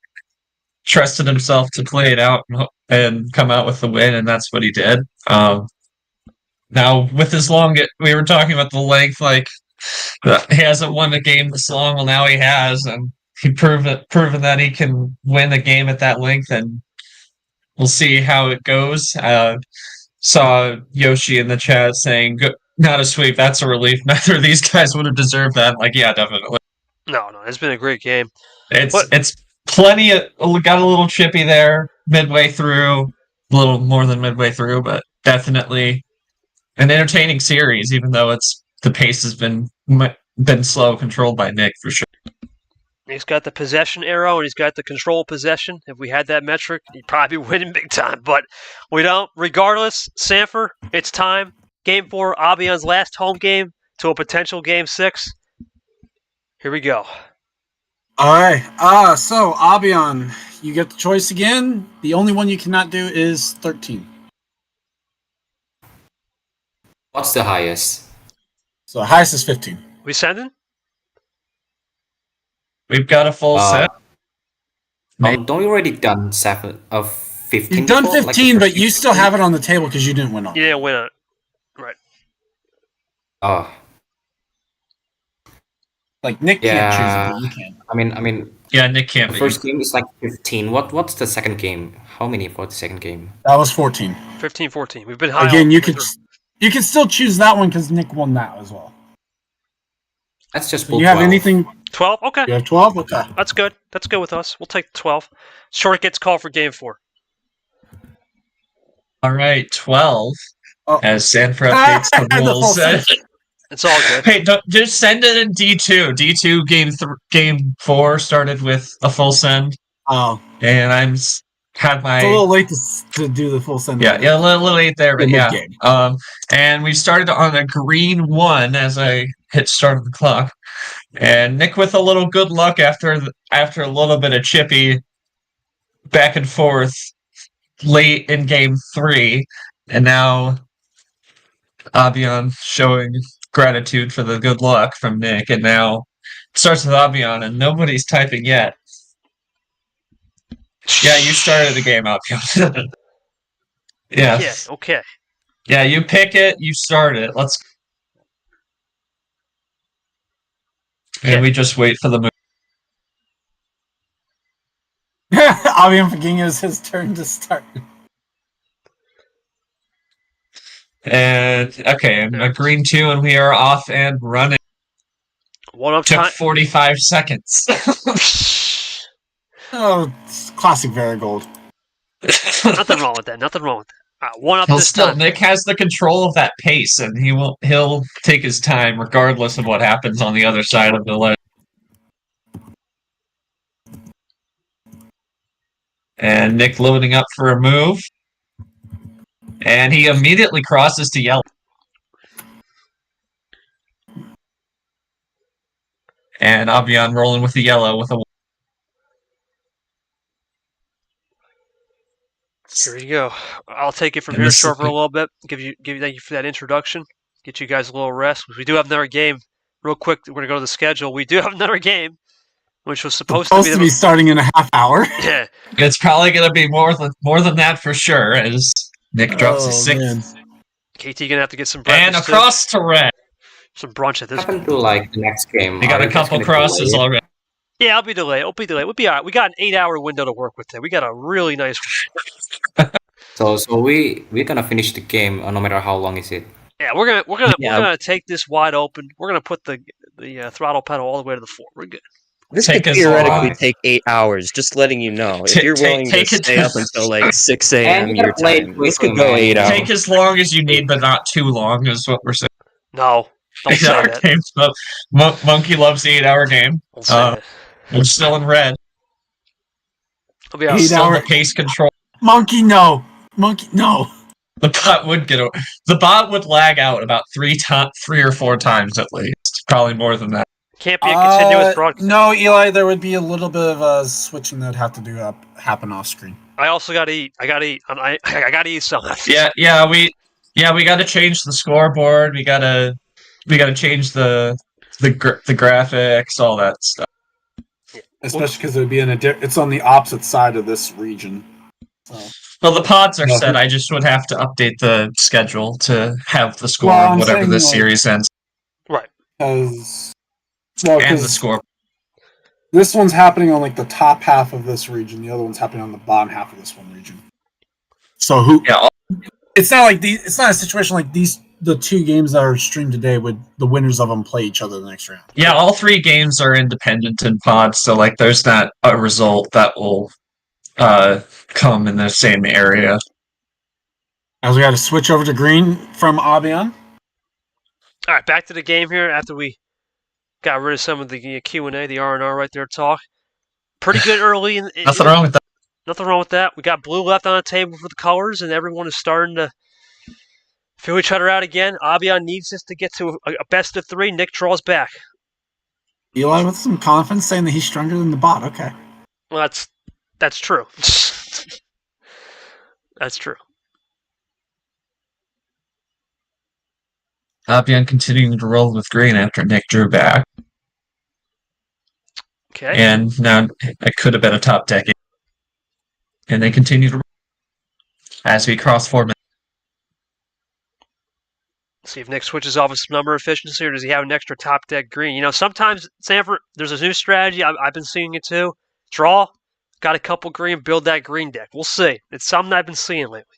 [SPEAKER 7] trusted himself to play it out and come out with the win, and that's what he did. Now, with his we were talking about the length, like, he hasn't won a game this long. Well, now he has, and he proven that he can win a game at that length, and we'll see how it goes. Saw Yoshi in the chat saying, not a sweep, that's a relief. Neither of these guys would have deserved that. Like, yeah, definitely.
[SPEAKER 2] No, it's been a great game.
[SPEAKER 7] It's plenty of, got a little chippy there. midway through, a little more than midway through, but definitely an entertaining series, even though the pace has been slow, controlled by Nick for sure.
[SPEAKER 2] He's got the possession arrow and he's got the control possession. If we had that metric, he'd probably be winning big time. But we don't. Regardless, Sanford, it's time. Game 4, Abyan's last home game to a potential Game 6. Here we go.
[SPEAKER 3] All right. So Abyan, you get the choice again. The only one you cannot do is 13.
[SPEAKER 6] What's the highest?
[SPEAKER 3] So the highest is 15.
[SPEAKER 2] We sending?
[SPEAKER 7] We've got a full set.
[SPEAKER 6] Don't we already done 15?
[SPEAKER 3] You've done
[SPEAKER 6] before?
[SPEAKER 3] 15,
[SPEAKER 6] Like
[SPEAKER 3] but you still have it on the table because you didn't win on.
[SPEAKER 2] You didn't win on it. Right.
[SPEAKER 6] Oh.
[SPEAKER 3] Like Nick can't choose it, but you can.
[SPEAKER 6] I mean,
[SPEAKER 7] Yeah, Nick can't.
[SPEAKER 6] the first game is like 15. What's the second game? How many for the second game?
[SPEAKER 3] That was 14.
[SPEAKER 2] 15-14. We've been high.
[SPEAKER 3] Again, you can still choose that one because Nick won that as well.
[SPEAKER 6] That's just
[SPEAKER 3] So you have
[SPEAKER 6] 12.
[SPEAKER 3] anything?
[SPEAKER 2] 12? Okay.
[SPEAKER 3] You have 12? Okay.
[SPEAKER 2] That's good. That's good with us. We'll take 12. Short gets called for Game 4.
[SPEAKER 7] All right, 12.
[SPEAKER 3] Oh.
[SPEAKER 7] As Sanford updates the
[SPEAKER 3] The full
[SPEAKER 7] rules.
[SPEAKER 3] set.
[SPEAKER 2] It's all good.
[SPEAKER 7] Hey, just send it in D2. D2 game 4 started with a full send,
[SPEAKER 3] Oh,
[SPEAKER 7] and had my
[SPEAKER 3] it's a little late to do the full send.
[SPEAKER 7] yeah a little late there, but
[SPEAKER 3] Good
[SPEAKER 7] yeah.
[SPEAKER 3] game.
[SPEAKER 7] And we started on a green 1 as I hit start of the clock, and Nick with a little good luck after a little bit of chippy back and forth late in game 3, and now Abyan showing gratitude for the good luck from Nick, and now it starts with Abyan, and nobody's typing yet. Yeah, you started the game, Abyan. Yeah.
[SPEAKER 2] Yeah, okay.
[SPEAKER 7] Yeah, you pick it, you start it. Let's. And we just wait for the move.
[SPEAKER 3] Abyan forgetting it was his turn to start.
[SPEAKER 7] And okay, and a green 2, and we are off and running.
[SPEAKER 2] One up
[SPEAKER 7] Took
[SPEAKER 2] time.
[SPEAKER 7] 45 seconds.
[SPEAKER 3] Oh, it's classic Varigold.
[SPEAKER 2] Nothing wrong with that. Nothing wrong with that. One up this time.
[SPEAKER 7] Nick has the control of that pace, and he'll take his time regardless of what happens on the other side of the ledge. And Nick loading up for a move. And he immediately crosses to yellow. And Abyan rolling with the yellow with a.
[SPEAKER 2] Here we go. I'll take it from
[SPEAKER 7] And
[SPEAKER 2] here
[SPEAKER 7] this is
[SPEAKER 2] short for a
[SPEAKER 7] the-
[SPEAKER 2] little bit. Thank you for that introduction. Get you guys a little rest. We do have another game. Real quick, we're gonna go to the schedule. We do have another game, which was supposed to be
[SPEAKER 3] starting in a half hour.
[SPEAKER 2] Yeah.
[SPEAKER 7] It's probably going to be more than that for sure, as Nick drops his 6th.
[SPEAKER 3] Man.
[SPEAKER 2] KT gonna have to get some
[SPEAKER 7] And
[SPEAKER 2] breakfast.
[SPEAKER 7] across to red.
[SPEAKER 2] Some brunch at this
[SPEAKER 6] What
[SPEAKER 2] point.
[SPEAKER 6] happened to like the next game?
[SPEAKER 7] You got
[SPEAKER 6] Are
[SPEAKER 7] a
[SPEAKER 6] you guys
[SPEAKER 7] couple
[SPEAKER 6] gonna
[SPEAKER 7] crosses
[SPEAKER 6] delay it?
[SPEAKER 7] already.
[SPEAKER 2] Yeah, I'll be delayed. We'll be all right. We got an 8-hour window to work with there. We got a really nice.
[SPEAKER 6] So we're gonna finish the game no matter how long is it.
[SPEAKER 2] Yeah, we're gonna take this wide open. We're gonna put the throttle pedal all the way to the floor. We're good.
[SPEAKER 5] This
[SPEAKER 7] Take
[SPEAKER 5] could
[SPEAKER 7] as
[SPEAKER 5] theoretically
[SPEAKER 6] long-
[SPEAKER 5] take 8 hours, just letting you know. If
[SPEAKER 7] Ta-
[SPEAKER 5] you're
[SPEAKER 7] ta-
[SPEAKER 5] willing
[SPEAKER 7] take
[SPEAKER 5] to
[SPEAKER 7] it
[SPEAKER 5] stay
[SPEAKER 7] to-
[SPEAKER 5] up until like 6
[SPEAKER 6] And
[SPEAKER 5] a.m.
[SPEAKER 6] you
[SPEAKER 5] your
[SPEAKER 6] gotta play it
[SPEAKER 5] time, this
[SPEAKER 6] quickly,
[SPEAKER 5] could go
[SPEAKER 6] man.
[SPEAKER 5] 8 hours.
[SPEAKER 7] Take as long as you need, but not too long, is what we're saying.
[SPEAKER 2] No, don't say
[SPEAKER 7] Our
[SPEAKER 2] that.
[SPEAKER 7] games, but Monkey loves the 8-hour game.
[SPEAKER 2] Don't say that.
[SPEAKER 7] We're still in red.
[SPEAKER 2] I'll be honest.
[SPEAKER 3] 8
[SPEAKER 7] Still in
[SPEAKER 3] hour-
[SPEAKER 7] the pace control.
[SPEAKER 3] Monkey, no. Monkey, no.
[SPEAKER 7] The bot would the bot would lag out about 3 or 4 times at least. Probably more than that.
[SPEAKER 2] Can't be a continuous broadcast.
[SPEAKER 3] No, Eli, there would be a little bit of switching that would have to happen off screen.
[SPEAKER 2] I also gotta eat. I gotta eat. I gotta eat something.
[SPEAKER 7] Yeah, we got to change the scoreboard. We got to change the graphics, all that stuff.
[SPEAKER 3] Especially because it would be it's on the opposite side of this region. So.
[SPEAKER 7] Well, the pods are
[SPEAKER 3] No.
[SPEAKER 7] set. I just would have to update the schedule to have the score
[SPEAKER 3] Well, I'm
[SPEAKER 7] whatever
[SPEAKER 3] saying,
[SPEAKER 7] this
[SPEAKER 3] like-
[SPEAKER 7] series ends,
[SPEAKER 2] Right.
[SPEAKER 3] Because
[SPEAKER 7] and the score.
[SPEAKER 3] this one's happening on like the top half of this region, the other one's happening on the bottom half of this one region. So
[SPEAKER 7] Yeah,
[SPEAKER 3] it's not like it's not a situation like the 2 games that are streamed today would the winners of them play each other the next round.
[SPEAKER 7] yeah. All 3 games are independent in pods, so like there's not a result that will come in the same area.
[SPEAKER 3] As we got to switch over to green from Abyan.
[SPEAKER 2] All right, back to the game here after we got rid of some of the Q&A, the R&R right there talk. Pretty good early.
[SPEAKER 7] Nothing wrong with that.
[SPEAKER 2] Nothing wrong with that. We got blue left on the table for the colors, and everyone is starting to feel each other out again. Abyan needs this to get to a best of 3. Nick draws back.
[SPEAKER 3] Eli with some confidence saying that he's stronger than the bot. Okay.
[SPEAKER 2] Well, that's true. That's true.
[SPEAKER 7] Abyan continuing to roll with green after Nick drew back.
[SPEAKER 2] Okay.
[SPEAKER 7] And now it could have been a top deck. And they continue to roll as we cross 4 minutes.
[SPEAKER 2] See if Nick switches off his number efficiency, or does he have an extra top deck green? You know, sometimes, Sanford, there's a new strategy. I've been seeing it too. Draw, got a couple green, build that green deck. We'll see. It's something I've been seeing lately.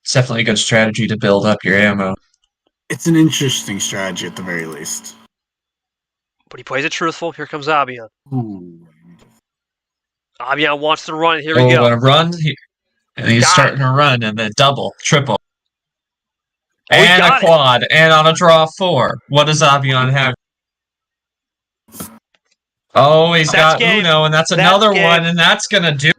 [SPEAKER 7] It's definitely a good strategy to build up your ammo.
[SPEAKER 3] It's an interesting strategy at the very least.
[SPEAKER 2] But he plays it truthful. Here comes Abyan.
[SPEAKER 3] Ooh.
[SPEAKER 2] Abyan wants to run. Here we go.
[SPEAKER 7] And a run. And he's starting to run, and then double, triple. And a quad, and on a draw 4. What does Abyan have? Oh, he's got Uno, and that's another one, and that's going to do.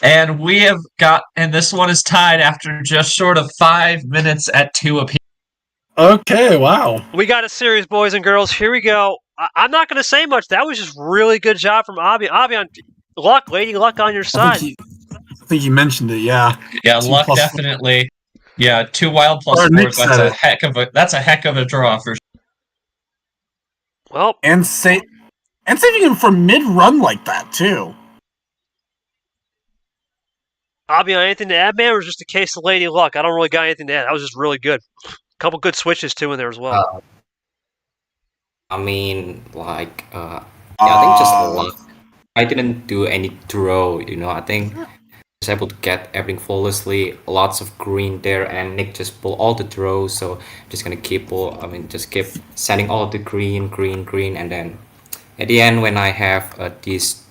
[SPEAKER 7] And we have got, and this one is tied after just short of 5 minutes at 2 apiece.
[SPEAKER 3] Okay, wow.
[SPEAKER 2] We got a series, boys and girls. Here we go. I'm not going to say much. That was just really good job from Abyan. Abyan, luck, lady luck on your side.
[SPEAKER 3] I think you mentioned it, yeah.
[SPEAKER 7] Yeah, luck definitely. Yeah, 2 wild plus 4s. That's a heck of a draw for sure.
[SPEAKER 2] Well,
[SPEAKER 3] and saving him from mid-run like that too.
[SPEAKER 2] Abyan, anything to add, man, or just a case of lady luck? I don't really got anything to add. That was just really good. A couple good switches too in there as well.
[SPEAKER 6] I mean, like, I think just luck. I didn't do any draw, I think I was able to get everything flawlessly, lots of green there, and Nick just pulled all the draws, so I'm just gonna keep sending all the green, and then at the end when I have these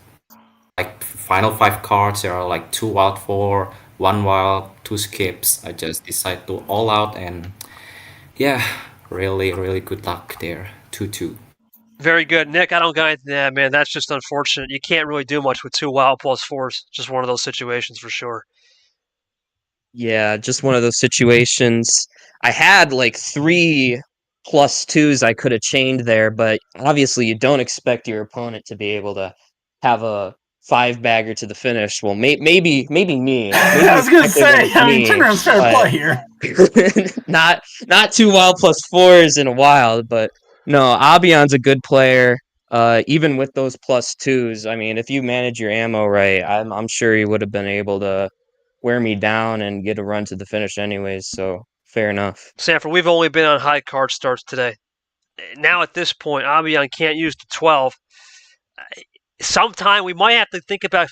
[SPEAKER 6] like final 5 cards, there are like 2 wild 4, 1 wild, 2 skips. I just decide to all out, and yeah, really, really good luck there. 2-2.
[SPEAKER 2] Very good. Nick, I don't got anything to add, man. That's just unfortunate. You can't really do much with 2 wild plus 4s. Just one of those situations for sure.
[SPEAKER 5] Yeah, just one of those situations. I had like 3 plus 2s I could have chained there, but obviously you don't expect your opponent to be able to have a 5-bagger to the finish. Well, maybe me. Maybe
[SPEAKER 3] I was gonna say, I mean, turnaround's fair play here.
[SPEAKER 5] not 2 wild plus 4s in a wild, but no, Abyan's a good player. Even with those plus 2s, I mean, if you manage your ammo right, I'm sure he would have been able to wear me down and get a run to the finish anyways, so fair enough.
[SPEAKER 2] Sanford, we've only been on high card starts today. Now at this point, Abyan can't use the 12. Sometime we might have to think about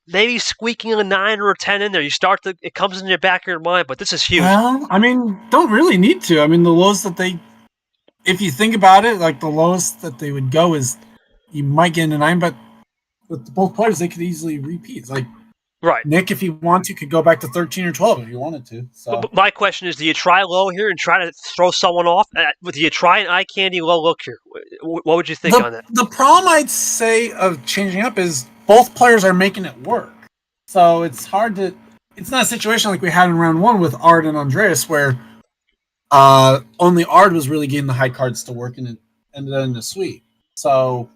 [SPEAKER 2] maybe squeaking a 9 or a 10 in there. It comes in your back of your mind, but this is huge.
[SPEAKER 3] Well, I mean, don't really need to. I mean, the lowest that if you think about it, like the lowest that they would go is you might get into 9, but with both players, they could easily repeat. It's like,
[SPEAKER 2] right.
[SPEAKER 3] Nick, if you want to, could go back to 13 or 12 if you wanted to. So.
[SPEAKER 2] But my question is, do you try low here and try to throw someone off? Do you try an eye candy low look here? What would you think on that?
[SPEAKER 3] The problem I'd say of changing up is both players are making it work. So it's hard to... It's not a situation like we had in round 1 with Ard and Andreas where only Ard was really getting the high cards to work and it ended up in a sweep. So...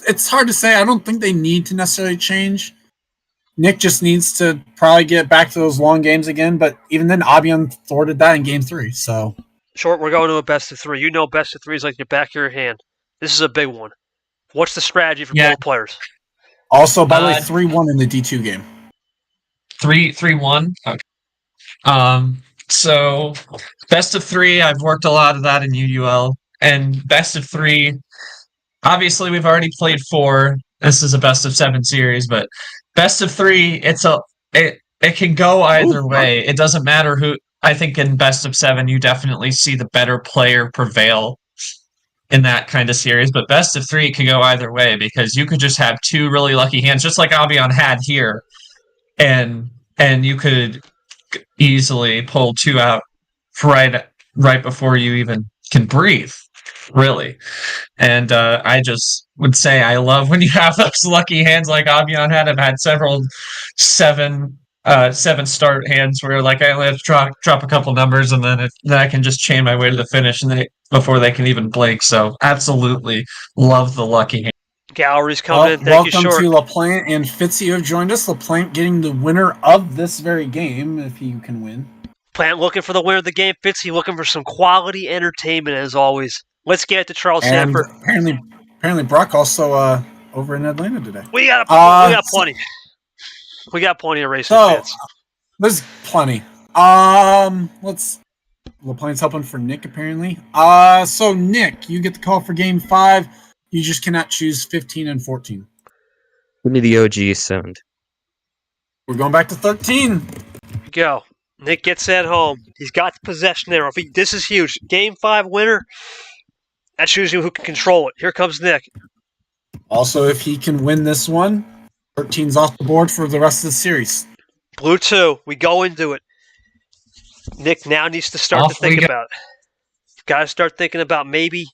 [SPEAKER 3] It's hard to say. I don't think they need to necessarily change. Nick just needs to probably get back to those long games again, but even then, Abyan thwarted that in game 3, so.
[SPEAKER 2] Short, we're going to a best of 3. You know best of 3 is like the back of your hand. This is a big one. What's the strategy for both players?
[SPEAKER 3] Also, by the way, 3-1 in the D2 game.
[SPEAKER 7] 3-1? Okay. So, best of 3, I've worked a lot of that in UUL, and best of 3... Obviously, we've already played 4. This is a best of 7 series, but best of 3, it can go either way. It doesn't matter who. I think in best of 7, you definitely see the better player prevail. in that kind of series, but best of 3 could go either way because you could just have 2 really lucky hands, just like Abyan had here, and you could easily pull 2 out right before you even can breathe, really. And I just would say I love when you have those lucky hands like Abyan had. I've had several 7 start hands where like I only have to drop a couple numbers and then I can just chain my way to the finish and before they can even blink. So absolutely love the lucky hand.
[SPEAKER 2] Gallery's coming in. Thank you,
[SPEAKER 3] welcome
[SPEAKER 2] Short.
[SPEAKER 3] to LaPlante and Fitzy who have joined us. LaPlante getting the winner of this very game, if he can win.
[SPEAKER 2] Plant looking for the winner of the game. Fitzy looking for some quality entertainment as always. Let's get to Charles
[SPEAKER 3] And
[SPEAKER 2] Sanford.
[SPEAKER 3] apparently Brock also over in Atlanta today.
[SPEAKER 2] We got plenty. We got plenty of racing fans.
[SPEAKER 3] There's plenty. LaPlante's helping for Nick apparently. So Nick, you get the call for game 5. You just cannot choose 15 and 14.
[SPEAKER 5] Give me the OG sound.
[SPEAKER 3] We're going back to 13.
[SPEAKER 2] Go. Nick gets at home. He's got the possession there. This is huge. Game 5 winner. That's usually who can control it. Here comes Nick.
[SPEAKER 3] Also, if he can win this one, 13's off the board for the rest of the series.
[SPEAKER 2] Blue 2. We go into it. Nick now needs to start to think about it. Got to start thinking about maybe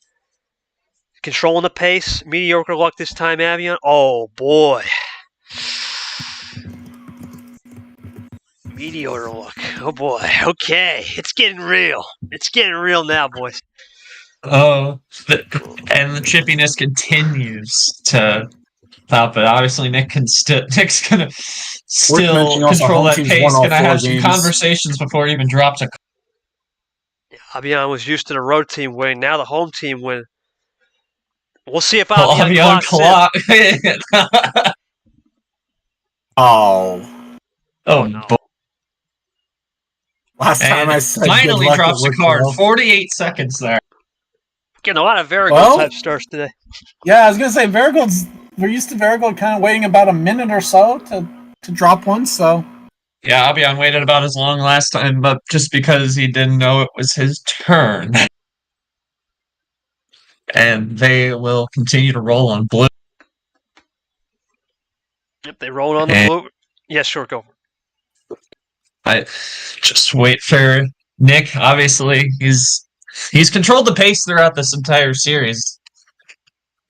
[SPEAKER 2] controlling the pace. Mediocre luck this time, Abyan. Oh, boy. Mediocre luck. Oh, boy. Okay. It's getting real. It's getting real now, boys.
[SPEAKER 7] Oh, and the chippiness continues to pop it. Obviously, Nick's gonna still control that pace. Gonna have some conversations before he even drops a.
[SPEAKER 2] Abyan was used to the road team winning. Now the home team win. We'll see if Abyan clocks in.
[SPEAKER 3] Oh
[SPEAKER 2] no.
[SPEAKER 7] Boy.
[SPEAKER 3] Last time I said
[SPEAKER 7] finally drops a card. 48 seconds there.
[SPEAKER 2] Getting a lot of Varigold type starts today.
[SPEAKER 3] Yeah, I was gonna say we're used to Varigold kind of waiting about a minute or so to drop one, so
[SPEAKER 7] yeah, Abyan waited about as long last time, but just because he didn't know it was his turn. And they will continue to roll on blue.
[SPEAKER 2] Yep, they roll on the blue. Yeah, sure, go.
[SPEAKER 7] I just wait for Nick. Obviously, he's controlled the pace throughout this entire series.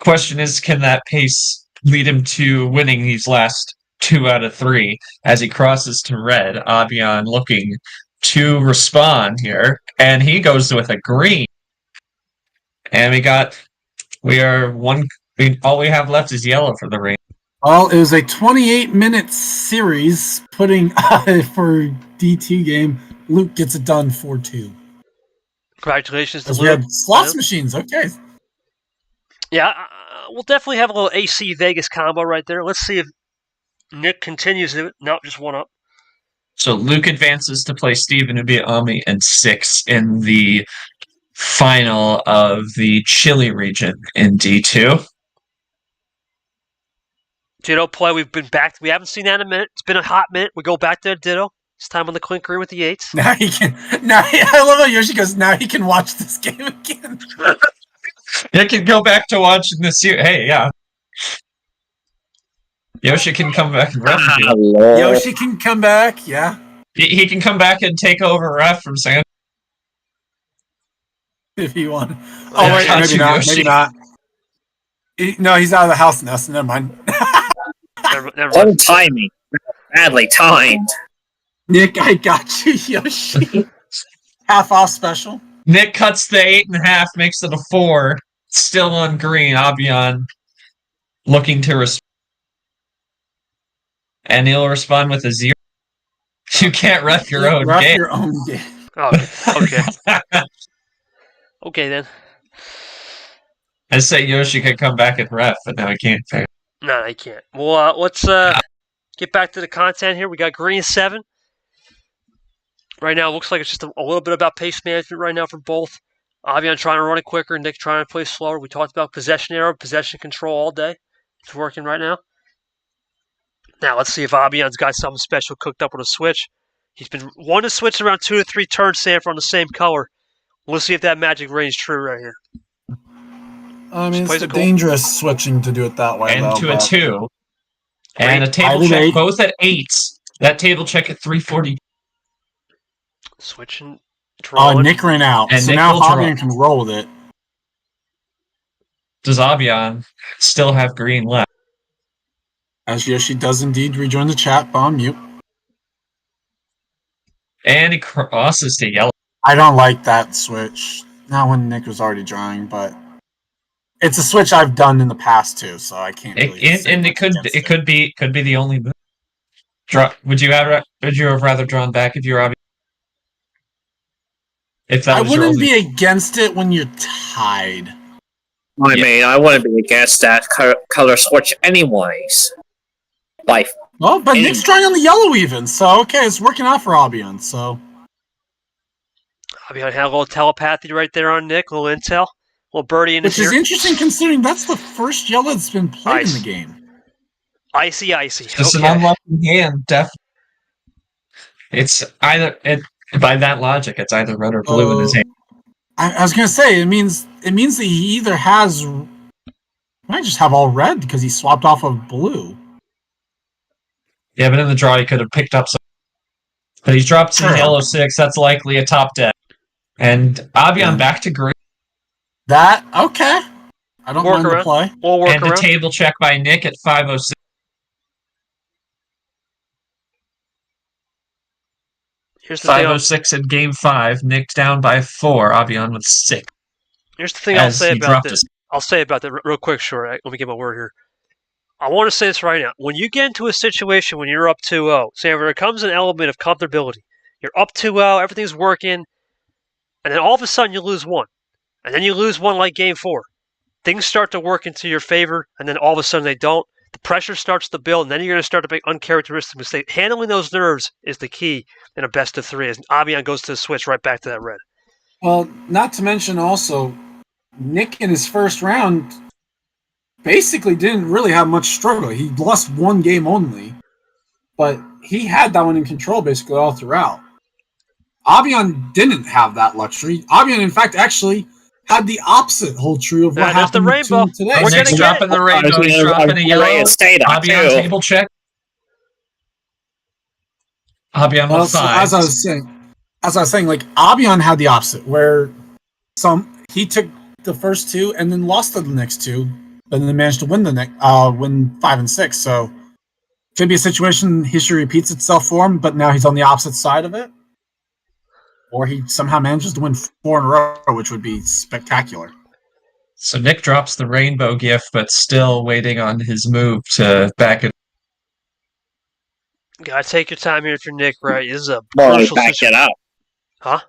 [SPEAKER 7] Question is, can that pace lead him to winning these last 2 out of 3 as he crosses to red? Abyan looking to respond here, and he goes with a green. And all we have left is yellow for the rain.
[SPEAKER 3] Well, it was a 28-minute series, putting for D2 game. Luke gets it done 4-2.
[SPEAKER 2] Congratulations to
[SPEAKER 3] Luke.
[SPEAKER 2] Luke.
[SPEAKER 3] We had slots machines, okay.
[SPEAKER 2] Yeah, we'll definitely have a little AC Vegas combo right there. Let's see if Nick continues it. No, just one up.
[SPEAKER 7] So Luke advances to play Steven Ubiami and 6 in the final of the Chile region in D2.
[SPEAKER 2] Ditto play. We've been back. We haven't seen that in a minute. It's been a hot minute. We go back to Ditto. This time on the clink green with the 8s.
[SPEAKER 3] Now he can. I love how Yoshi goes. Now he can watch this game again.
[SPEAKER 7] You can go back to watching this year. Hey, yeah. Yoshi can come back and ref.
[SPEAKER 3] Yoshi can come back. Yeah.
[SPEAKER 7] He can come back and take over ref from San.
[SPEAKER 3] If he won. Oh wait, maybe not.
[SPEAKER 7] Yoshi.
[SPEAKER 3] Maybe not. No, he's out of the house now. So never mind.
[SPEAKER 2] Never
[SPEAKER 8] One timing. Badly timed.
[SPEAKER 3] Nick, I got you, Yoshi. Half off special.
[SPEAKER 7] Nick cuts the 8.5, makes it a 4. Still on green. Abyan looking to respond. And he'll respond with a 0. You can't ref your own
[SPEAKER 3] Ref
[SPEAKER 7] game.
[SPEAKER 3] your own game.
[SPEAKER 2] Oh, okay. Okay, then.
[SPEAKER 7] I say Yoshi could come back and ref, but now he can't.
[SPEAKER 2] No, I can't. Well, let's get back to the content here. We got green 7. Right now, it looks like it's just a little bit about pace management right now for both. Abyan trying to run it quicker, Nick trying to play slower. We talked about possession arrow, possession control all day. It's working right now. Now, let's see if Abyan's got something special cooked up with a switch. He's been wanting to switch around 2 to 3 turns, Sanford, on the same color. We'll see if that magic rings true right here.
[SPEAKER 3] I mean,
[SPEAKER 2] Plays
[SPEAKER 3] it's
[SPEAKER 2] it cool.
[SPEAKER 3] dangerous switching to do it that way,
[SPEAKER 7] And
[SPEAKER 3] though.
[SPEAKER 7] to a
[SPEAKER 3] but
[SPEAKER 7] 2. And a
[SPEAKER 2] Great.
[SPEAKER 7] table
[SPEAKER 3] Either
[SPEAKER 7] check,
[SPEAKER 3] eight.
[SPEAKER 7] both at 8s. That table check at 340.
[SPEAKER 2] Switching.
[SPEAKER 3] Oh,
[SPEAKER 2] Drawing.
[SPEAKER 3] Nick ran out.
[SPEAKER 7] And
[SPEAKER 3] So
[SPEAKER 7] Nick
[SPEAKER 3] now
[SPEAKER 7] will draw.
[SPEAKER 3] Abyan can roll with it.
[SPEAKER 7] Does Abyan still have green left?
[SPEAKER 3] As Yoshi does indeed rejoin the chat, but on mute.
[SPEAKER 7] And he crosses to yellow.
[SPEAKER 3] I don't like that switch. Not when Nick was already drawing, but it's a switch I've done in the past too, so I can't really say
[SPEAKER 7] And
[SPEAKER 3] much against
[SPEAKER 7] it could be the only move. Would you have rather drawn back if you were Abyan? If that
[SPEAKER 3] I
[SPEAKER 7] was your
[SPEAKER 3] wouldn't
[SPEAKER 7] only...
[SPEAKER 3] be against it when you're tied.
[SPEAKER 8] I mean, I wouldn't be against that color switch anyways. Like,
[SPEAKER 3] Well, but Nick's drawing on the yellow even, so okay, it's working out for Abyan, so.
[SPEAKER 2] Abyan had a little telepathy right there on Nick, a little intel. A little birdie in his
[SPEAKER 3] Which is
[SPEAKER 2] ear.
[SPEAKER 3] interesting considering that's the first yellow that's been played in the game.
[SPEAKER 2] Icy.
[SPEAKER 7] Just
[SPEAKER 2] Okay.
[SPEAKER 7] an unlucky hand, definitely. It's either... by that logic, it's either red or blue in his hand.
[SPEAKER 3] I was gonna say, it means that he either has... might just have all red because he swapped off of blue.
[SPEAKER 7] Yeah, but in the draw he could have picked up some. But he's dropped some yellow 6. That's likely a top deck. And Abyan back to green.
[SPEAKER 3] That okay. I don't mind the play.
[SPEAKER 2] We'll work
[SPEAKER 7] and
[SPEAKER 2] around.
[SPEAKER 7] a table check by Nick at 506.
[SPEAKER 2] Here's the thing.
[SPEAKER 7] 506 in game 5. Nick down by 4. Abyan with 6.
[SPEAKER 2] Here's the thing I'll say about this. I'll say about that real quick, short. Let me get my word here. I want to say this right now. When you get into a situation when you're up 2-0, say there comes an element of comfortability. You're up 2-0, everything's working, and then all of a sudden you lose one. And then you lose one like game 4. Things start to work into your favor, and then all of a sudden they don't. The pressure starts to build, and then you're going to start to make uncharacteristic mistakes. Handling those nerves is the key in a best of 3, as Abyan goes to the switch right back to that red.
[SPEAKER 3] Well, not to mention also, Nick in his first round basically didn't really have much struggle. He lost one game only, but he had that one in control basically all throughout. Abyan didn't have that luxury. Abyan, in fact, actually had the opposite whole true of what happened
[SPEAKER 2] the rainbow.
[SPEAKER 3] to him today.
[SPEAKER 2] We're
[SPEAKER 7] Nick's
[SPEAKER 2] gonna
[SPEAKER 7] dropping the rainbow. He's dropping a yellow. Abyan table check. Abyan with 5.
[SPEAKER 3] So as I was saying, like Abyan had the opposite, where he took the first 2 and then lost the next 2, but then managed to win win 5 and 6. So could be a situation history repeats itself for him, but now he's on the opposite side of it, or he somehow manages to win 4 in a row, which would be spectacular.
[SPEAKER 7] So Nick drops the rainbow gift, but still waiting on his move to back it.
[SPEAKER 2] Gotta take your time here if you're Nick, right? This is a
[SPEAKER 8] well, back it up.
[SPEAKER 2] Huh?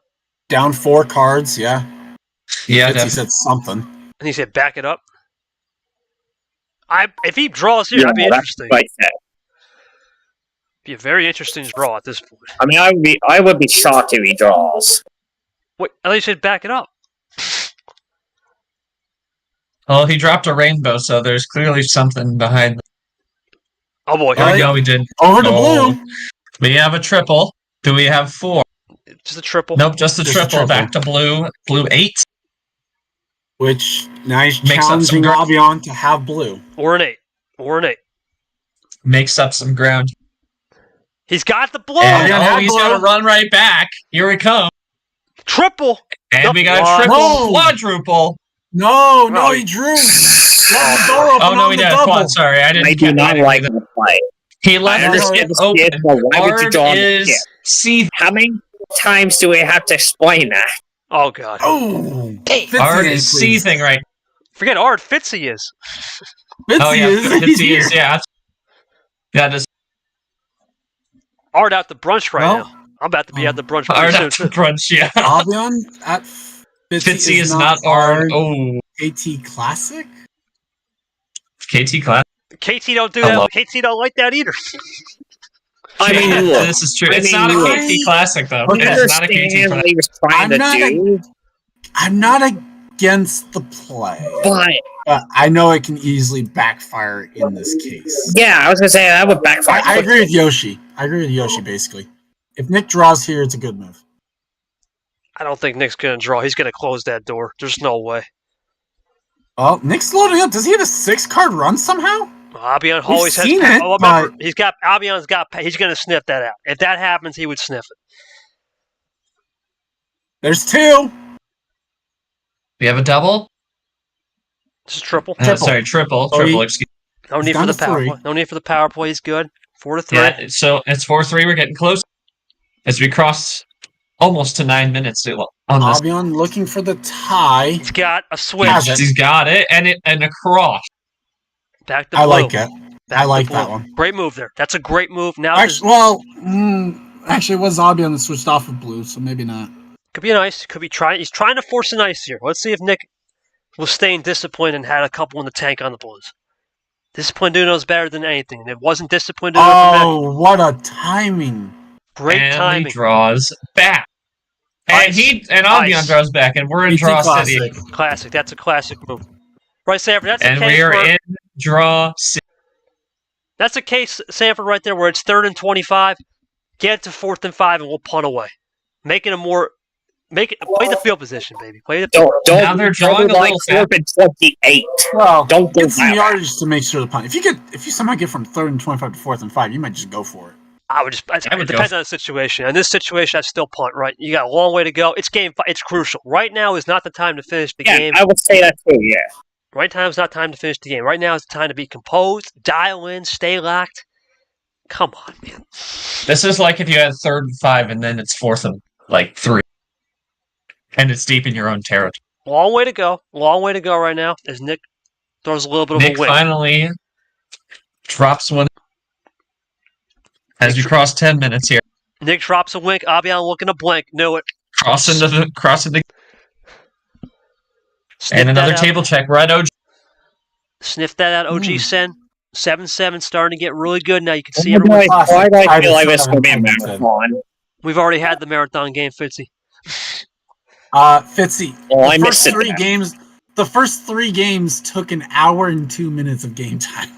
[SPEAKER 3] Down 4 cards, yeah.
[SPEAKER 7] Yeah,
[SPEAKER 3] he said something.
[SPEAKER 2] And he said, "Back it up." If he draws here, that'd be interesting. Be a very interesting draw at this point.
[SPEAKER 8] I mean, I would be shocked if he draws.
[SPEAKER 2] Wait, at least he'd back it up.
[SPEAKER 7] Well, he dropped a rainbow, so there's clearly something behind.
[SPEAKER 2] Oh boy,
[SPEAKER 7] here we go. We did
[SPEAKER 3] over to blue.
[SPEAKER 7] We have a triple. Do we have 4?
[SPEAKER 2] Just a triple.
[SPEAKER 7] Nope, just a triple. Back to blue. Blue 8.
[SPEAKER 3] Which now he's challenging Abyan to have blue.
[SPEAKER 2] Or an 8.
[SPEAKER 7] Makes up some ground.
[SPEAKER 2] He's got the blue.
[SPEAKER 7] And, he's got to run right back. Here we come.
[SPEAKER 2] Triple.
[SPEAKER 7] And we got a triple. Quadruple.
[SPEAKER 3] No, he drew. Left the door open.
[SPEAKER 7] Oh no, he did. Quad. Sorry, I didn't.
[SPEAKER 8] I do not like the play.
[SPEAKER 7] He left it open.
[SPEAKER 8] Why would you draw
[SPEAKER 7] see?
[SPEAKER 8] How many times do we have to explain that?
[SPEAKER 2] Oh god.
[SPEAKER 3] Oh,
[SPEAKER 7] Art is seething right.
[SPEAKER 2] Forget Art. Fitzy is.
[SPEAKER 7] Fitzy is. Yeah. Just
[SPEAKER 2] Art out the brunch right now. I'm about to be at the brunch.
[SPEAKER 7] Art out the brunch. Yeah.
[SPEAKER 3] Abyan at
[SPEAKER 7] Fitzy is not Art. Oh.
[SPEAKER 3] KT Classic.
[SPEAKER 7] KT Classic.
[SPEAKER 2] KT don't do that. KT don't like that either.
[SPEAKER 8] I mean, look,
[SPEAKER 7] this is true. It's not a KT Classic though. It's not a KT
[SPEAKER 8] what he was trying to do.
[SPEAKER 3] I'm not against the play, but I know it can easily backfire in this case.
[SPEAKER 8] Yeah, I was gonna say that would backfire.
[SPEAKER 3] I agree with Yoshi. Basically. If Nick draws here, it's a good move.
[SPEAKER 2] I don't think Nick's gonna draw. He's gonna close that door. There's no way.
[SPEAKER 3] Oh, Nick's loading up. Does he have a 6-card run somehow?
[SPEAKER 2] Abyan
[SPEAKER 3] We've
[SPEAKER 2] always has.
[SPEAKER 3] seen it,
[SPEAKER 2] Oh, remember,
[SPEAKER 3] but-
[SPEAKER 2] he's got Abyan's got. He's going to sniff that out. If that happens, he would sniff it.
[SPEAKER 3] There's 2.
[SPEAKER 7] We have a double?
[SPEAKER 2] This is triple.
[SPEAKER 7] Sorry, triple.
[SPEAKER 3] Oh,
[SPEAKER 7] Triple,
[SPEAKER 3] he-
[SPEAKER 7] excuse
[SPEAKER 2] No
[SPEAKER 3] he's
[SPEAKER 2] need for
[SPEAKER 3] down
[SPEAKER 2] the
[SPEAKER 3] to
[SPEAKER 2] power
[SPEAKER 3] 3.
[SPEAKER 2] play. No need for the power play. He's good. 4-3.
[SPEAKER 7] Yeah, so it's 4-3. We're getting close. As we cross almost to 9 minutes on this.
[SPEAKER 3] Abyan looking for the tie.
[SPEAKER 2] He's got a switch.
[SPEAKER 3] Has it.
[SPEAKER 7] He's got it, and a cross.
[SPEAKER 2] Back to blue.
[SPEAKER 3] I like it.
[SPEAKER 2] Back
[SPEAKER 3] I
[SPEAKER 2] to
[SPEAKER 3] like
[SPEAKER 2] blue.
[SPEAKER 3] that one.
[SPEAKER 2] Great move there. That's a great move. Now
[SPEAKER 3] Actually, well, actually, it was Abyan that switched off of blue, so maybe not.
[SPEAKER 2] could be an ice. Could be trying. He's trying to force an ice here. Let's see if Nick was staying disciplined and had a couple in the tank on the Blues. Disciplined Uno is better than anything. And it wasn't disciplined Uno for Nick.
[SPEAKER 3] Oh, what a timing!
[SPEAKER 2] Great
[SPEAKER 7] and
[SPEAKER 2] timing.
[SPEAKER 7] he draws back. And Abyan
[SPEAKER 2] Ice.
[SPEAKER 7] draws back, and we're in
[SPEAKER 3] BT
[SPEAKER 7] draw
[SPEAKER 3] classic.
[SPEAKER 7] city.
[SPEAKER 2] Classic. That's a classic move. Right, Sanford. That's a
[SPEAKER 7] And
[SPEAKER 2] case
[SPEAKER 7] we are
[SPEAKER 2] where,
[SPEAKER 7] in draw city.
[SPEAKER 2] That's a case, Sanford, right there, where it's 3rd and 25. Get it to 4th and 5, and we'll punt away. Making a more. Play the field position, baby. Play the.
[SPEAKER 8] Don't
[SPEAKER 7] Now they're drawing a
[SPEAKER 8] like
[SPEAKER 7] little
[SPEAKER 8] 4th and 28.
[SPEAKER 3] Well,
[SPEAKER 8] Don't do
[SPEAKER 3] get some
[SPEAKER 8] that.
[SPEAKER 3] yardage to make sure the punt. If you somehow get from 3rd and 25 to 4th and 5, you might just go for it.
[SPEAKER 2] I would just.
[SPEAKER 7] I
[SPEAKER 2] It
[SPEAKER 7] would
[SPEAKER 2] depends
[SPEAKER 7] go.
[SPEAKER 2] on the situation. In this situation, I still punt. Right, you got a long way to go. It's game. It's crucial. Right now is not the time to finish the
[SPEAKER 8] Yeah,
[SPEAKER 2] game.
[SPEAKER 8] I would say that too, yeah.
[SPEAKER 2] Right now is not time to finish the game. Right now is the time to be composed, dial in, stay locked. Come on, man.
[SPEAKER 7] This is like if you had 3rd and 5, and then it's 4th and 3. And it's deep in your own territory.
[SPEAKER 2] Long way to go. Long way to go right now as Nick throws a little bit of
[SPEAKER 7] Nick
[SPEAKER 2] a win.
[SPEAKER 7] finally drops one as we cross 10 minutes here.
[SPEAKER 2] Nick drops a wink. Abyan looking to blink. Knew it.
[SPEAKER 7] Crossing the
[SPEAKER 2] Sniff
[SPEAKER 7] and another
[SPEAKER 2] that out.
[SPEAKER 7] table check. Right, OG.
[SPEAKER 2] Sniff that out. OG Sen. 7-7 starting to get really good now. You can see
[SPEAKER 8] Why
[SPEAKER 2] everyone.
[SPEAKER 8] do I
[SPEAKER 3] I
[SPEAKER 8] feel like
[SPEAKER 3] just
[SPEAKER 8] this will be a
[SPEAKER 3] haven't played it.
[SPEAKER 8] marathon?
[SPEAKER 2] We've already had the marathon game, Fitzy.
[SPEAKER 3] Fitzy,
[SPEAKER 8] Oh, I
[SPEAKER 3] the
[SPEAKER 8] missed
[SPEAKER 3] first
[SPEAKER 8] it.
[SPEAKER 3] 3 games. The first 3 games took an hour and 2 minutes of game time.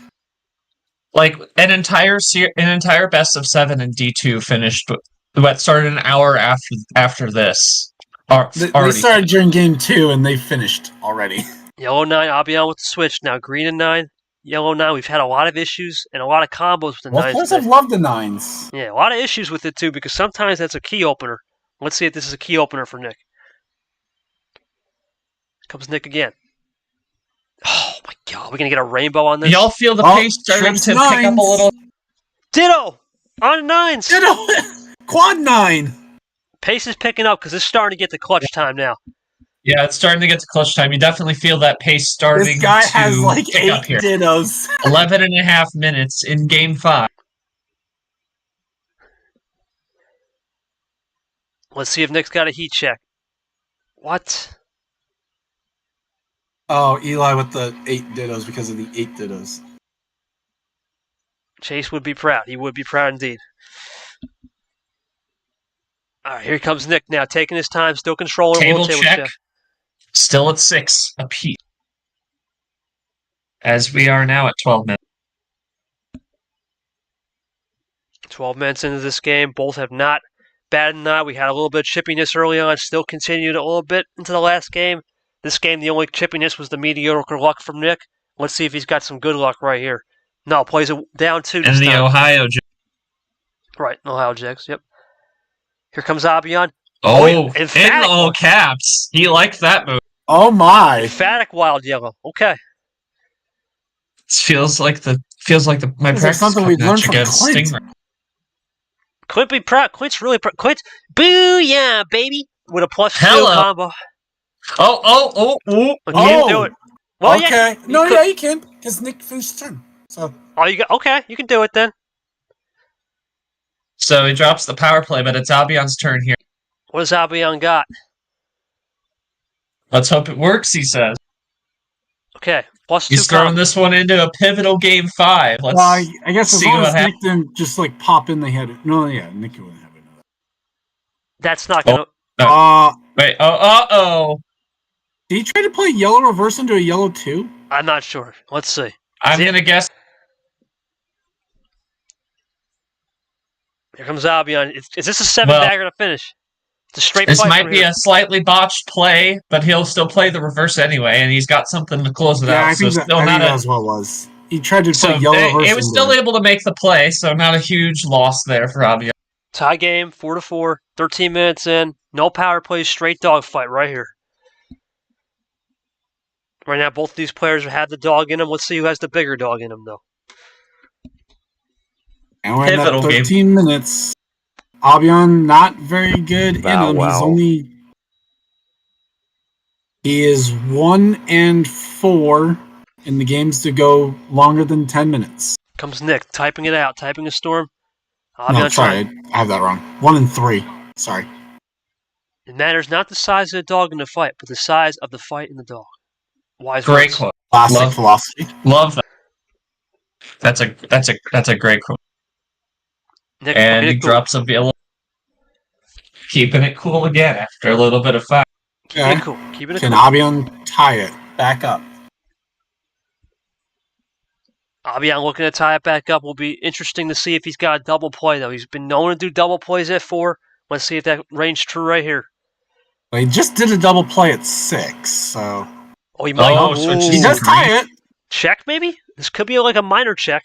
[SPEAKER 7] Like an entire best of 7 in D2 finished. What started an hour after this.
[SPEAKER 3] They started during game 2 and they finished already.
[SPEAKER 2] Yellow 9. Abyan with the switch. Now green and 9. Yellow 9. We've had a lot of issues and a lot of combos with the
[SPEAKER 3] Most
[SPEAKER 2] 9s.
[SPEAKER 3] players
[SPEAKER 2] today.
[SPEAKER 3] have loved the 9s.
[SPEAKER 2] Yeah, a lot of issues with it too because sometimes that's a key opener. Let's see if this is a key opener for Nick. Comes Nick again. Oh my god, we're gonna get a rainbow on this.
[SPEAKER 7] Y'all feel the
[SPEAKER 3] Oh,
[SPEAKER 7] pace starting
[SPEAKER 3] trips
[SPEAKER 7] to pick up a
[SPEAKER 3] 9s.
[SPEAKER 7] little.
[SPEAKER 2] Ditto on 9s.
[SPEAKER 3] Quad 9.
[SPEAKER 2] Pace is picking up because it's starting to get to clutch time now.
[SPEAKER 7] Yeah, it's starting to get to clutch time. You definitely feel that pace starting
[SPEAKER 3] This guy
[SPEAKER 7] to
[SPEAKER 3] has like
[SPEAKER 7] pick
[SPEAKER 3] 8
[SPEAKER 7] up here.
[SPEAKER 3] dittos.
[SPEAKER 7] 11 and a half minutes in game 5.
[SPEAKER 2] Let's see if Nick's got a heat check. What?
[SPEAKER 3] Oh, Eli with the 8 dittos because of the 8 dittos.
[SPEAKER 2] Chase would be proud. He would be proud indeed. All right, here comes Nick now, taking his time, still controlling.
[SPEAKER 7] Table
[SPEAKER 2] table
[SPEAKER 7] check. Still at 6 apiece. As we are now at 12 minutes.
[SPEAKER 2] 12 minutes into this game, both have not batted an eye. We had a little bit of chippiness early on, still continued a little bit into the last game. This game, the only chippiness was the mediocre luck from Nick. Let's see if he's got some good luck right here. No, plays it down 2 this
[SPEAKER 7] And the
[SPEAKER 2] time.
[SPEAKER 7] Ohio.
[SPEAKER 2] Right, Ohio Jags, yep. Here comes Abyan.
[SPEAKER 7] Oh,
[SPEAKER 2] in
[SPEAKER 7] in all caps. He liked that move.
[SPEAKER 3] Oh my.
[SPEAKER 2] Emphatic wild yellow. Okay.
[SPEAKER 7] Feels like my
[SPEAKER 3] It's like
[SPEAKER 7] practice
[SPEAKER 3] something
[SPEAKER 7] cup
[SPEAKER 3] we've learned
[SPEAKER 7] match
[SPEAKER 3] from
[SPEAKER 7] against
[SPEAKER 3] Clint.
[SPEAKER 7] Stingray.
[SPEAKER 2] Clint be proud. Clint's really proud. Clint, booyah, baby. With a +2
[SPEAKER 7] Hello.
[SPEAKER 2] combo.
[SPEAKER 7] Oh.
[SPEAKER 2] But can't do it. Well,
[SPEAKER 3] okay.
[SPEAKER 2] Yeah,
[SPEAKER 3] No,
[SPEAKER 2] could-
[SPEAKER 3] yeah, you can. Because Nick finished his turn. So
[SPEAKER 2] Oh, you got okay. You can do it then.
[SPEAKER 7] So he drops the power play, but it's Abyan's turn here.
[SPEAKER 2] What does Abyan got?
[SPEAKER 7] Let's hope it works, he says.
[SPEAKER 2] Okay, +2
[SPEAKER 7] He's throwing
[SPEAKER 2] combo.
[SPEAKER 7] this one into a pivotal game 5. Let's
[SPEAKER 3] well, I guess as
[SPEAKER 7] see
[SPEAKER 3] long
[SPEAKER 7] what
[SPEAKER 3] as Nick
[SPEAKER 7] happens.
[SPEAKER 3] didn't just like pop in, they had it. No, yeah, Nick wouldn't have it.
[SPEAKER 2] That's not gonna.
[SPEAKER 7] Wait, oh.
[SPEAKER 3] Did he try to play yellow reverse into a yellow 2?
[SPEAKER 2] I'm not sure. Let's see.
[SPEAKER 7] I'm going to guess.
[SPEAKER 2] Here comes Abyan. Is this a 7-bagger to finish? It's a straight
[SPEAKER 7] This
[SPEAKER 2] fight
[SPEAKER 7] might
[SPEAKER 2] from
[SPEAKER 7] be
[SPEAKER 2] here.
[SPEAKER 7] a slightly botched play, but he'll still play the reverse anyway, and he's got something to close it
[SPEAKER 3] Yeah,
[SPEAKER 7] out.
[SPEAKER 3] I think,
[SPEAKER 7] so
[SPEAKER 3] that,
[SPEAKER 7] still
[SPEAKER 3] I think
[SPEAKER 7] not a.
[SPEAKER 3] that's what it was. He tried to
[SPEAKER 7] So
[SPEAKER 3] put yellow reverse
[SPEAKER 7] it was
[SPEAKER 3] into
[SPEAKER 7] still
[SPEAKER 3] it.
[SPEAKER 7] able to make the play, so not a huge loss there for Abyan.
[SPEAKER 2] Tie game, 4-4, 13 minutes in. No power plays, straight dogfight right here. Right now, both of these players have the dog in them. Let's see who has the bigger dog in them, though.
[SPEAKER 3] And we're in that
[SPEAKER 7] Pivotal game.
[SPEAKER 3] 13 minutes. Abyan not very good in
[SPEAKER 5] Wow,
[SPEAKER 3] him.
[SPEAKER 5] wow.
[SPEAKER 3] He is 1-4 in the games to go longer than 10 minutes.
[SPEAKER 2] Comes Nick, typing it out, typing a storm.
[SPEAKER 3] No, sorry, I have that wrong. 1-3. Sorry.
[SPEAKER 2] It matters not the size of the dog in the fight, but the size of the fight in the dog. Wise
[SPEAKER 7] Great
[SPEAKER 2] words.
[SPEAKER 7] quote.
[SPEAKER 3] Classic philosophy.
[SPEAKER 7] Love that. That's a great quote.
[SPEAKER 2] Nick,
[SPEAKER 7] And he
[SPEAKER 2] cool.
[SPEAKER 7] drops a yellow, keeping it cool again after a little bit of fire.
[SPEAKER 2] Keeping it cool. Keeping it
[SPEAKER 3] Can
[SPEAKER 2] cool.
[SPEAKER 3] Abyan tie it back up?
[SPEAKER 2] Abyan looking to tie it back up. Will be interesting to see if he's got a double play, though. He's been known to do double plays at 4. Let's see if that range true right here.
[SPEAKER 3] Well, he just did a double play at 6, so...
[SPEAKER 2] Oh, he might.
[SPEAKER 7] Oh, so
[SPEAKER 3] He does tie it.
[SPEAKER 2] Check, maybe? This could be like a minor check.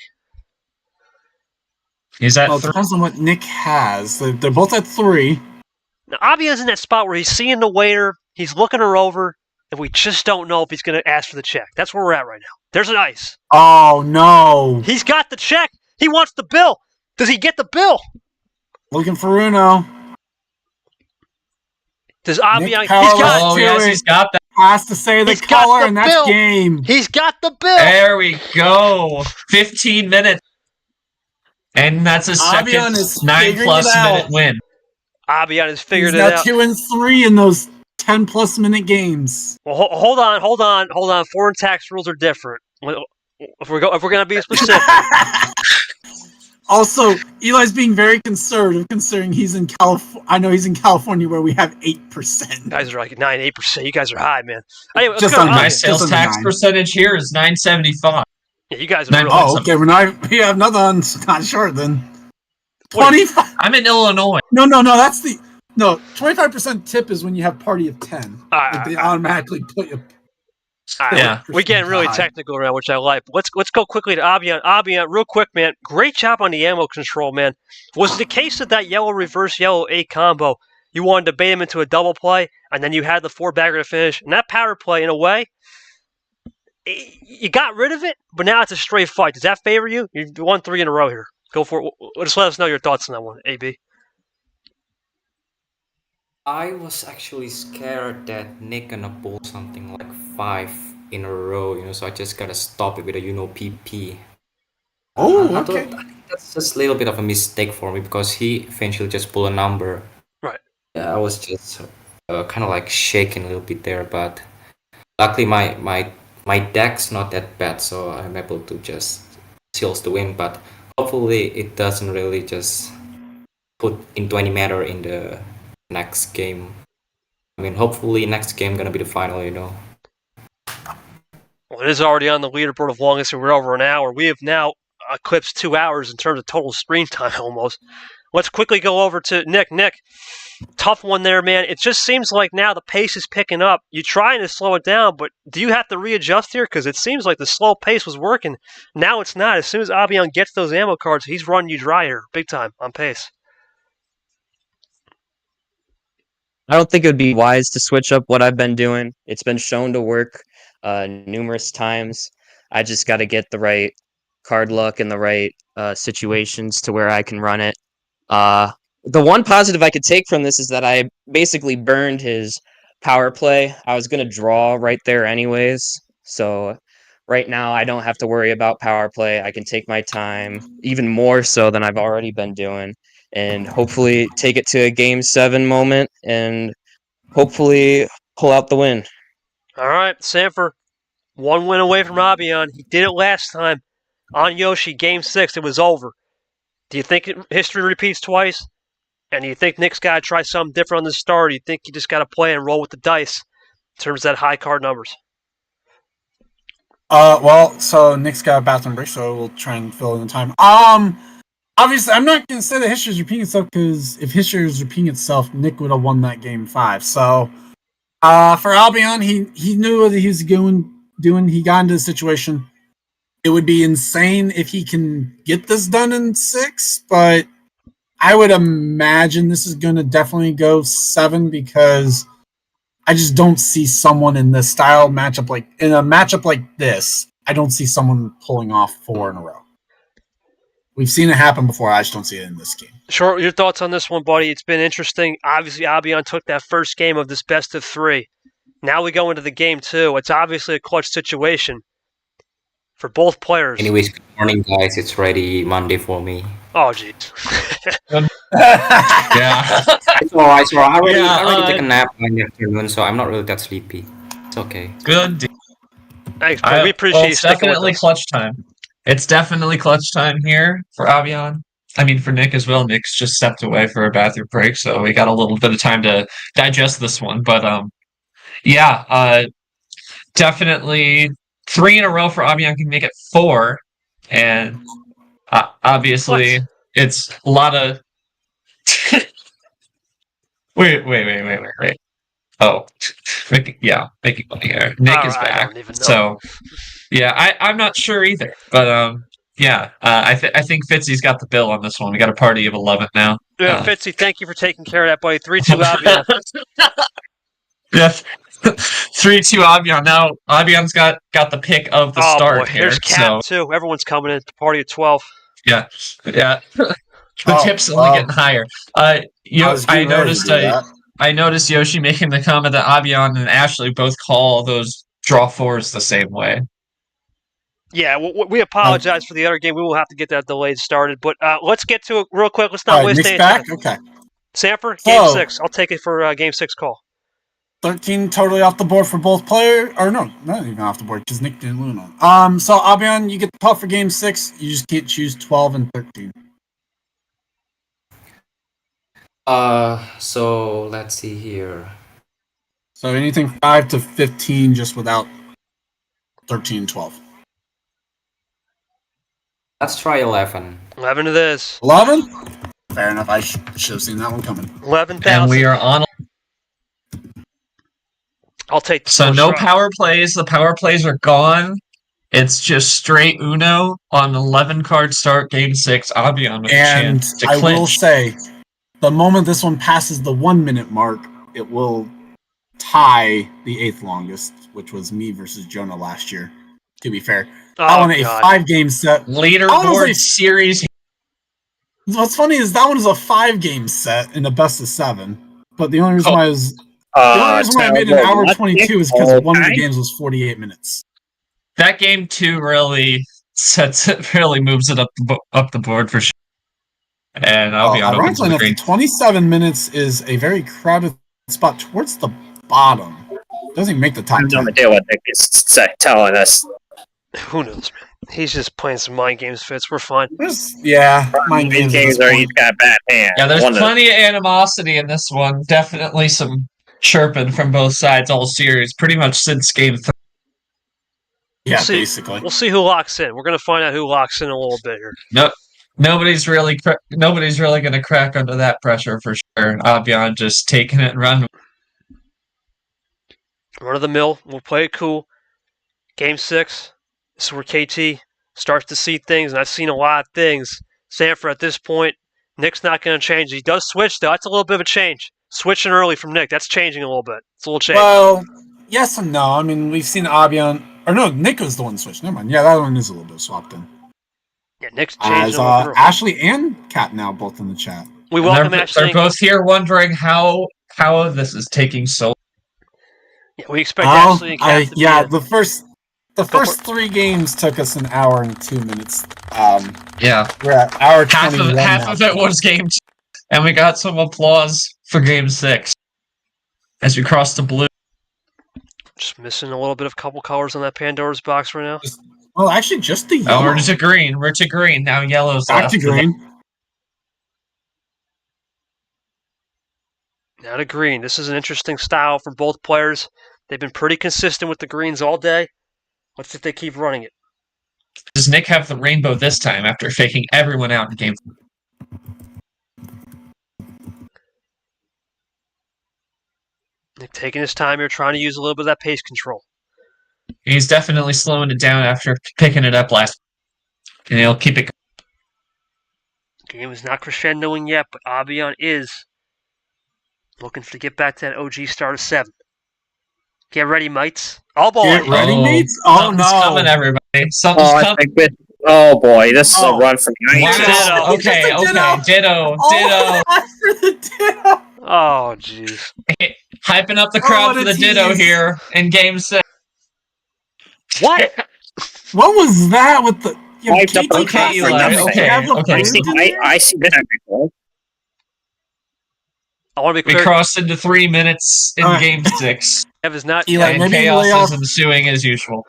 [SPEAKER 7] He's at
[SPEAKER 3] Well, it
[SPEAKER 7] 3.
[SPEAKER 3] depends on what Nick has. They're both at 3.
[SPEAKER 2] Now, Abyan's in that spot where he's seeing the waiter, he's looking her over, and we just don't know if he's going to ask for the check. That's where we're at right now. There's an ice.
[SPEAKER 3] Oh, no.
[SPEAKER 2] He's got the check. He wants the bill. Does he get the bill?
[SPEAKER 3] Looking for Uno.
[SPEAKER 2] Does Abyan...
[SPEAKER 3] Nick Power
[SPEAKER 7] Oh, yes, he's got that.
[SPEAKER 3] has to say the
[SPEAKER 2] He's got
[SPEAKER 3] color,
[SPEAKER 2] the
[SPEAKER 3] and that's
[SPEAKER 2] bill.
[SPEAKER 3] game.
[SPEAKER 2] He's got the bill.
[SPEAKER 7] There we go. 15 minutes. And that's a second
[SPEAKER 3] Abyan is
[SPEAKER 7] 9+
[SPEAKER 3] figuring it out.
[SPEAKER 7] minute win.
[SPEAKER 2] Abyan has figured
[SPEAKER 3] He's
[SPEAKER 2] it
[SPEAKER 3] now
[SPEAKER 2] out.
[SPEAKER 3] 2-3 in those 10+ minute games.
[SPEAKER 2] Well, hold on. Foreign tax rules are different. If we're going to be specific.
[SPEAKER 3] Also, Eli's being very conservative, considering he's in California. I know he's in California, where we have 8%.
[SPEAKER 2] You guys are like 9-8%. You guys are high, man. Anyway, let's
[SPEAKER 3] Just
[SPEAKER 2] go.
[SPEAKER 3] on
[SPEAKER 7] My
[SPEAKER 3] Just
[SPEAKER 7] sales
[SPEAKER 3] under
[SPEAKER 7] tax
[SPEAKER 3] 9.
[SPEAKER 7] percentage here is 9.75.
[SPEAKER 2] Yeah, you guys are
[SPEAKER 7] Nine-
[SPEAKER 2] really...
[SPEAKER 3] Oh, okay. We have another one. Not short then.
[SPEAKER 2] Wait.
[SPEAKER 3] 25.
[SPEAKER 7] I'm in Illinois.
[SPEAKER 3] No. That's the 25% tip is when you have party of 10. They automatically put you.
[SPEAKER 7] Yeah.
[SPEAKER 2] We're getting really technical around, which I like. Let's go quickly to Abyan. Abyan, real quick, man. Great job on the ammo control, man. Was it the case of that yellow reverse yellow 8 combo? You wanted to bait him into a double play, and then you had the 4-bagger to finish. And that power play, in a way, you got rid of it, but now it's a straight fight. Does that favor you? You won 3 in a row here. Go for it. Just let us know your thoughts on that one, AB.
[SPEAKER 6] I was actually scared that Nick gonna pull something like 5 in a row, so I just gotta stop it with a PP.
[SPEAKER 3] Oh,
[SPEAKER 6] I
[SPEAKER 3] okay.
[SPEAKER 6] think that's just a little bit of a mistake for me because he eventually just pulled a number.
[SPEAKER 2] Right.
[SPEAKER 6] Yeah, I was just kind of like shaking a little bit there, but luckily my deck's not that bad, so I'm able to just seals the win. But hopefully it doesn't really just put into any matter in the next game. I mean, hopefully next game gonna be the final,
[SPEAKER 2] Well, it is already on the leaderboard of longest, and we're over an hour. We have now eclipsed 2 hours in terms of total screen time almost. Let's quickly go over to Nick. Nick, tough one there, man. It just seems like now the pace is picking up. You're trying to slow it down, but do you have to readjust here? Because it seems like the slow pace was working. Now it's not. As soon as Abyan gets those ammo cards, he's running you dry here, big time, on pace.
[SPEAKER 5] I don't think it would be wise to switch up what I've been doing. It's been shown to work numerous times. I just got to get the right card luck and the right situations to where I can run it. The one positive I could take from this is that I basically burned his power play. I was going to draw right there anyways. So right now I don't have to worry about power play. I can take my time, even more so than I've already been doing, and hopefully take it to a Game 7 moment and hopefully pull out the win.
[SPEAKER 2] All right, Sanford, 1 win away from Abyan. He did it last time on Yoshi, Game 6. It was over. Do you think history repeats twice? And do you think Nick's got to try something different on the start? Or do you think you just got to play and roll with the dice in terms of that high card numbers?
[SPEAKER 3] Well, so Nick's got a bathroom break, so we'll try and fill in the time. obviously, I'm not going to say that history is repeating itself because if history was repeating itself, Nick would have won that game 5. So, for Albion, he knew what he was doing. He got into the situation. It would be insane if he can get this done in 6, but I would imagine this is going to definitely go 7 because I just don't see someone in this style matchup in a matchup like this. I don't see someone pulling off 4 in a row. We've seen it happen before. I just don't see it in this game.
[SPEAKER 2] Sure, your thoughts on this one, buddy? It's been interesting. Obviously, Abyan took that first game of this best of 3. Now we go into the game 2. It's obviously a clutch situation for both players.
[SPEAKER 6] Anyways, good morning, guys. It's already Monday for me.
[SPEAKER 2] Oh, jeez.
[SPEAKER 7] Yeah.
[SPEAKER 6] It's alright. I already took a nap in the afternoon, so I'm not really that sleepy. It's okay.
[SPEAKER 7] Good.
[SPEAKER 2] Thanks, bro. We appreciate you
[SPEAKER 7] it's
[SPEAKER 2] sticking with
[SPEAKER 7] definitely
[SPEAKER 2] us.
[SPEAKER 7] clutch time. It's definitely clutch time here for Abyan. I mean, for Nick as well. Nick's just stepped away for a bathroom break, so we got a little bit of time to digest this one. But definitely 3 in a row for Abyan can make it 4, and obviously it's a lot of. Wait. Oh, making money here. Nick is back.
[SPEAKER 2] I don't even know.
[SPEAKER 7] So, yeah, I'm not sure either. But I think Fitzy's got the bill on this one. We got a party of 11 now.
[SPEAKER 2] Yeah, Fitzy, thank you for taking care of that, buddy. 3-2 Abyan.
[SPEAKER 7] Yes. 3-2 Abyan. Now Abyan's got the pick of the start
[SPEAKER 2] boy.
[SPEAKER 7] here.
[SPEAKER 2] There's Cap too. Everyone's coming in. Party of 12.
[SPEAKER 7] Yeah. The tip's only getting higher. I noticed Yoshi making the comment that Abyan and Ashley both call those draw 4s the same way.
[SPEAKER 2] Yeah, we apologize for the other game. We will have to get that delayed started. But let's get to it real quick. Let's not waste any time.
[SPEAKER 3] Okay.
[SPEAKER 2] Sanford, game 6. I'll take it for game 6 call.
[SPEAKER 3] 13 totally off the board for both players. Or no, not even off the board because Nick didn't Uno. So Abyan, you get the call for game 6. You just can't choose 12 and 13.
[SPEAKER 6] So let's see here.
[SPEAKER 3] So anything 5 to 15, just without 13 and 12.
[SPEAKER 6] Let's try 11.
[SPEAKER 2] 11 it is.
[SPEAKER 3] 11? Fair enough. I should have seen that one coming.
[SPEAKER 2] 11,000.
[SPEAKER 7] And we are on.
[SPEAKER 2] I'll take the
[SPEAKER 7] So no power plays. The power plays are gone. It's just straight Uno on 11 card start game 6. Abyan with a chance to clinch.
[SPEAKER 3] I will say, the moment this one passes the 1 minute mark, it will tie the 8th longest, which was me versus Jonah last year. To be fair, I won a 5-game set.
[SPEAKER 7] Leaderboard series.
[SPEAKER 3] What's funny is that one is a 5-game set in a best of 7. But the only reason why I made an hour 22 is because one of the games was 48 minutes.
[SPEAKER 7] That game 2 really moves it up the board for sure. And I'll be honest,
[SPEAKER 3] ironically enough, 27 minutes is a very crowded spot towards the bottom. Doesn't even make the top 10.
[SPEAKER 8] No idea what Nick is telling us.
[SPEAKER 2] Who knows, man? He's just playing some mind games, Fitz. We're fine.
[SPEAKER 3] Mind games
[SPEAKER 8] or he's got a bad hand.
[SPEAKER 7] Yeah, there's plenty of animosity in this one. Definitely some chirping from both sides all series, pretty much since game 3.
[SPEAKER 3] Yeah, basically.
[SPEAKER 2] We'll see who locks in. We're going to find out who locks in a little bit here.
[SPEAKER 7] Nope. Nobody's really going to crack under that pressure for sure. Abyan just taking it and running.
[SPEAKER 2] Run of the mill. We'll play it cool. Game 6. This is where KT starts to see things, and I've seen a lot of things. Sanford at this point, Nick's not going to change. He does switch, though. That's a little bit of a change. Switching early from Nick, that's changing a little bit. It's a little change.
[SPEAKER 3] Well, yes and no. I mean, we've seen Abyan. Or no, Nick was the one switched. Never mind. Yeah, that one is a little bit swapped in.
[SPEAKER 2] Yeah, Nick's changed.
[SPEAKER 3] Ashley and Kat now both in the chat.
[SPEAKER 2] We welcome Ashley.
[SPEAKER 7] They're both here wondering how this is taking so long.
[SPEAKER 2] Yeah, we expect Ashley and Kat to be in.
[SPEAKER 3] The first 3 games took us an hour and 2 minutes.
[SPEAKER 7] Yeah.
[SPEAKER 3] We're at hour 21
[SPEAKER 7] half of it was game 2. And we got some applause for game 6 as we crossed the blue.
[SPEAKER 2] Just missing a little bit of couple colors on that Pandora's box right now.
[SPEAKER 3] Well, actually, just the yellow.
[SPEAKER 7] Oh, we're to green. We're to green. Now yellow's
[SPEAKER 3] back
[SPEAKER 7] left.
[SPEAKER 3] to green.
[SPEAKER 2] Now to green. This is an interesting style for both players. They've been pretty consistent with the greens all day. Let's see if they keep running it.
[SPEAKER 7] Does Nick have the rainbow this time after faking everyone out in game 4?
[SPEAKER 2] Nick taking his time here, trying to use a little bit of that pace control.
[SPEAKER 7] He's definitely slowing it down after picking it up last. And he'll keep it.
[SPEAKER 2] Game is not crescendoing yet, but Abyan is looking to get back to that OG start of 7. Get ready, mates. Oh boy.
[SPEAKER 3] Get ready,
[SPEAKER 7] Oh,
[SPEAKER 3] mates. Oh
[SPEAKER 7] something's
[SPEAKER 3] no.
[SPEAKER 7] coming, everybody. Something's
[SPEAKER 8] Oh, I
[SPEAKER 7] coming.
[SPEAKER 8] think oh boy, this is a
[SPEAKER 3] Oh.
[SPEAKER 8] run from the
[SPEAKER 7] Wow.
[SPEAKER 2] Ditto.
[SPEAKER 7] Okay,
[SPEAKER 3] It's a
[SPEAKER 7] okay. Ditto.
[SPEAKER 3] Oh, after the ditto.
[SPEAKER 2] Oh, jeez.
[SPEAKER 7] Hyping up the crowd
[SPEAKER 3] what
[SPEAKER 7] for
[SPEAKER 3] a
[SPEAKER 7] the ditto
[SPEAKER 3] tease.
[SPEAKER 7] here in Game 6.
[SPEAKER 2] What?
[SPEAKER 3] What was that with the?
[SPEAKER 8] Wiped up
[SPEAKER 3] KT
[SPEAKER 8] on
[SPEAKER 7] Okay,
[SPEAKER 3] Classic,
[SPEAKER 7] Eli,
[SPEAKER 3] you
[SPEAKER 7] okay,
[SPEAKER 3] have a
[SPEAKER 7] okay.
[SPEAKER 8] I
[SPEAKER 3] fruit
[SPEAKER 8] see.
[SPEAKER 3] in there?
[SPEAKER 8] I see that before.
[SPEAKER 2] I want to be
[SPEAKER 7] We
[SPEAKER 2] clear.
[SPEAKER 7] crossed into 3 minutes in
[SPEAKER 3] Alright.
[SPEAKER 7] Game 6.
[SPEAKER 2] Kev is not.
[SPEAKER 3] Eli,
[SPEAKER 7] And
[SPEAKER 3] maybe
[SPEAKER 7] chaos
[SPEAKER 3] lay off.
[SPEAKER 7] is ensuing as usual.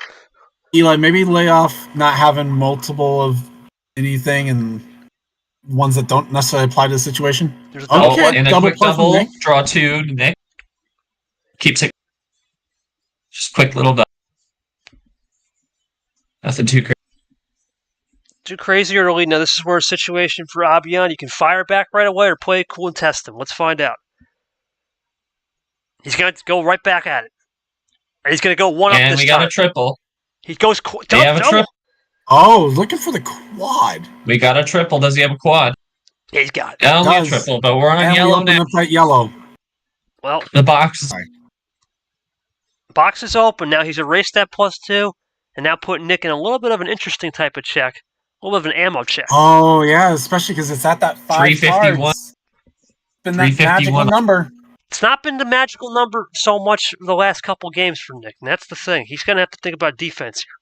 [SPEAKER 3] Eli, maybe lay off not having multiple of anything and ones that don't necessarily apply to the situation.
[SPEAKER 2] There's a double
[SPEAKER 3] Okay.
[SPEAKER 2] play.
[SPEAKER 7] In a
[SPEAKER 3] double
[SPEAKER 7] quick
[SPEAKER 3] play from
[SPEAKER 7] double,
[SPEAKER 3] Nick.
[SPEAKER 7] draw 2, Nick. Keeps it. Just quick little double. Nothing too crazy.
[SPEAKER 2] Too crazy early. Now, this is where a situation for Abyan. You can fire back right away or play it cool and test him. Let's find out. He's going to go right back at it. And he's going to go one up
[SPEAKER 7] And
[SPEAKER 2] this
[SPEAKER 7] we got
[SPEAKER 2] time.
[SPEAKER 7] a triple.
[SPEAKER 2] He goes
[SPEAKER 7] They have a
[SPEAKER 2] double.
[SPEAKER 7] triple.
[SPEAKER 3] Oh, looking for the quad.
[SPEAKER 7] We got a triple. Does he have a quad?
[SPEAKER 2] Yeah, he's got it.
[SPEAKER 7] Only a
[SPEAKER 3] Does.
[SPEAKER 7] triple, but we're on
[SPEAKER 3] And we
[SPEAKER 7] yellow
[SPEAKER 3] open
[SPEAKER 7] now.
[SPEAKER 3] up that yellow.
[SPEAKER 2] Well,
[SPEAKER 7] The box.
[SPEAKER 2] box is open. Now he's erased that +2 and now putting Nick in a little bit of an interesting type of check. A little bit of an ammo check.
[SPEAKER 3] Oh yeah, especially because it's at that 5
[SPEAKER 7] 351.
[SPEAKER 3] cards. Been that magical
[SPEAKER 7] 351.
[SPEAKER 3] number.
[SPEAKER 2] It's not been the magical number so much the last couple games for Nick, and that's the thing. He's going to have to think about defense here.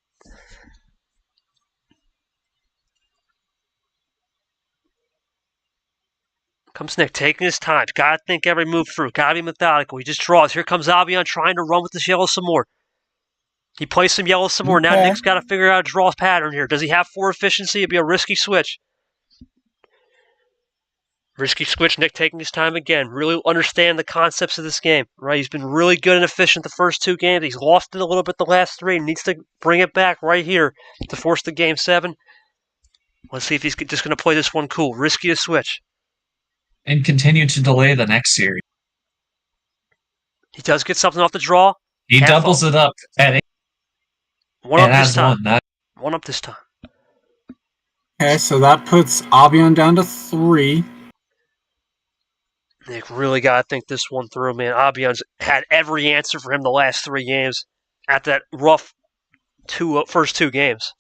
[SPEAKER 2] Comes Nick, taking his time. Got to think every move through. Got to be methodical. He just draws. Here comes Abyan trying to run with this yellow some more. He plays some yellow some more. Now
[SPEAKER 3] Okay.
[SPEAKER 2] Nick's got to figure out a draw pattern here. Does he have 4 efficiency? It'd be a risky switch. Risky switch. Nick taking his time again. Really understand the concepts of this game. Right? He's been really good and efficient the first 2 games. He's lost it a little bit the last 3. Needs to bring it back right here to force the Game 7. Let's see if he's just going to play this one cool. Risky to switch.
[SPEAKER 7] And continue to delay the next series.
[SPEAKER 2] He does get something off the draw.
[SPEAKER 7] He
[SPEAKER 2] Half
[SPEAKER 7] doubles it up at 8
[SPEAKER 2] One
[SPEAKER 7] and
[SPEAKER 2] up this
[SPEAKER 7] adds
[SPEAKER 2] time.
[SPEAKER 7] 1. That
[SPEAKER 2] One up this time.
[SPEAKER 3] Okay, so that puts Abyan down to 3.
[SPEAKER 2] Nick really got to think this one through, man. Abyan's had every answer for him the last 3 games at that rough first 2 games.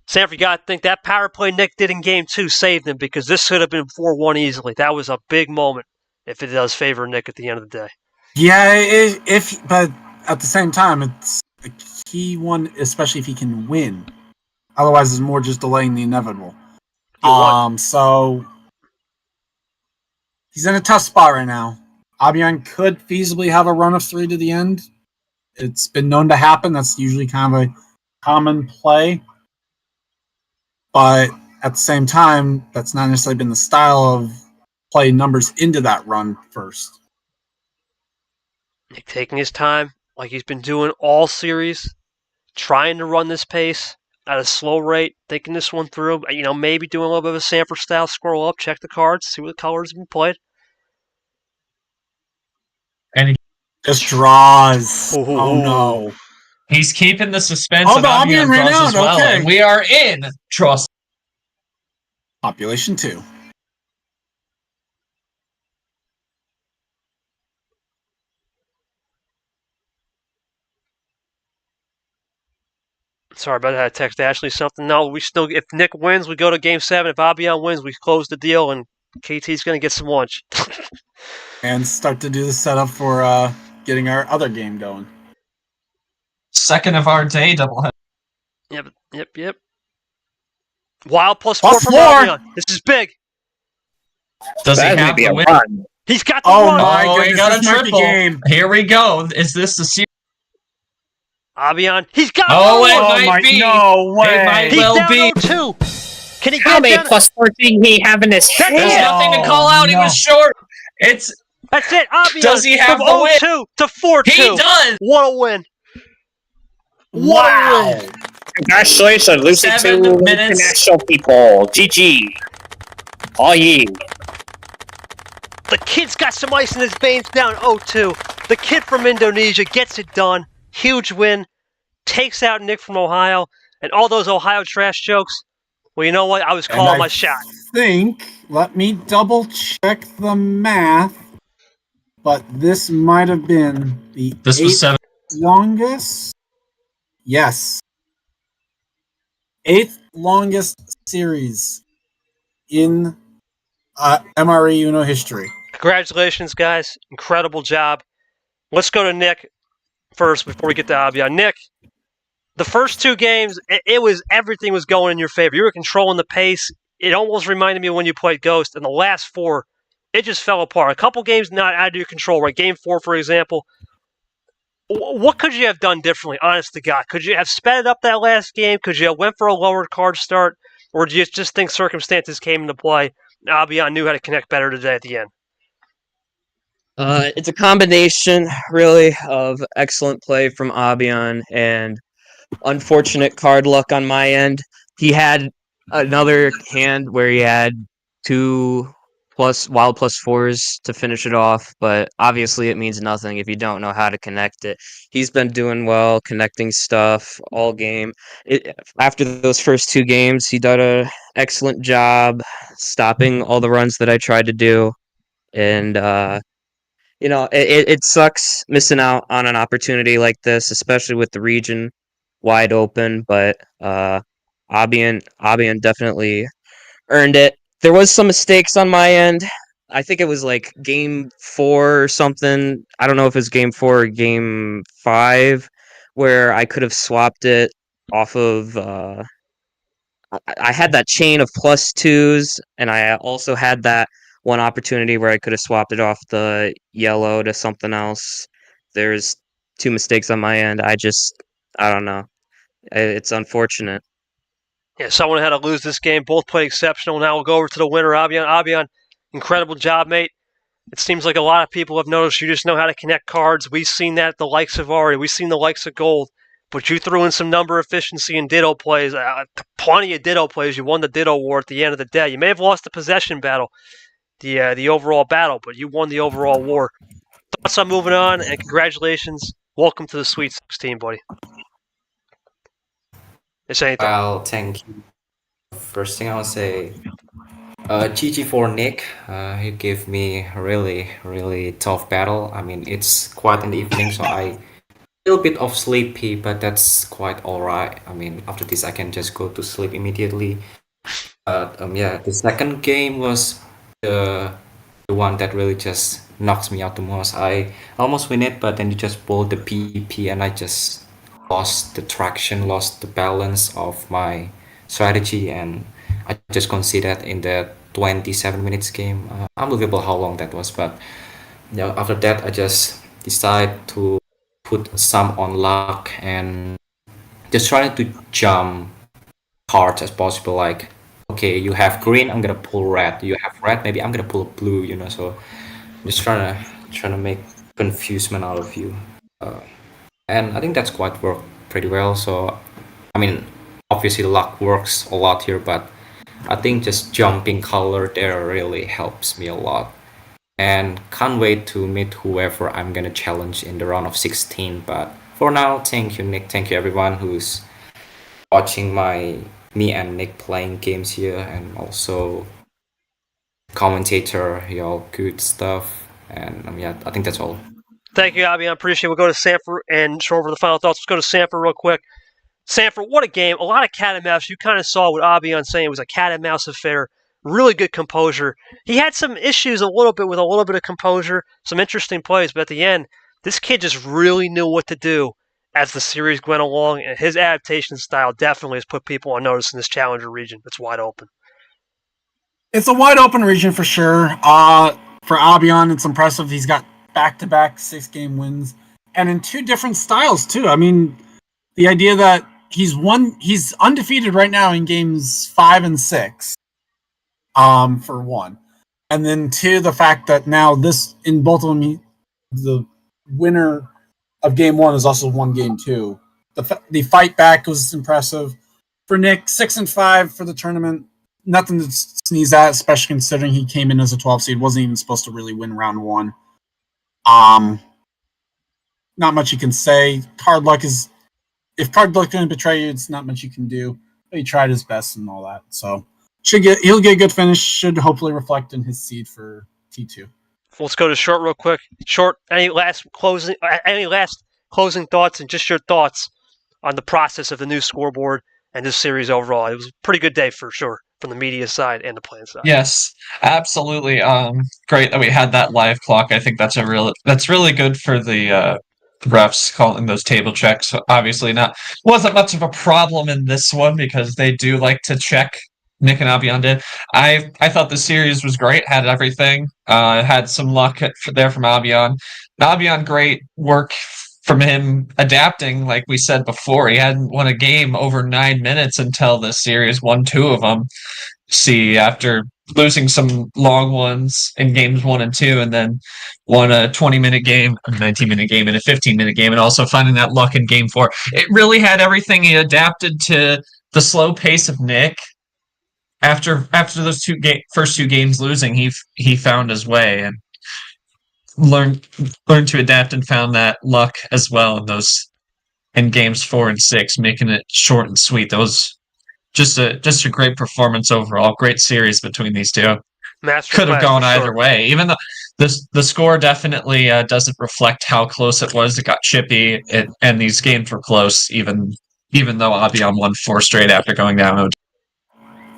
[SPEAKER 2] Sanford, you got to think that power play Nick did in Game 2 saved him because this could have been 4-1 easily. That was a big moment if it does favor Nick at the end of the day.
[SPEAKER 3] Yeah, but at the same time, it's a key one, especially if he can win. Otherwise, it's more just delaying the inevitable. So he's in a tough spot right now. Abyan could feasibly have a run of 3 to the end. It's been known to happen. That's usually kind of a common play. But at the same time, that's not necessarily been the style of play numbers into that run first.
[SPEAKER 2] Nick taking his time, like he's been doing all series, trying to run this pace at a slow rate, thinking this one through. You know, maybe doing a little bit of a Sanford style scroll up, check the cards, see what colors have been played.
[SPEAKER 7] and he,
[SPEAKER 3] Just draws.
[SPEAKER 2] Ooh.
[SPEAKER 3] Oh no.
[SPEAKER 7] he's keeping the suspense
[SPEAKER 3] Oh,
[SPEAKER 7] of
[SPEAKER 3] but Abyan
[SPEAKER 7] Abyan
[SPEAKER 3] ran
[SPEAKER 7] draws as
[SPEAKER 3] out,
[SPEAKER 7] well.
[SPEAKER 3] okay.
[SPEAKER 7] And we are in trust.
[SPEAKER 3] Population 2.
[SPEAKER 2] Sorry about that. I text Ashley something. No, we still. If Nick wins, we go to Game 7. If Abyan wins, we close the deal, and KT's going to get some lunch.
[SPEAKER 3] And start to do the setup for getting our other game going.
[SPEAKER 7] Second of our day doubleheader.
[SPEAKER 2] Yep. Wild +4
[SPEAKER 3] +4.
[SPEAKER 2] from Abyan. This is big.
[SPEAKER 7] Does he
[SPEAKER 8] That
[SPEAKER 7] have
[SPEAKER 8] may be
[SPEAKER 7] the
[SPEAKER 8] a
[SPEAKER 7] win?
[SPEAKER 8] run.
[SPEAKER 2] He's got the
[SPEAKER 3] Oh
[SPEAKER 2] run.
[SPEAKER 3] my
[SPEAKER 7] Oh, he
[SPEAKER 3] goodness,
[SPEAKER 7] got a
[SPEAKER 3] this might be
[SPEAKER 7] triple.
[SPEAKER 3] game.
[SPEAKER 7] Here we go. Is this the series?
[SPEAKER 2] Abyan. He's got
[SPEAKER 7] Oh,
[SPEAKER 2] the
[SPEAKER 7] it
[SPEAKER 2] run.
[SPEAKER 7] might be.
[SPEAKER 3] No
[SPEAKER 7] It might
[SPEAKER 2] He's
[SPEAKER 7] well
[SPEAKER 2] down
[SPEAKER 7] be.
[SPEAKER 2] 0-2. Can he
[SPEAKER 8] How
[SPEAKER 2] get
[SPEAKER 8] many
[SPEAKER 2] down?
[SPEAKER 8] +14 he have in his
[SPEAKER 2] That's
[SPEAKER 7] There's
[SPEAKER 8] hand?
[SPEAKER 7] nothing to call out. He
[SPEAKER 3] no.
[SPEAKER 7] was short. It's
[SPEAKER 2] That's it. Abyan.
[SPEAKER 7] Does he have
[SPEAKER 2] from
[SPEAKER 7] the win?
[SPEAKER 2] 0-2 to 4-2.
[SPEAKER 7] he does.
[SPEAKER 2] What a win.
[SPEAKER 3] Wow.
[SPEAKER 8] Congratulations, losing
[SPEAKER 7] 7
[SPEAKER 8] to
[SPEAKER 7] minutes.
[SPEAKER 8] 2 international people. GG. Oh, yeah.
[SPEAKER 2] Nick taking his time. Got to think every move through. Got to be methodical. He just draws. Here comes Abyan trying to run with this yellow some more. He plays some yellow some more. Now Nick's got to figure out a draw pattern here. Does he have 4 efficiency? It'd be a risky switch.
[SPEAKER 3] Okay, so that puts Abyan down to 3.
[SPEAKER 2] Abyan. He's got the
[SPEAKER 3] Oh
[SPEAKER 2] run.
[SPEAKER 3] my goodness.
[SPEAKER 2] One up this time. The kid's got some ice in his veins down 0-2. The kid from Indonesia gets it done. Huge win. Takes out Nick from Ohio. And all those Ohio trash jokes, well, you know what? I was calling my shot.
[SPEAKER 3] Let me double check the math, but this might have been the
[SPEAKER 7] This was 7.
[SPEAKER 3] longest. Yes. 8th longest series in MRE UNO history.
[SPEAKER 2] Congratulations, guys. Incredible job. Let's go to Nick first before we get to Abyan. Nick, the first 2 games, everything was going in your favor. You were controlling the pace. It almost reminded me of when you played Ghost. And the last 4, it just fell apart. A couple games not out of your control, right? Game 4, for example. What could you have done differently, honest to God? Could you have sped it up that last game? Could you have went for a lower card start? Or do you just think circumstances came into play? Abyan knew how to connect better today at the end.
[SPEAKER 5] It's a combination, really, of excellent play from Abyan and unfortunate card luck on my end. He had another hand where he had 2 wild +4s to finish it off, but obviously it means nothing if you don't know how to connect it. He's been doing well, connecting stuff all game. After those first 2 games, he did an excellent job stopping all the runs that I tried to do, and it sucks missing out on an opportunity like this, especially with the region wide open. But Abyan definitely earned it. There was some mistakes on my end. I think it was like game 4 or something. I don't know if it was game 4 or game 5, where I could have swapped it off of. I had that chain of +2s, and I also had that one opportunity where I could have swapped it off the yellow to something else. There's 2 mistakes on my end. I don't know. It's unfortunate.
[SPEAKER 2] Yeah, someone had to lose this game. Both played exceptional. Now we'll go over to the winner, Abyan. Abyan, incredible job, mate. It seems like a lot of people have noticed you just know how to connect cards. We've seen that, the likes of Ari. We've seen the likes of Gold. But you threw in some number efficiency and ditto plays. Plenty of ditto plays. You won the ditto war at the end of the day. You may have lost the possession battle, the overall battle, but you won the overall war. Thoughts on moving on, and congratulations. Welcome to the Sweet 16, buddy. Is anything?
[SPEAKER 6] Well, thank you. First thing I would say, GG for Nick. He gave me a really, really tough battle. I mean, it's quite in the evening, so I a little bit of sleepy, but that's quite alright. I mean, after this, I can just go to sleep immediately. Yeah, the second game was the one that really just knocks me out the most. I almost win it, but then you just pulled the PP, and I just lost the traction, lost the balance of my strategy, and I just conceded in the 27 minutes game. Unbelievable how long that was, but after that, I just decided to put some on luck and just trying to jump hard as possible. Like, okay, you have green, I'm gonna pull red. You have red, maybe I'm gonna pull blue. So just trying to make confusement out of you, and I think that's quite worked pretty well. So, I mean, obviously luck works a lot here, but I think just jumping color there really helps me a lot. And can't wait to meet whoever I'm gonna challenge in the round of 16. But for now, thank you, Nick. Thank you, everyone who's watching me and Nick playing games here, and also commentator, y'all good stuff. And I think that's all.
[SPEAKER 2] Thank you, Abby. I appreciate it. We'll go to Sanford and show over the final thoughts. Let's go to Sanford real quick. Sanford, what a game. A lot of cat and mouse. You kind of saw what Abyan saying. It was a cat and mouse affair. Really good composure. He had some issues a little bit with a little bit of composure, some interesting plays, but at the end, this kid just really knew what to do as the series went along, and his adaptation style definitely has put people on notice in this challenger region. It's wide open.
[SPEAKER 3] It's a wide open region for sure. For Abyan, it's impressive. He's got back-to-back 6-game wins, and in 2 different styles too. I mean, the idea that he's undefeated right now in games 5 and 6. For 1, and then 2, the fact that now this in both of them, the winner of game 1 is also won game 2. The fight back was impressive for Nick. 6 and 5 for the tournament. nothing to sneeze at, especially considering he came in as a 12 seed. Wasn't even supposed to really win round one. Not much you can say. Card luck is, if card luck didn't betray you, it's not much you can do. But he tried his best and all that. So he'll get a good finish. Should hopefully reflect in his seed for T2.
[SPEAKER 2] Let's go to Short real quick. Short, any last closing thoughts, and just your thoughts on the process of the new scoreboard and this series overall? It was a pretty good day for sure from the media side and the playing side.
[SPEAKER 7] Yes, absolutely. Great that we had that live clock. I think that's really good for the refs calling those table checks. Obviously, wasn't much of a problem in this one because they do like to check. Nick and Abyan did. I thought the series was great. Had everything. Had some luck there from Abyan. Abyan, great work from him adapting. Like we said before, he hadn't won a game over 9 minutes until this series. Won 2 of them. See, after losing some long ones in games 1 and 2, and then won a 20-minute game, a 19-minute game, and a 15-minute game, and also finding that luck in game 4. It really had everything. He adapted to the slow pace of Nick. After those first 2 games losing, he found his way and learned to adapt and found that luck as well in games 4 and 6, making it short and sweet. That was just a great performance overall. Great series between these two. Could have gone either way. Even though the score definitely doesn't reflect how close it was. It got chippy, and these games were close. Even though Abyan won 4 straight after going down.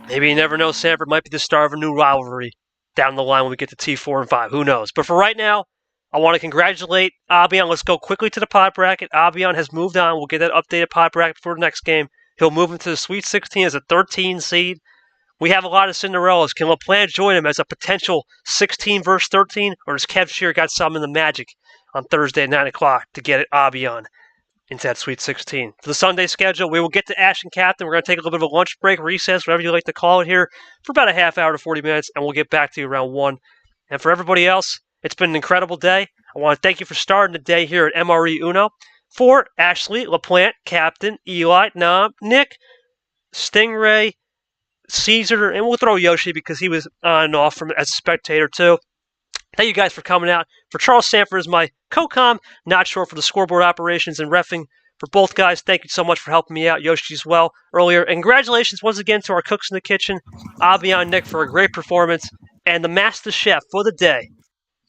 [SPEAKER 2] Maybe you never know. Sanford might be the star of a new rivalry down the line when we get to T4 and 5. Who knows? But for right now, I want to congratulate Abyan. Let's go quickly to the pod bracket. Abyan has moved on. We'll get that updated pod bracket before the next game. He'll move into the Sweet 16 as a 13 seed. We have a lot of Cinderellas. Can LaPlante join him as a potential 16 versus 13? Or does Kev Shear got some in the magic on Thursday at 9 o'clock to get Abyan into that Sweet 16? For the Sunday schedule, we will get to Ash and Captain. We're going to take a little bit of a lunch break, recess, whatever you like to call it here, for about a half hour to 40 minutes, and we'll get back to you around 1. And for everybody else, it's been an incredible day. I want to thank you for starting the day here at MRE UNO. For Ashley, LaPlante, Captain, Eli, Nam, Nick, Stingray, Caesar, and we'll throw Yoshi because he was on and off as a spectator too. Thank you guys for coming out. For Charles Sanford as my co-com, not sure for the scoreboard operations and reffing. For both guys, thank you so much for helping me out. Yoshi as well earlier. And congratulations once again to our cooks in the kitchen, Abyan and Nick, for a great performance. And the master chef for the day,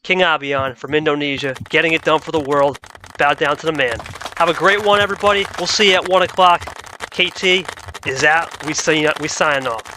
[SPEAKER 2] King Abyan from Indonesia, getting it done for the world. Bow down to the man. Have a great one, everybody. We'll see you at 1 o'clock. KT is out. We sign off.